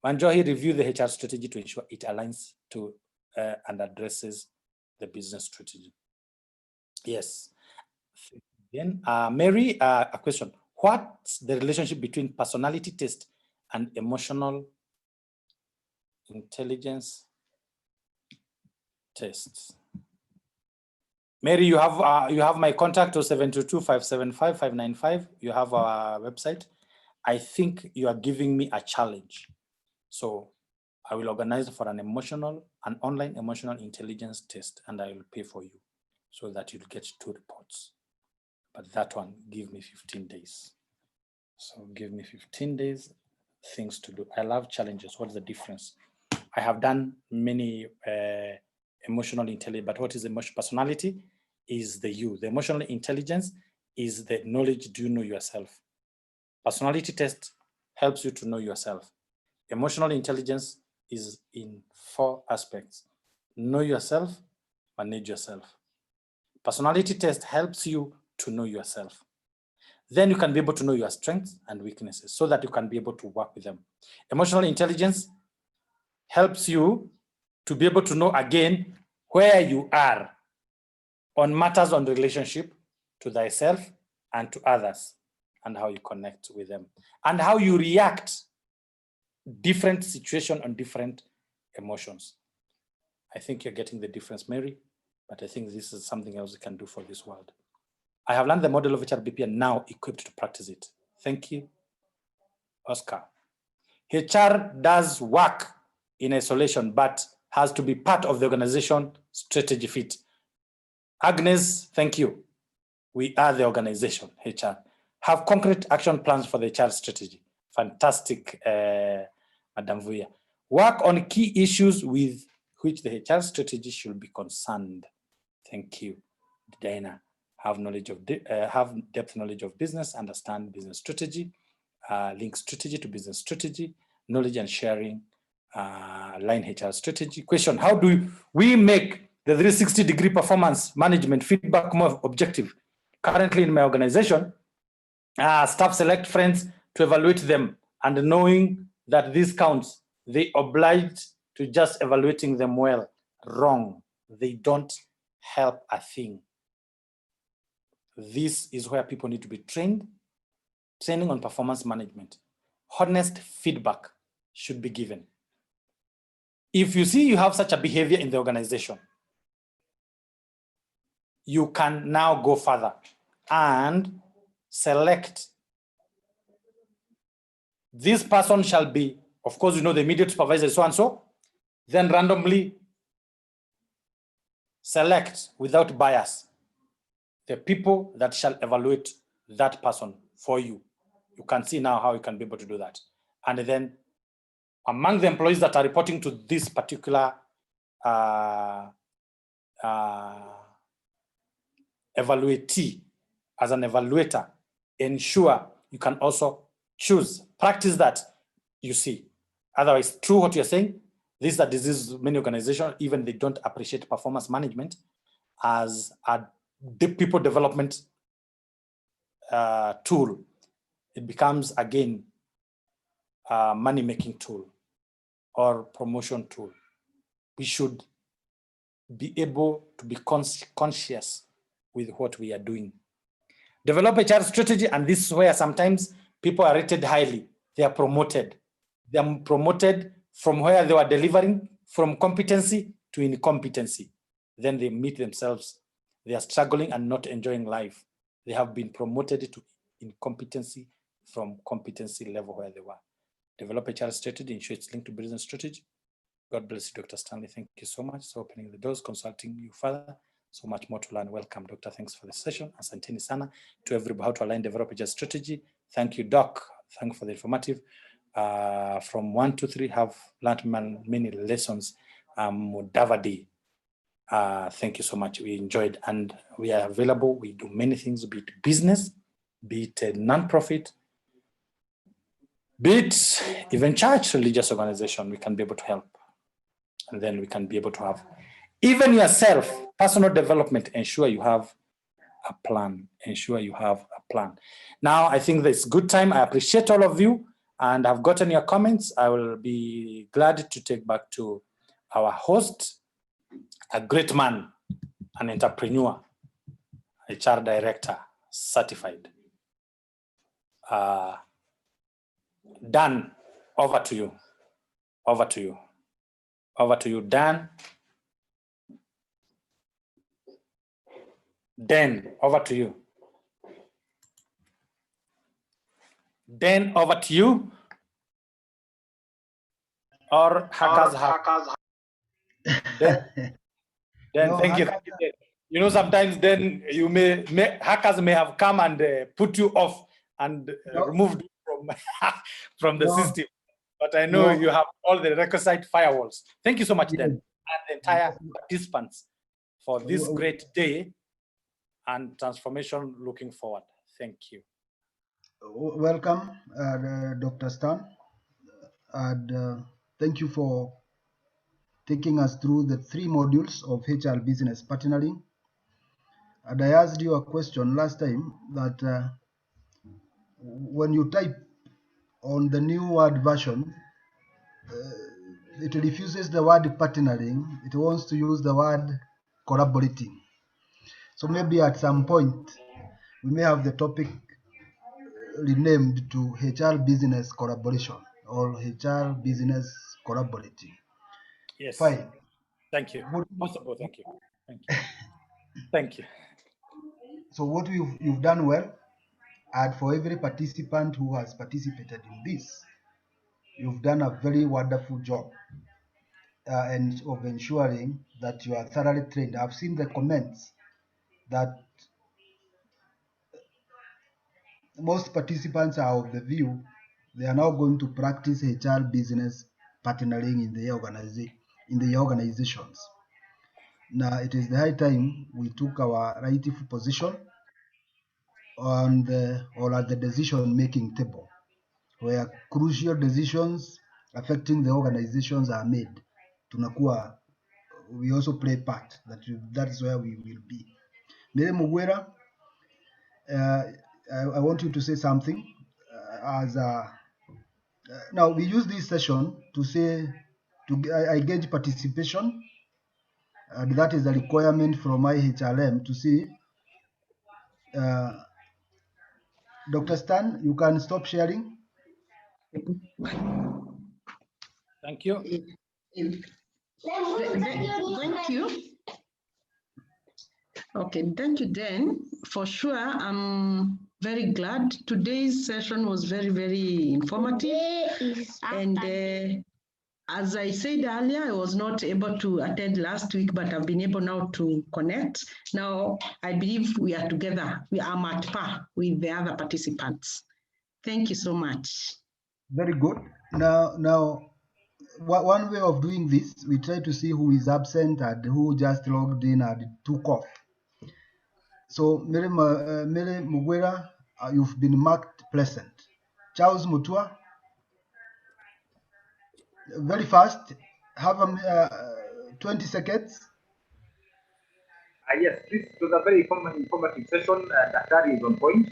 Manjohi, review the HR strategy to ensure it aligns to and addresses the business strategy. Yes. Then Mary, a question. What's the relationship between personality test and emotional intelligence tests? Mary, you have my contact 0722-575-595. You have our website. I think you are giving me a challenge. So I will organize for an online emotional intelligence test, and I will pay for you so that you'll get 2 reports. But that one, give me 15 days. So give me 15 days, things to do. I love challenges. What's the difference? I have done many emotional intelligence, but what is emotional personality is the you. The emotional intelligence is the knowledge, do you know yourself? Personality test helps you to know yourself. Emotional intelligence is in 4 aspects. Know yourself, manage yourself. Personality test helps you to know yourself. Then you can be able to know your strengths and weaknesses so that you can be able to work with them. Emotional intelligence helps you to be able to know again where you are on matters on relationship to thyself and to others and how you connect with them and how you react different situation on different emotions. I think you're getting the difference, Mary, but I think this is something else we can do for this world. I have learned the model of HRBP and now equipped to practice it. Thank you, Oscar. HR does work in isolation, but has to be part of the organization strategy fit. Agnes, thank you. We are the organization, HR. Have concrete action plans for the HR strategy. Fantastic, Madam Vuya. Work on key issues with which the HR strategy should be concerned. Thank you, Dana. Have depth knowledge of business, understand business strategy, link strategy to business strategy, knowledge and sharing, line HR strategy. Question, how do we make the 360-degree performance management feedback more objective? Currently in my organization, staff select friends to evaluate them, and knowing that this counts, they obliged to just evaluating them well. Wrong. They don't help a thing. This is where people need to be trained. Training on performance management. Honest feedback should be given. If you see you have such a behavior in the organization, you can now go further and select. This person shall be, of course, you know, the immediate supervisor is so and so, then randomly select without bias the people that shall evaluate that person for you. You can see now how you can be able to do that. And then among the employees that are reporting to this particular evaluatee, as an evaluator, ensure you can also choose, practice that you see. Otherwise, true what you're saying, this is a disease many organizations, even they don't appreciate performance management as a people development tool. It becomes, again, a money-making tool or promotion tool. We should be able to be conscious with what we are doing. Develop HR strategy, and this is where sometimes people are rated highly. They are promoted. They are promoted from where they were delivering, from competency to incompetency. Then they meet themselves. They are struggling and not enjoying life. They have been promoted to incompetency from competency level where they were. Develop HR strategy, ensure it's linked to business strategy. God bless you, Dr. Stanley. Thank you so much for opening the doors, consulting you further. So much more to learn. Welcome, Doctor. Thanks for the session. Asanteni sana to everybody how to align, develop HR strategy. Thank you, Doc. Thank you for the informative. From 1 to 3, have learned many lessons. Mudavadi. Thank you so much. We enjoyed, and we are available. We do many things, be it business, be it a non-profit, be it even church, religious organization, we can be able to help. And then we can be able to have, even yourself, personal development, ensure you have a plan. Ensure you have a plan. Now, I think it's good time. I appreciate all of you, and I've gotten your comments. I will be glad to take back to our host, a great man, an entrepreneur, HR director, certified. Dan, over to you. Over to you. Over to you, Dan. Dan, over to you. Dan, over to you. Or hackers have. Dan, No, thank you. You know, sometimes then you hackers may have come and put you off and removed you from the system. But I know you have all the requisite firewalls. Thank you so much, Dan, and the entire participants for this great day and transformation looking forward. Thank you. Welcome, Dr. Stan, and thank you for taking us through the 3 modules of HR business partnering. And I asked you a question last time that when you type on the new word version, it refuses the word partnering. It wants to use the word collaborating. So maybe at some point, we may have the topic renamed to HR business collaboration or HR business collaborating. Yes. Fine. Thank you. Possible. Thank you. Thank you. Thank you. So what you've done well, and for every participant who has participated in this, you've done a very wonderful job and of ensuring that you are thoroughly trained. I've seen the comments that most participants are of the view they are now going to practice HR business partnering in the organizations. Now it is the high time we took our rightful position on at the decision-making table, where crucial decisions affecting the organizations are made. Tunakuwa, we also play part. That is where we will be. Mire Mugwera, I want you to say something now we use this session I gauge participation, and that is a requirement from ACHLM to see. Dr. Stan, you can stop sharing. Thank you. Thank you. Okay, thank you, Dan. For sure, I'm very glad. Today's session was very, very informative. And as I said earlier, I was not able to attend last week, but I've been able now to connect. Now, I believe we are together. We are at par with the other participants. Thank you so much. Very good. Now, one way of doing this, we try to see who is absent and who just logged in and took off. So, Mire Mugwera, you've been marked present. Charles Mutua, very fast, have 20 seconds. Yes, this was a very informative session. Daktari is on point,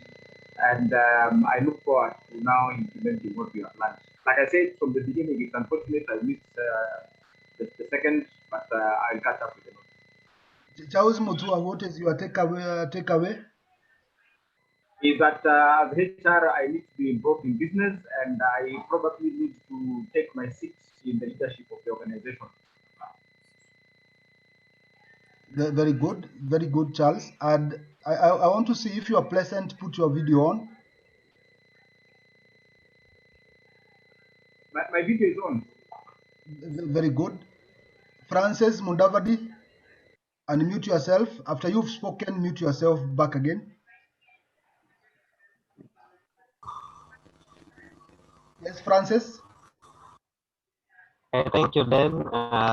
and I look forward to now implementing what we have learned. Like I said from the beginning, it's unfortunate I missed the second, but I'll catch up with it. Charles Mutua, what is your takeaway? Is that as HR, I need to be involved in business, and I probably need to take my seat in the leadership of the organization. Very good, Charles. And I want to see if you are present, put your video on. My video is on. Very good. Frances Mundavadi, unmute yourself. After you've spoken, mute yourself back again. Yes, Frances. Thank you, Dan.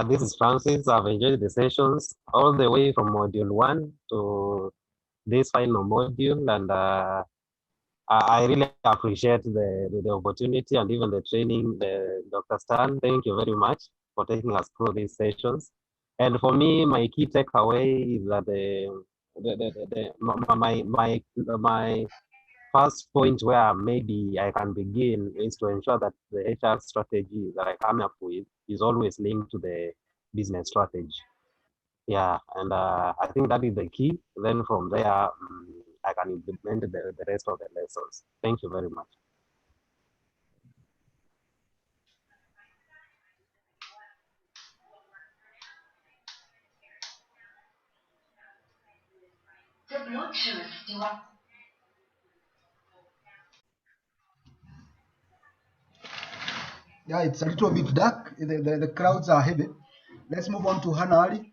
This is Francis. I've enjoyed the sessions all the way from module 1 to this final module, and I really appreciate the opportunity and even the training. Dr. Stan, thank you very much for taking us through these sessions. And for me, my key takeaway is that my first point where maybe I can begin is to ensure that the HR strategy that I come up with is always linked to the business strategy. Yeah, and I think that is the key. Then from there, I can implement the rest of the lessons. Thank you very much. Yeah, it's a little bit dark. The crowds are heavy. Let's move on to Hannah Ali.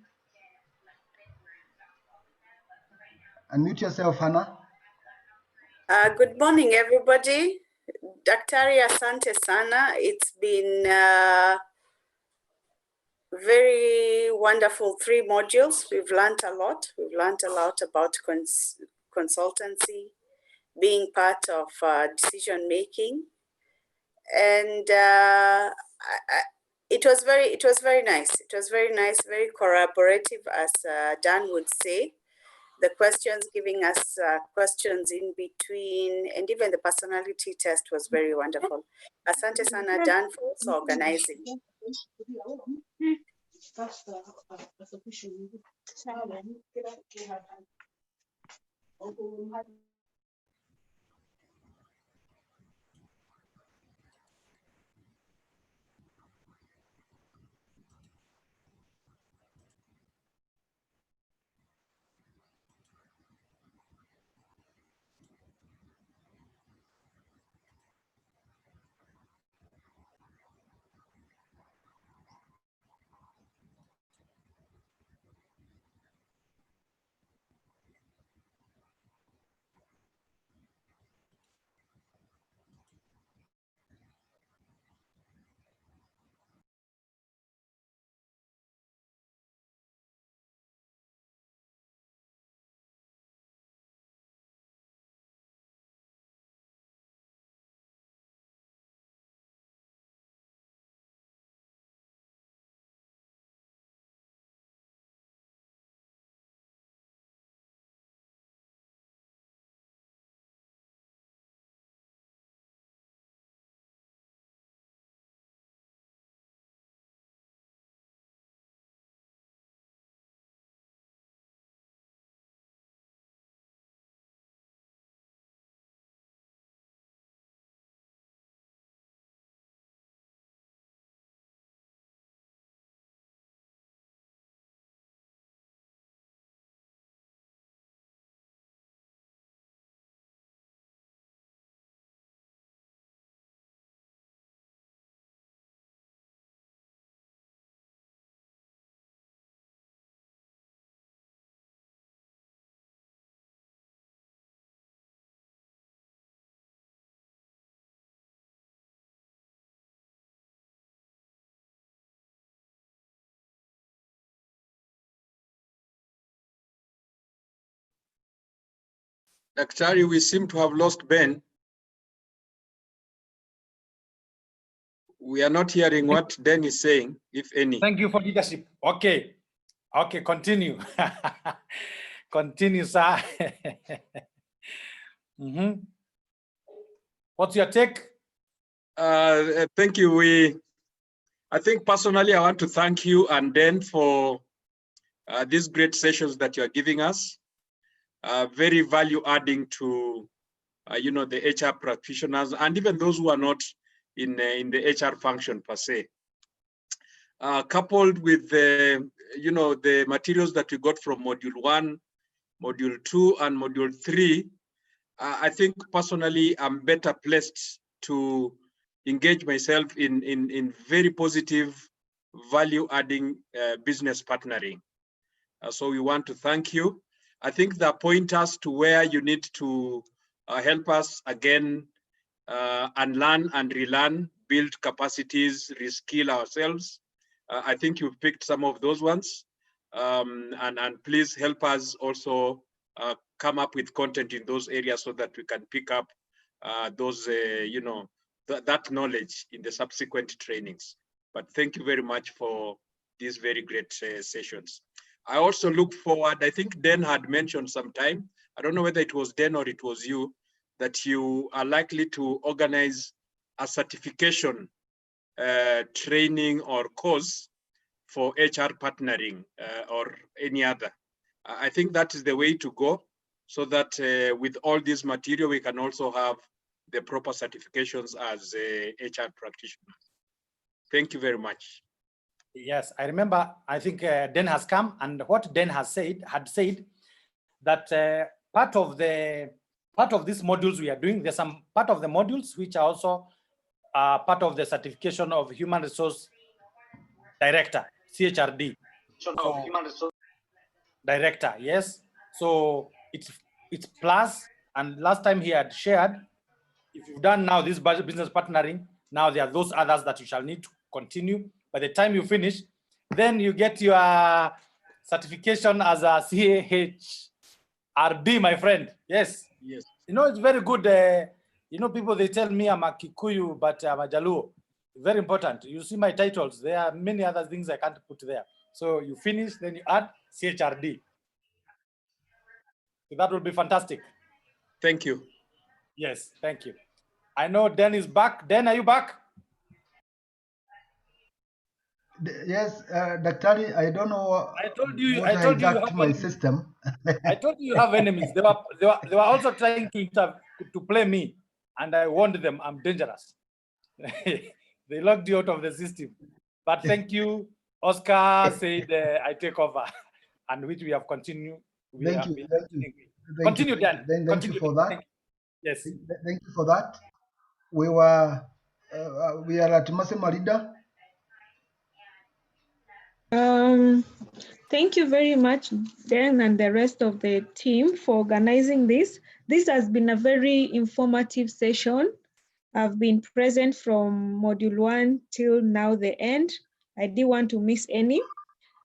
Unmute yourself, Hannah. Good morning, everybody. Daktari, asante sana. It's been very wonderful 3 modules. We've learned a lot. We've learned a lot about consultancy, being part of decision making, and it was very nice. It was very nice, very collaborative, as Dan would say. The questions, giving us questions in between, and even the personality test was very wonderful. Asante sana, Dan, for also organizing. Daktari, we seem to have lost Ben. We are not hearing what Dan is saying, if any. Thank you for leadership. Okay. Okay, continue. Continue, sir. What's your take? Thank you. I think personally, I want to thank you and Dan for these great sessions that you are giving us. Very value adding to the HR practitioners and even those who are not in the HR function per se. Coupled with the materials that we got from module 1, module 2, and module 3, I think personally I'm better placed to engage myself in very positive, value-adding business partnering. So we want to thank you. I think the pointers to where you need to help us again unlearn and relearn, build capacities, reskill ourselves. I think you've picked some of those ones. And please help us also come up with content in those areas so that we can pick up those, that knowledge in the subsequent trainings. But thank you very much for these very great sessions. I also look forward, I think Dan had mentioned sometime, I don't know whether it was Dan or it was you, that you are likely to organize a certification training or course for HR partnering or any other. I think that is the way to go, so that with all this material, we can also have the proper certifications as HR practitioners. Thank you very much. Yes, I remember, I think Dan has come, and what Dan had said that part of these modules we are doing, there's some part of the modules which are also part of the certification of Human Resource Director, CHRD. Director, yes. So it's plus, and last time he had shared, if you've done now this business partnering, now there are those others that you shall need to continue. By the time you finish, then you get your certification as a CHRD, my friend. Yes. Yes. You know, it's very good. People, they tell me I'm a Kikuyu, but I'm a Jaluo. Very important. You see my titles. There are many other things I can't put there. So you finish, then you add CHRD. So that will be fantastic. Thank you. Yes, thank you. I know Dan is back. Dan, are you back? Yes, Daktari, I don't know. I told you. What I told you you have my enemies. system. I told you you have enemies. They were also trying to play me, and I warned them I'm dangerous. They locked you out of the system. But thank you, Oscar said I take over, and which we have continued. Thank you. Continue, Dan. Thank you for that. Yes. Thank you for that. We are at Mase Marida. Thank you very much, Dan, and the rest of the team for organizing this. This has been a very informative session. I've been present from module 1 till now the end. I didn't want to miss any.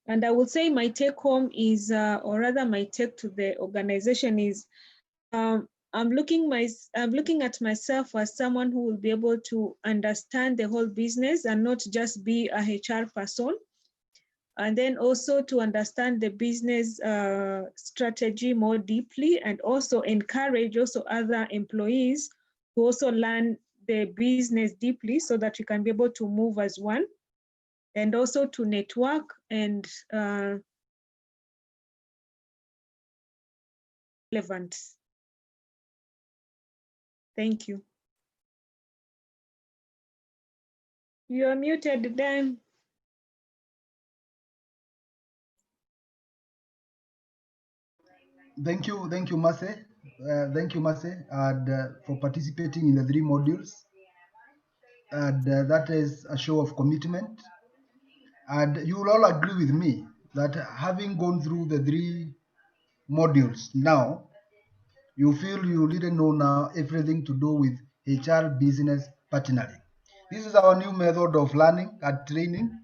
And I would say my take home is, or rather my take to the organization is, I'm looking at myself as someone who will be able to understand the whole business and not just be a HR person. And then also to understand the business strategy more deeply, and also encourage also other employees to also learn the business deeply so that you can be able to move as one, and also to network and relevant. Thank you. You're muted, Dan. Thank you, Mase. Thank you, Mase, and for participating in the 3 modules. And that is a show of commitment. And you will all agree with me that having gone through the 3 modules now, you feel you didn't know now everything to do with HR business partnering. This is our new method of learning and training.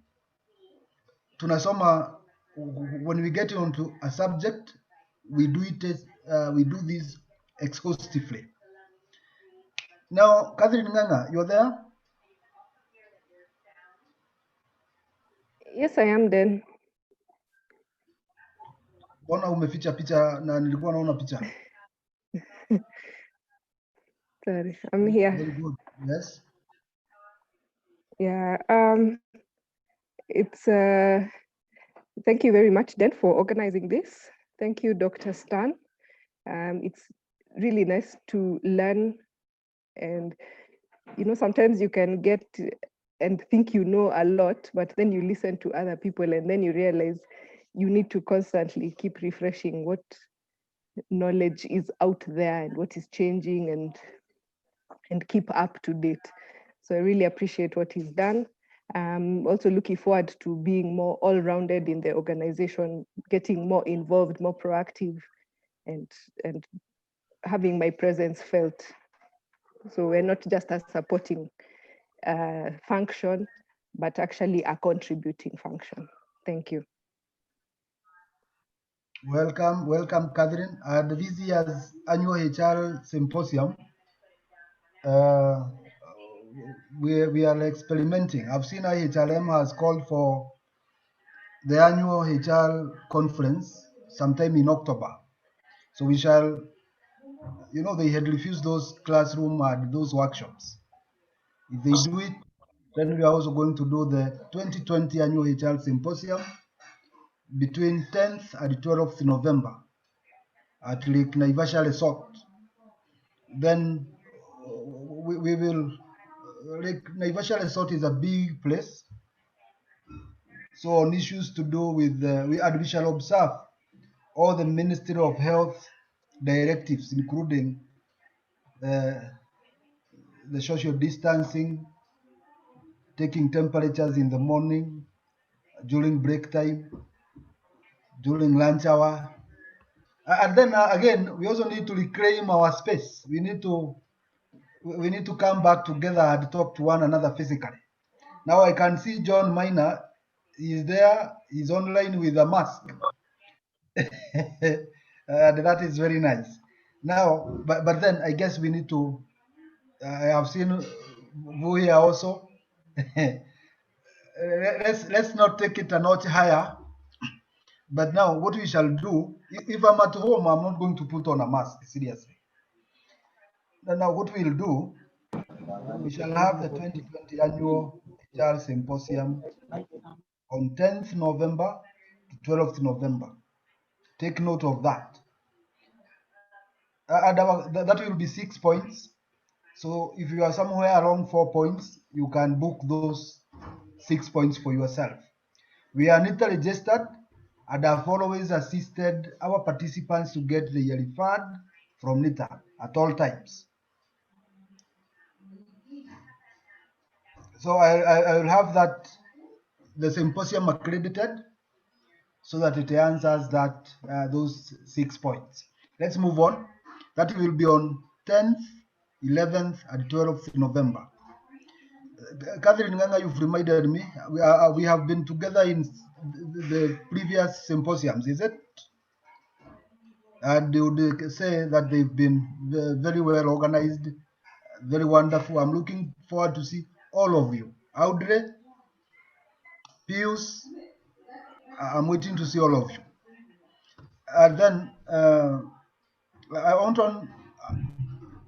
Tunasoma, when we get onto a subject, we do this exhaustively. Now, Catherine Nganga, you're there? Yes, I am then. Mbona umeficha picha na nilikuwa naona picha? Sorry, I'm here. Very good. Yes. Yeah. It's thank you very much, Dan, for organizing this. Thank you, Dr. Stan. It's really nice to learn, and sometimes you can get and think you know a lot, but then you listen to other people and then you realize you need to constantly keep refreshing what knowledge is out there and what is changing, and keep up to date. So I really appreciate what he's done. Also looking forward to being more all-rounded in the organization, getting more involved, more proactive, and having my presence felt. So we're not just a supporting function, but actually a contributing function. Thank you. Welcome, Catherine. This year's annual HR symposium we are experimenting. I've seen ACHLM has called for the annual HR conference sometime in October. So we shall, they had refused those classroom and those workshops. If they do it, then we are also going to do the 2020 annual HR symposium between 10th and 12th November at Lake Naivasha Resort. Then we will, Lake Naivasha Resort is a big place. So on issues to do with, we shall observe all the Ministry of Health directives, including the social distancing, taking temperatures in the morning, during break time, during lunch hour. And then again, we also need to reclaim our space. We need to come back together and talk to one another physically. Now I can see John Minor is there. He's online with a mask. That is very nice. Now, but then I guess we need to. I have seen Vu here also. Let's not take it a notch higher. But now, what we shall do, if I'm at home, I'm not going to put on a mask, seriously. Now, what we'll do, we shall have the 2020 annual HR symposium on 10th November to 12th November. Take note of that. That will be 6 points. So if you are somewhere around 4 points, you can book those 6 points for yourself. We are NITA registered and have always assisted our participants to get the yearly fund from NITA at all times. So I will have that, the symposium accredited, so that it answers that those 6 points. Let's move on. That will be on 10th, 11th, and 12th November. Catherine Nganga, you've reminded me, we have been together in the previous symposiums, is it? And they would say that they've been very well organized, very wonderful. I'm looking forward to see all of you. Audrey, Pius, I'm waiting to see all of you. And then I want on.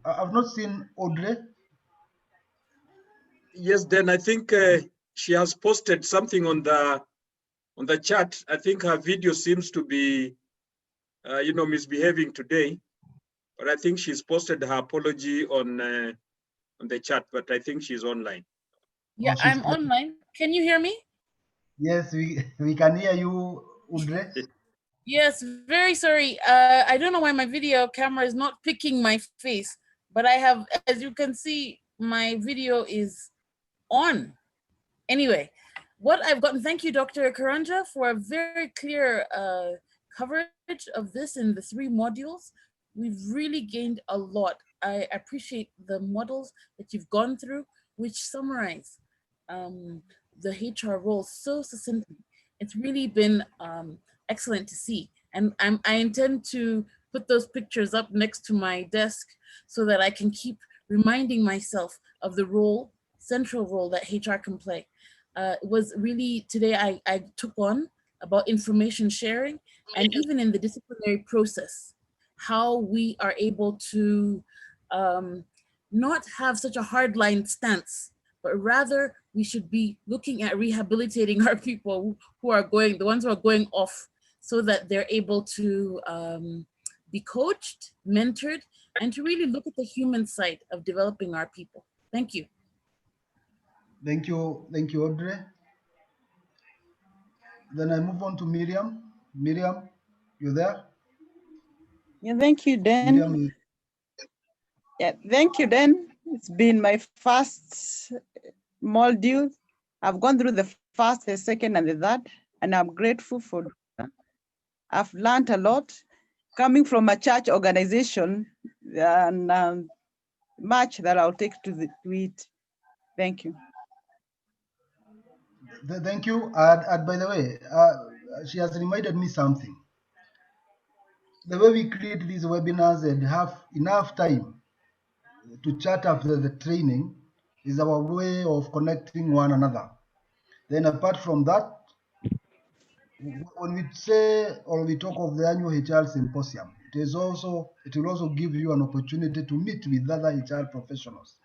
I've not seen Audrey. Yes, then I think she has posted something on the chat. I think her video seems to be, misbehaving today, but I think she's posted her apology on the chat. But I think she's online. Yeah, I'm online. Can you hear me? Yes, we can hear you, Audrey. Yes, very sorry. I don't know why my video camera is not picking my face, but I have, as you can see, my video is on. Anyway, what I've gotten, thank you, Dr. Karanja, for a very clear coverage of this in the 3 modules. We've really gained a lot. I appreciate the models that you've gone through, which summarize the HR role so succinctly. It's really been excellent to see. And I intend to put those pictures up next to my desk so that I can keep reminding myself of the role, central role that HR can play. It was really, today I took on about information sharing, and even in the disciplinary process, how we are able to not have such a hardline stance, but rather we should be looking at rehabilitating our people who are going, the ones who are going off, so that they're able to be coached, mentored, and to really look at the human side of developing our people. Thank you. Thank you, Audrey. Then I move on to Miriam. Miriam, you there? Yeah, thank you, Dan. Miriam, yeah, thank you, Dan. It's been my first module. I've gone through the first, the second, and the third, and I'm grateful for that. I've learned a lot coming from a church organization, and much that I'll take to it. Thank you. Thank you. And by the way, she has reminded me something. The way we create these webinars and have enough time, to chart after the training is our way of connecting one another. Then apart from that, when we say or we talk of the annual HR symposium, it will also give you an opportunity to meet with other HR professionals.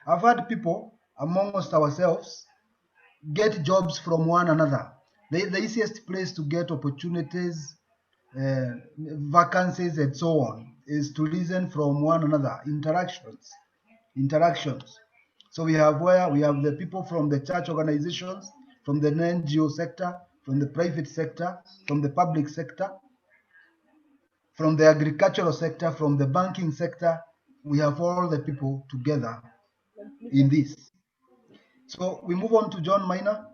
I've had people amongst ourselves get jobs from one another. The easiest place to get opportunities, vacancies, and so on is to listen from one another. Interactions. So we have the people from the church organizations, from the NGO sector, from the private sector, from the public sector, from the agricultural sector, from the banking sector. We have all the people together in this. So we move on to John Minor.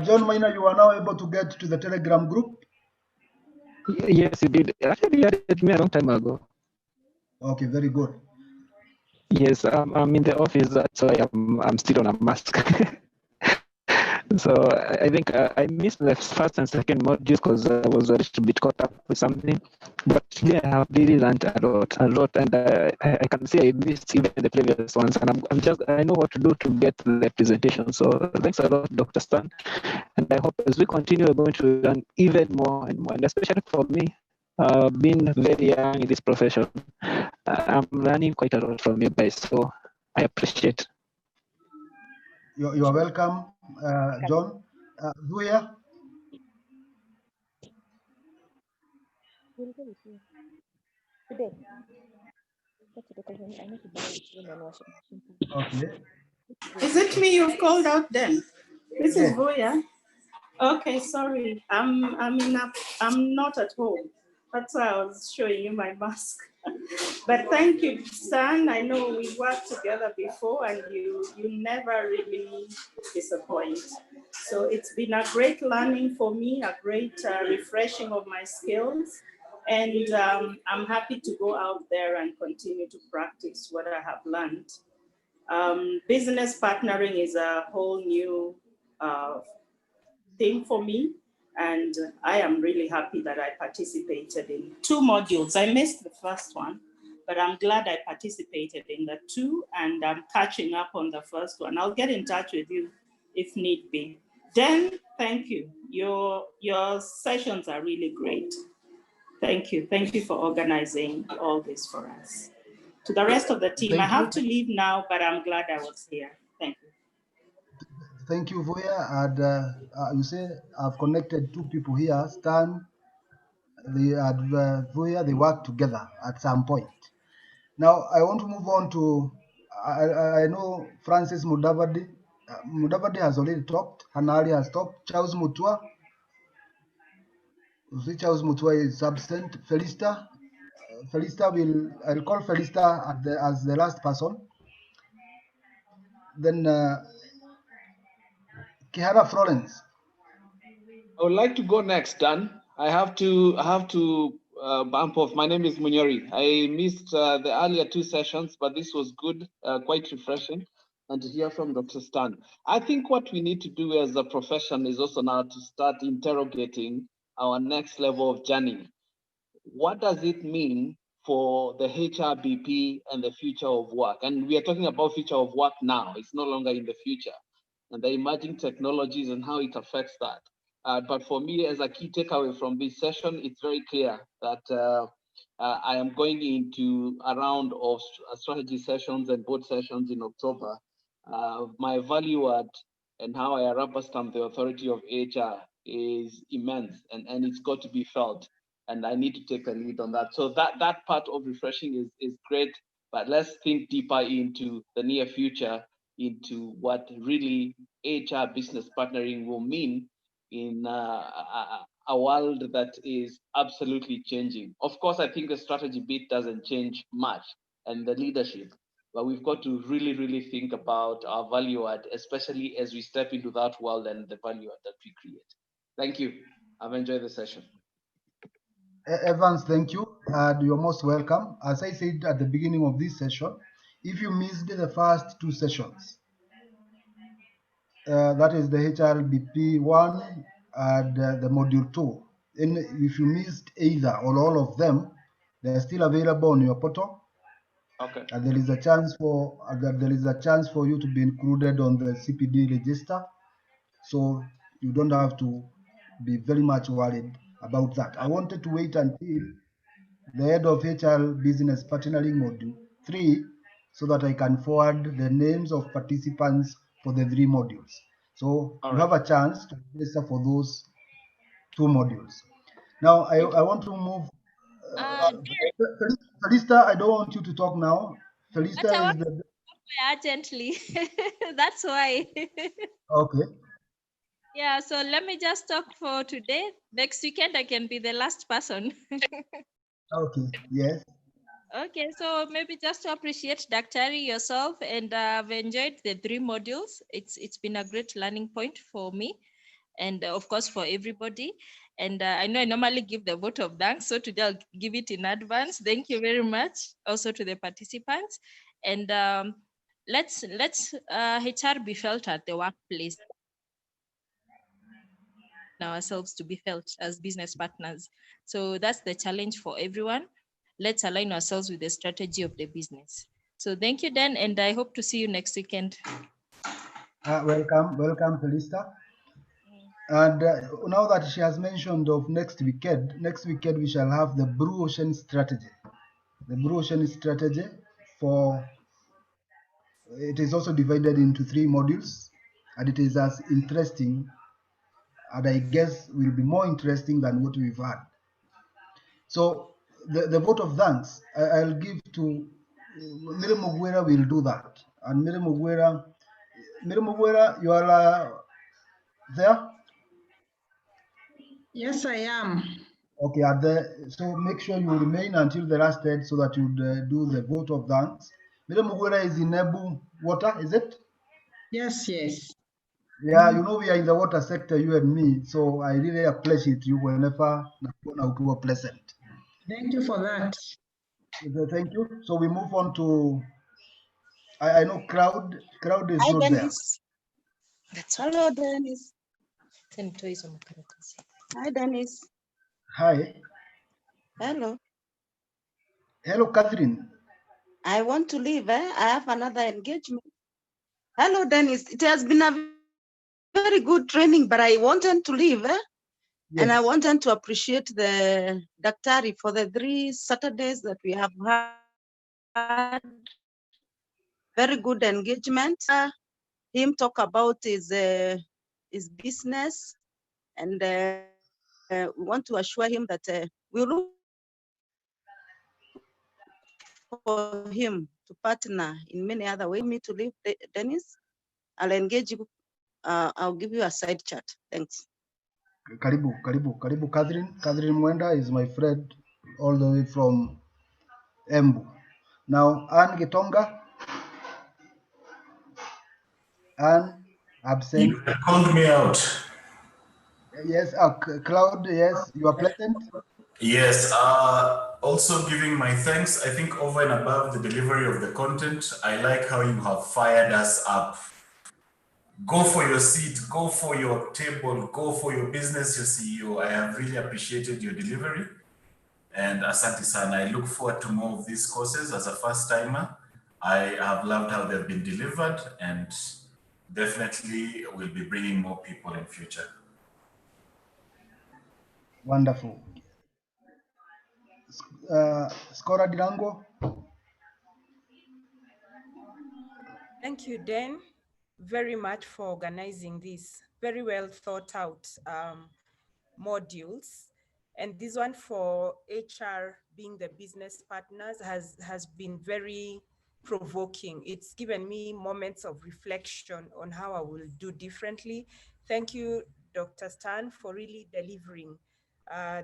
John Minor, you are now able to get to the Telegram group. Yes, you did. Actually, you added me a long time ago. Okay, very good. Yes, I'm in the office, so I'm still on a mask. So I think I missed the first and second modules because I was a little bit caught up with something. But today I have really learned a lot, and I can see I missed even the previous ones, and I know what to do to get the presentation. So thanks a lot, Dr. Stan, and I hope as we continue, we're going to learn even more and more, and especially for me, being very young in this profession, I'm learning quite a lot from you guys. So I appreciate. You are welcome, John. Vuya? Okay. Is it me you've called out then? This is Yes. Vuya. Okay, sorry. I'm not at home. That's why I was showing you my mask. But thank you, Stan. I know we worked together before and you never really disappoint. So it's been a great learning for me, a great refreshing of my skills. And I'm happy to go out there and continue to practice what I have learned. Business partnering is a whole new thing for me. And I am really happy that I participated in 2 modules. I missed the first one, but I'm glad I participated in the 2 and I'm catching up on the first one. I'll get in touch with you if need be. Dan, thank you. Your sessions are really great. Thank you. Thank you for organizing all this for us. To the rest of the team, I have to leave now, but I'm glad I was here. Thank you. Thank you, Vuya. And you say I've connected 2 people here, Stan, Vuya, they work together at some point. Now, I want to move on to, I know Francis Mudavadi. Mudavadi has already talked. Hanali has talked. Charles Mutua. Charles Mutua is absent. Felista. I'll call Felista as the last person. Then Kihara Florence. I would like to go next, Dan. I have to bump off. My name is Munyori. I missed the earlier 2 sessions, but this was good, quite refreshing, and to hear from Dr. Stan. I think what we need to do as a profession is also now to start interrogating our next level of journey. What does it mean for the HRBP and the future of work? And we are talking about future of work now. It's no longer in the future. And the emerging technologies and how it affects that. But for me, as a key takeaway from this session, it's very clear that I am going into a round of strategy sessions and board sessions in October. My value add and how I rubber stamp the authority of HR is immense, and it's got to be felt. And I need to take the lead on that. So that part of refreshing is great, but let's think deeper into the near future, into what really HR business partnering will mean in a world that is absolutely changing. Of course, I think the strategy bit doesn't change much and the leadership, but we've got to really, really think about our value add, especially as we step into that world and the value add that we create. Thank you. I've enjoyed the session. Evans, thank you. And you're most welcome. As I said at the beginning of this session, if you missed the first 2 sessions, that is the HRBP 1 and the module 2, and if you missed either or all of them, They are still available on your portal. Okay. And there is a chance for you to be included on the CPD register. So you don't have to be very much worried about that. I wanted to wait until the head of HR business partnering module 3 so that I can forward the names of participants for the 3 modules. So you have a chance to register for those 2 modules. Now I want to move. Felista, I don't want you to talk now. Felista is the urgently. That's why. okay. Yeah, so let me just talk for today. Next weekend, I can be the last person. Okay, yes. Okay, so maybe just to appreciate Daktari yourself, and I've enjoyed the 3 modules. It's been a great learning point for me, and of course for everybody. And I know I normally give the vote of thanks, so today I'll give it in advance. Thank you very much, also to the participants. And let's HR be felt at the workplace. Ourselves to be felt as business partners. So that's the challenge for everyone. Let's align ourselves with the strategy of the business. So thank you, Dan, and I hope to see you next weekend. Welcome, Felista. And now that she has mentioned of next weekend we shall have the Blue Ocean strategy. The Blue Ocean strategy it is also divided into 3 modules, and it is as interesting, and I guess will be more interesting than what we've had. So the vote of thanks I'll give to Miriam Mugwera. Will do that. And Miriam Mugwera, you are there? Yes, I am. Okay, so make sure you remain until the last head so that you do the vote of thanks. Miriam Mugwera is in Nebu Water, is it? Yes, yes. Yeah, you know we are in the water sector, you and me, so I really appreciate you whenever you are present. Thank you for that. Thank you. So we move on to, I know crowd is Hi, not Dennis. Hello, Dennis. Hi, Dennis. there. Hi. Hello. Hello, Catherine. I want to leave. I have another engagement. Hello, Dennis. It has been a very good training, but I wanted to leave. Yes. And I wanted to appreciate the Daktari for the 3 Saturdays that we have had. Very good engagement. Him talk about his business, and we want to assure him that we look for him to partner in many other ways. Me to leave, Dennis. I'll engage you. I'll give you a side chat. Thanks. Karibu, Catherine. Catherine Mwenda is my friend all the way from Embu. Now, Anne Gitonga. Anne, absent. You called me out. Yes, Cloud, yes, you are present. Yes, also giving my thanks, I think over and above the delivery of the content, I like how you have fired us up. Go for your seat, go for your table, go for your business, your CEO. I have really appreciated your delivery. And asante sana, I look forward to more of these courses as a first timer. I have loved how they've been delivered and definitely will be bringing more people in future. Wonderful. Skora Dirango. Thank you, Dan, very much for organizing this very well thought out modules. And this one for HR being the business partners has been very provoking. It's given me moments of reflection on how I will do differently. Thank you, Dr. Stan, for really delivering a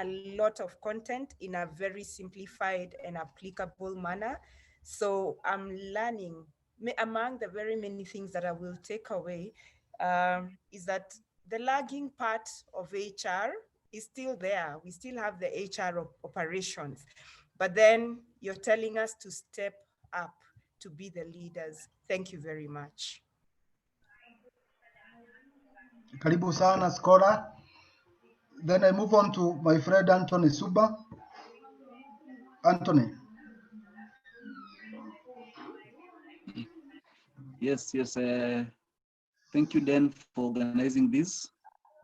lot of content in a very simplified and applicable manner. So I'm learning, among the very many things that I will take away, is that the lagging part of HR is still there. We still have the HR operations, but then you're telling us to step up to be the leaders. Thank you very much. Karibu sana, Skora. Then I move on to my friend Anthony Suba. Anthony. Yes. Thank you, Dan, for organizing this.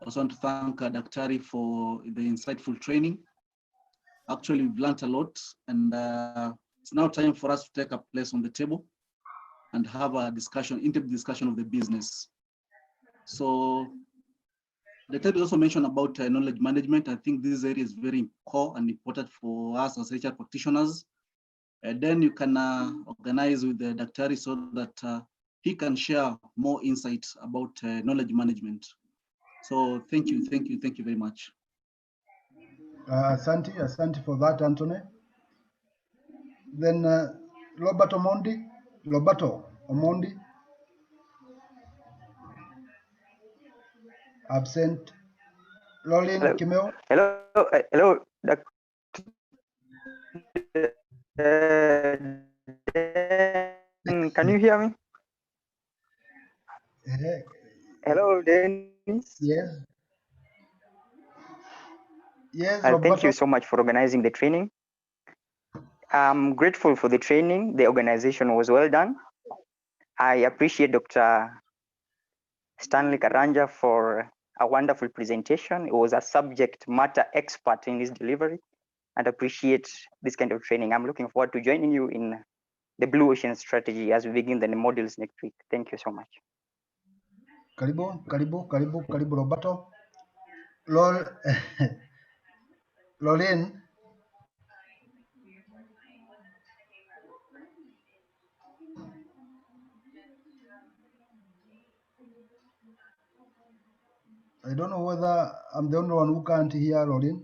I also want to thank Daktari for the insightful training. Actually, we've learned a lot, and it's now time for us to take a place on the table and have a discussion, in-depth discussion of the business. So the title also mentioned about knowledge management. I think this area is very core and important for us as HR practitioners. Then you can organize with the Daktari so that he can share more insights about knowledge management. So thank you very much. Asante for that, Anthony. Then Roberto Omondi, absent. Lolin Kimeo. Hello. Can you hear me? Hello, Dennis. Yes. Yes, thank you so much for organizing the training. I'm grateful for the training. The organization was well done. I appreciate Dr. Stanley Karanja for a wonderful presentation. He was a subject matter expert in his delivery, and appreciate this kind of training. I'm looking forward to joining you in the Blue Ocean strategy as we begin the modules next week. Thank you so much. Karibu Roberto. Lolin. I don't know whether I'm the only one who can't hear Lolin.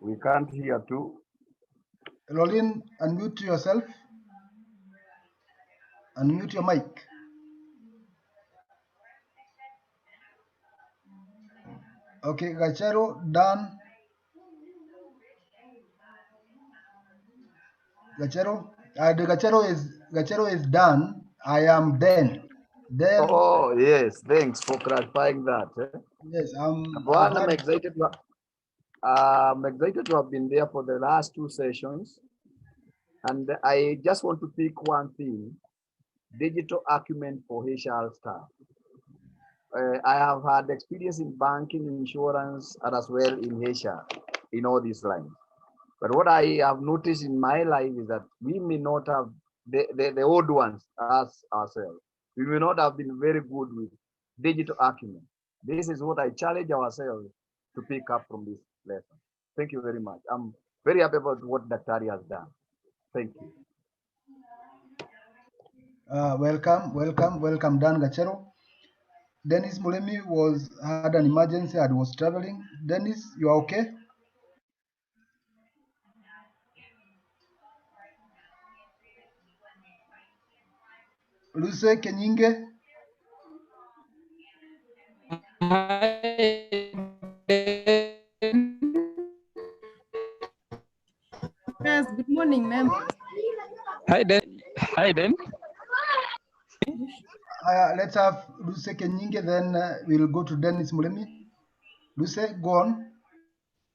We can't hear too. Lolin, unmute yourself. Unmute your mic. Okay, Gachero, done. Gachero is done. I am then. Oh yes, thanks for clarifying that. Yes, I'm excited. I'm excited to have been there for the last two sessions, and I just want to pick one thing: digital acumen for HR staff. I have had experience in banking, insurance, and as well in HR, in all these lines. But what I have noticed in my life is that we may not have the old ones as ourselves. We may not have been very good with digital acumen. This is what I challenge ourselves to pick up from this lesson. Thank you very much. I'm very happy about what Daktari has done. Thank you. Welcome, Dan Gachero. Dennis Mulemi had an emergency and was traveling. Dennis, you are okay? Luce Kenyinge. Yes, good morning, members. Hi, Dan. Let's have Luce Kenyinge, then we'll go to Dennis Mulemi. Luce, go on.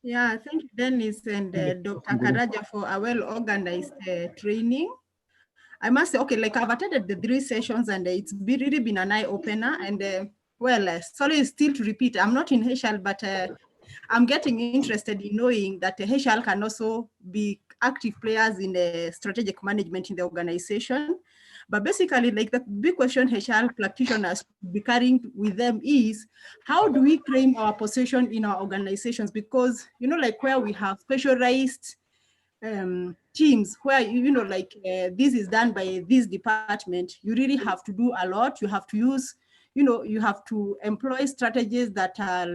Yeah, thank you, Dennis and Dr. Karaja for a well-organized training. I must say, okay, like I've attended the 3 sessions and it's really been an eye-opener. And sorry, still to repeat, I'm not in HR, but I'm getting interested in knowing that HR can also be active players in the strategic management in the organization. But basically, like the big question HR practitioners be carrying with them is, how do we claim our position in our organizations? Because, you know, like where we have specialized teams where, this is done by this department, you really have to do a lot. You have to use, you have to employ strategies that are,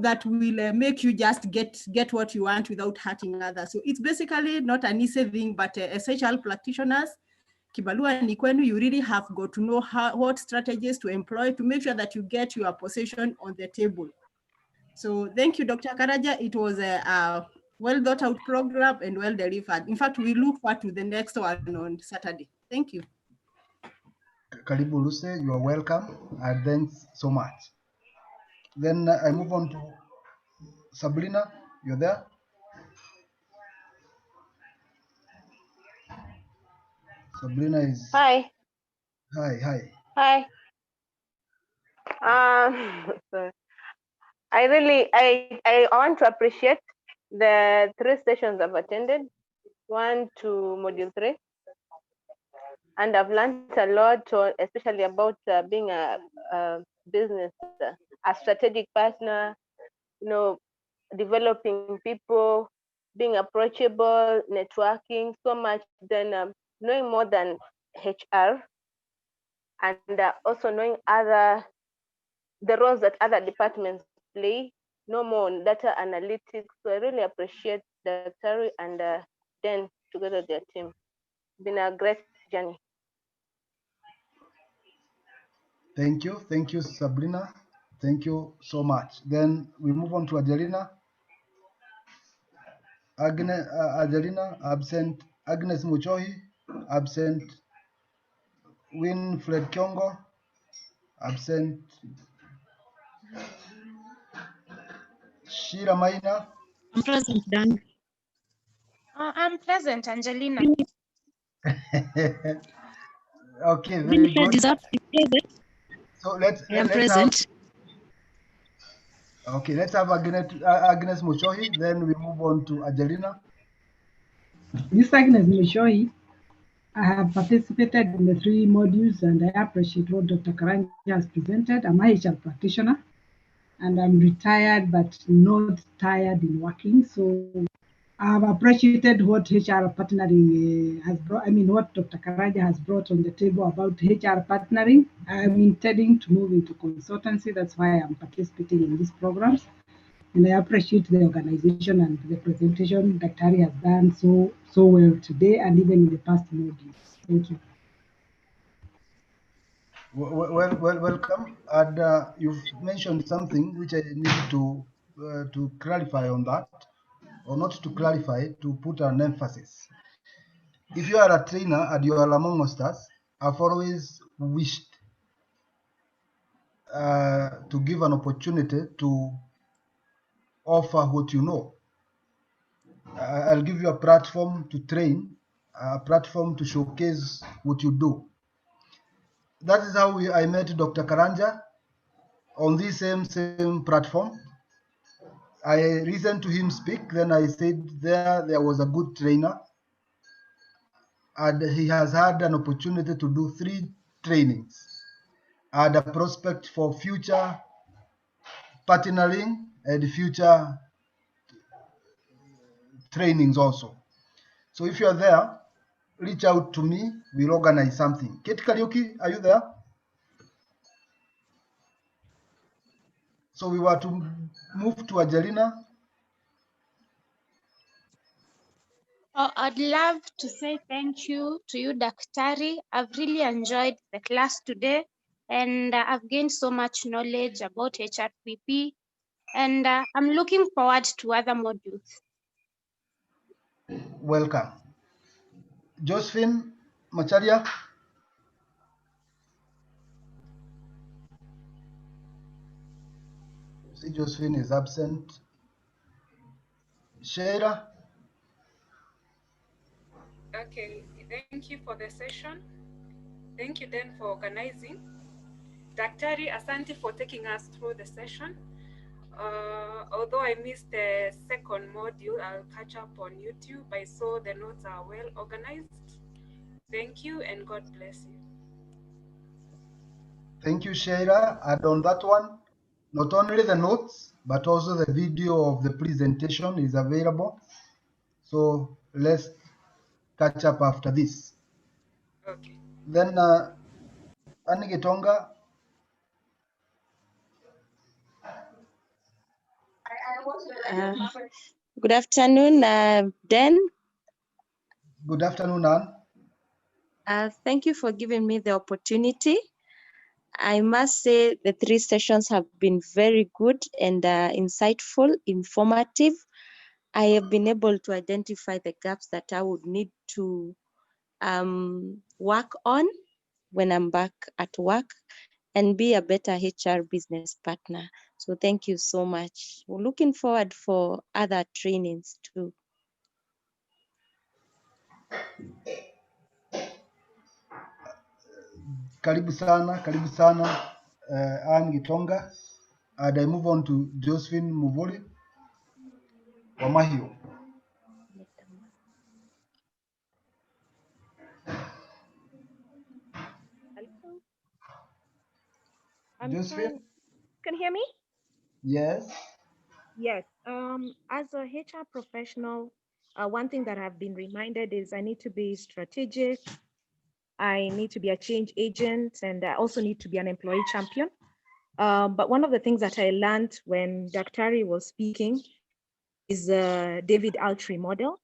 that will make you just get what you want without hurting others. So it's basically not an easy thing, but as HR practitioners, Kibalua ni kwenu, you really have got to know what strategies to employ to make sure that you get your position on the table. So thank you, Dr. Karaja. It was a well thought out program and well delivered. In fact, we look forward to the next one on Saturday. Thank you. Karibu Luce, you are welcome, and thanks so much. Then I move on to Sabrina. You're there? Sabrina is. Hi. Hi. Hi. So I want to appreciate the 3 sessions I've attended, 1 to module 3, and I've learned a lot, especially about being a business, a strategic partner, developing people, being approachable, networking, so much. Then knowing more than HR, and also knowing the roles that other departments play, no more on data analytics. So I really appreciate Dr. and Dan together with their team. It's been a great journey. Thank you, Sabrina. Thank you so much. Then we move on to Angelina. Angelina, absent. Agnes Muchohi, absent. Winfred Kyongo, absent. Shira Maina. I'm present, Dan. I'm present, Angelina. Okay, very Winfred good. is up. Present. So let's I am let's present. have. Okay, let's have Agnes Muchohi. Then we move on to Angelina. This is Agnes Muchohi. I have participated in the 3 modules and I appreciate what Dr. Karanja has presented. I'm a HR practitioner and I'm retired but not tired in working. So I've appreciated what HR partnering has brought. I mean, what Dr. Karanja has brought on the table about HR partnering. I'm intending to move into consultancy. That's why I'm participating in these programs. And I appreciate the organization and the presentation Dr. Hari has done so well today and even in the past modules. Thank you. Welcome. And you've mentioned something which I need to clarify on that, or not to clarify, to put an emphasis. If you are a trainer and you are among us, I've always wished to give an opportunity to offer what you know. I'll give you a platform to train, a platform to showcase what you do. That is how I met Dr. Karanja on this same platform. I listened to him speak, then I said there was a good trainer, and he has had an opportunity to do 3 trainings and a prospect for future partnering and future trainings also. So if you are there, reach out to me, we'll organize something. Kate Kariuki, are you there? So we were to move to Angelina. Oh, I'd love to say thank you to you, Daktari. I've really enjoyed the class today, and I've gained so much knowledge about HRPP, and I'm looking forward to other modules. Welcome. Josephine Macharia. See, Josephine is absent. Sheila. Okay, thank you for the session. Thank you, Dan, for organizing. Daktari, asante for taking us through the session. Although I missed the 2nd module, I'll catch up on YouTube. I saw the notes are well organized. Thank you and God bless you. Thank you, Sheila. And on that one, not only the notes, but also the video of the presentation is available. So let's catch up after this. Okay. Then Annie Gitonga. Good afternoon, Dan. Good afternoon, Anne. Thank you for giving me the opportunity. I must say the 3 sessions have been very good and insightful, informative. I have been able to identify the gaps that I would need to work on when I'm back at work and be a better HR business partner. So thank you so much. We're looking forward for other trainings too. Karibu sana, Anne Gitonga. And I move on to Josephine Muvoli Wamahio. Josephine? Can you hear me? Yes. Yes. As a HR professional, one thing that I've been reminded is I need to be strategic. I need to be a change agent, and I also need to be an employee champion. But one of the things that I learned when Daktari was speaking is the David Altry model,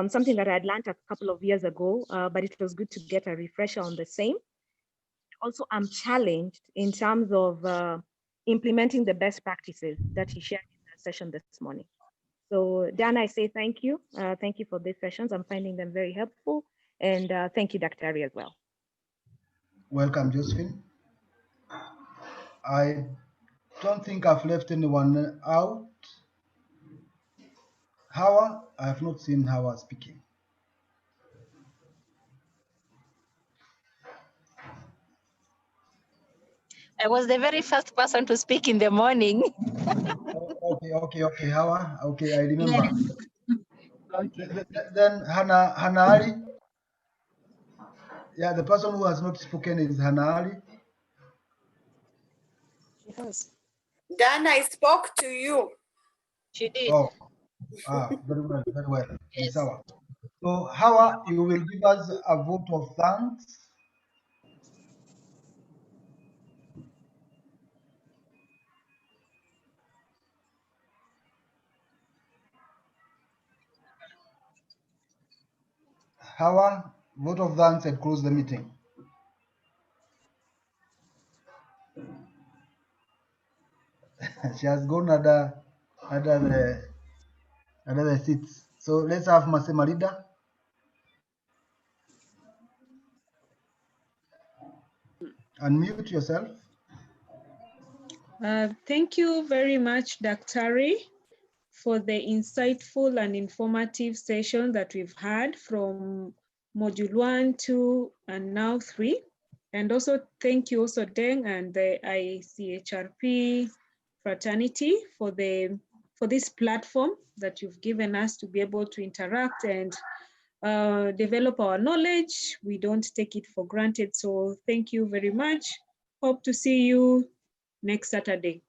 something that I had learned a couple of years ago, but it was good to get a refresher on the same. Also, I'm challenged in terms of implementing the best practices that he shared in the session this morning. So Dan, I say thank you. Thank you for these sessions. I'm finding them very helpful. And thank you, Dr. Ari, as well. Welcome, Josephine. I don't think I've left anyone out. Hawa, I have not seen Hawa speaking. I was the very first person to speak in the morning. Okay, Hawa. Okay, I remember. Yes. Okay. Then Hannah Ali. Yeah, the person who has not spoken is Hannah Ali. Yes. Dan, I spoke to you. She did. Oh, very well, very well. Yes. So, Hawa, you will give us a vote of thanks. Hawa, vote of thanks and close the meeting. She has gone another seats. So let's have Masema Leader. Unmute yourself. Thank you very much, Daktari, for the insightful and informative session that we've had from Module 1, 2, and now 3. And also thank you also Deng and the ACHLP fraternity for this platform that you've given us to be able to interact and develop our knowledge. We don't take it for granted. So thank you very much. Hope to see you next Saturday.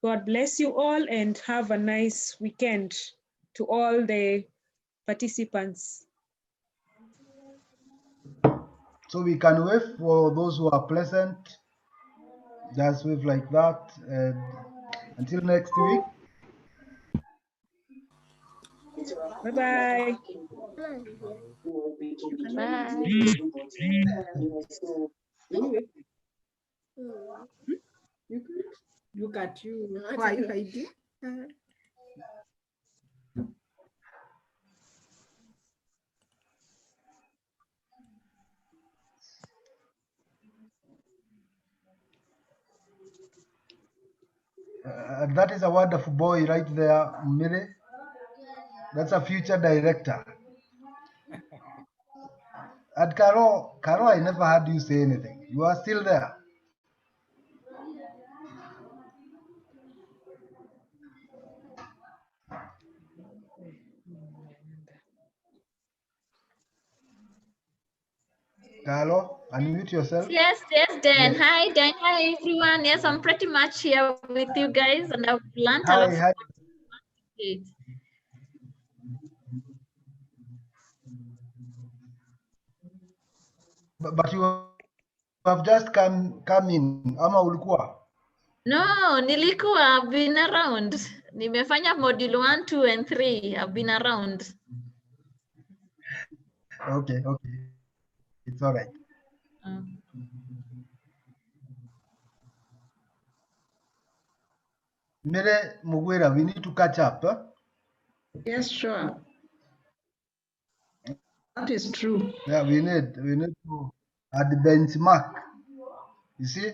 God bless you all and have a nice weekend to all the participants. So we can wave for those who are present. Just wave like that. And until next week. Bye-bye. Bye. You could look at you. Why are you hiding? That is a wonderful boy right there, Mire. That's a future director. And Caro, I never heard you say anything. You are still there. Carlo, unmute yourself. Yes, Dan. Yes. Hi, Dan. Hi, everyone. Yes, I'm pretty much here with you guys, and I've learned a lot. Hi. But you have just come in. Ama ulikuwa? No, nilikuwa. I've been around. Nimefanya module 1, 2, and 3. I've been around. Okay. It's all right. Mire Mugwera, we need to catch up. Huh? Yes, sure. That is true. Yeah, we need to add the benchmark. You see?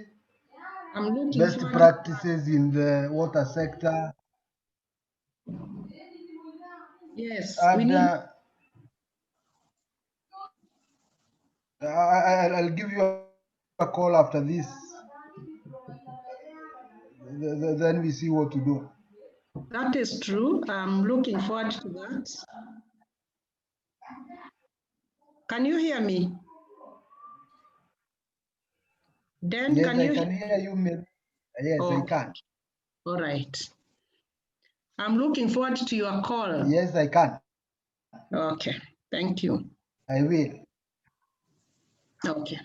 I'm looking best forward. practices in the water sector. Yes, And we need. I'll give you a call after this. Then we see what to do. That is true. I'm looking forward to that. Can you hear me? Dan, Yes, can you I can hear you, Mel. Yes, I can. All right. I'm looking forward to your call. Yes, I can. Okay, thank you. I will. Okay.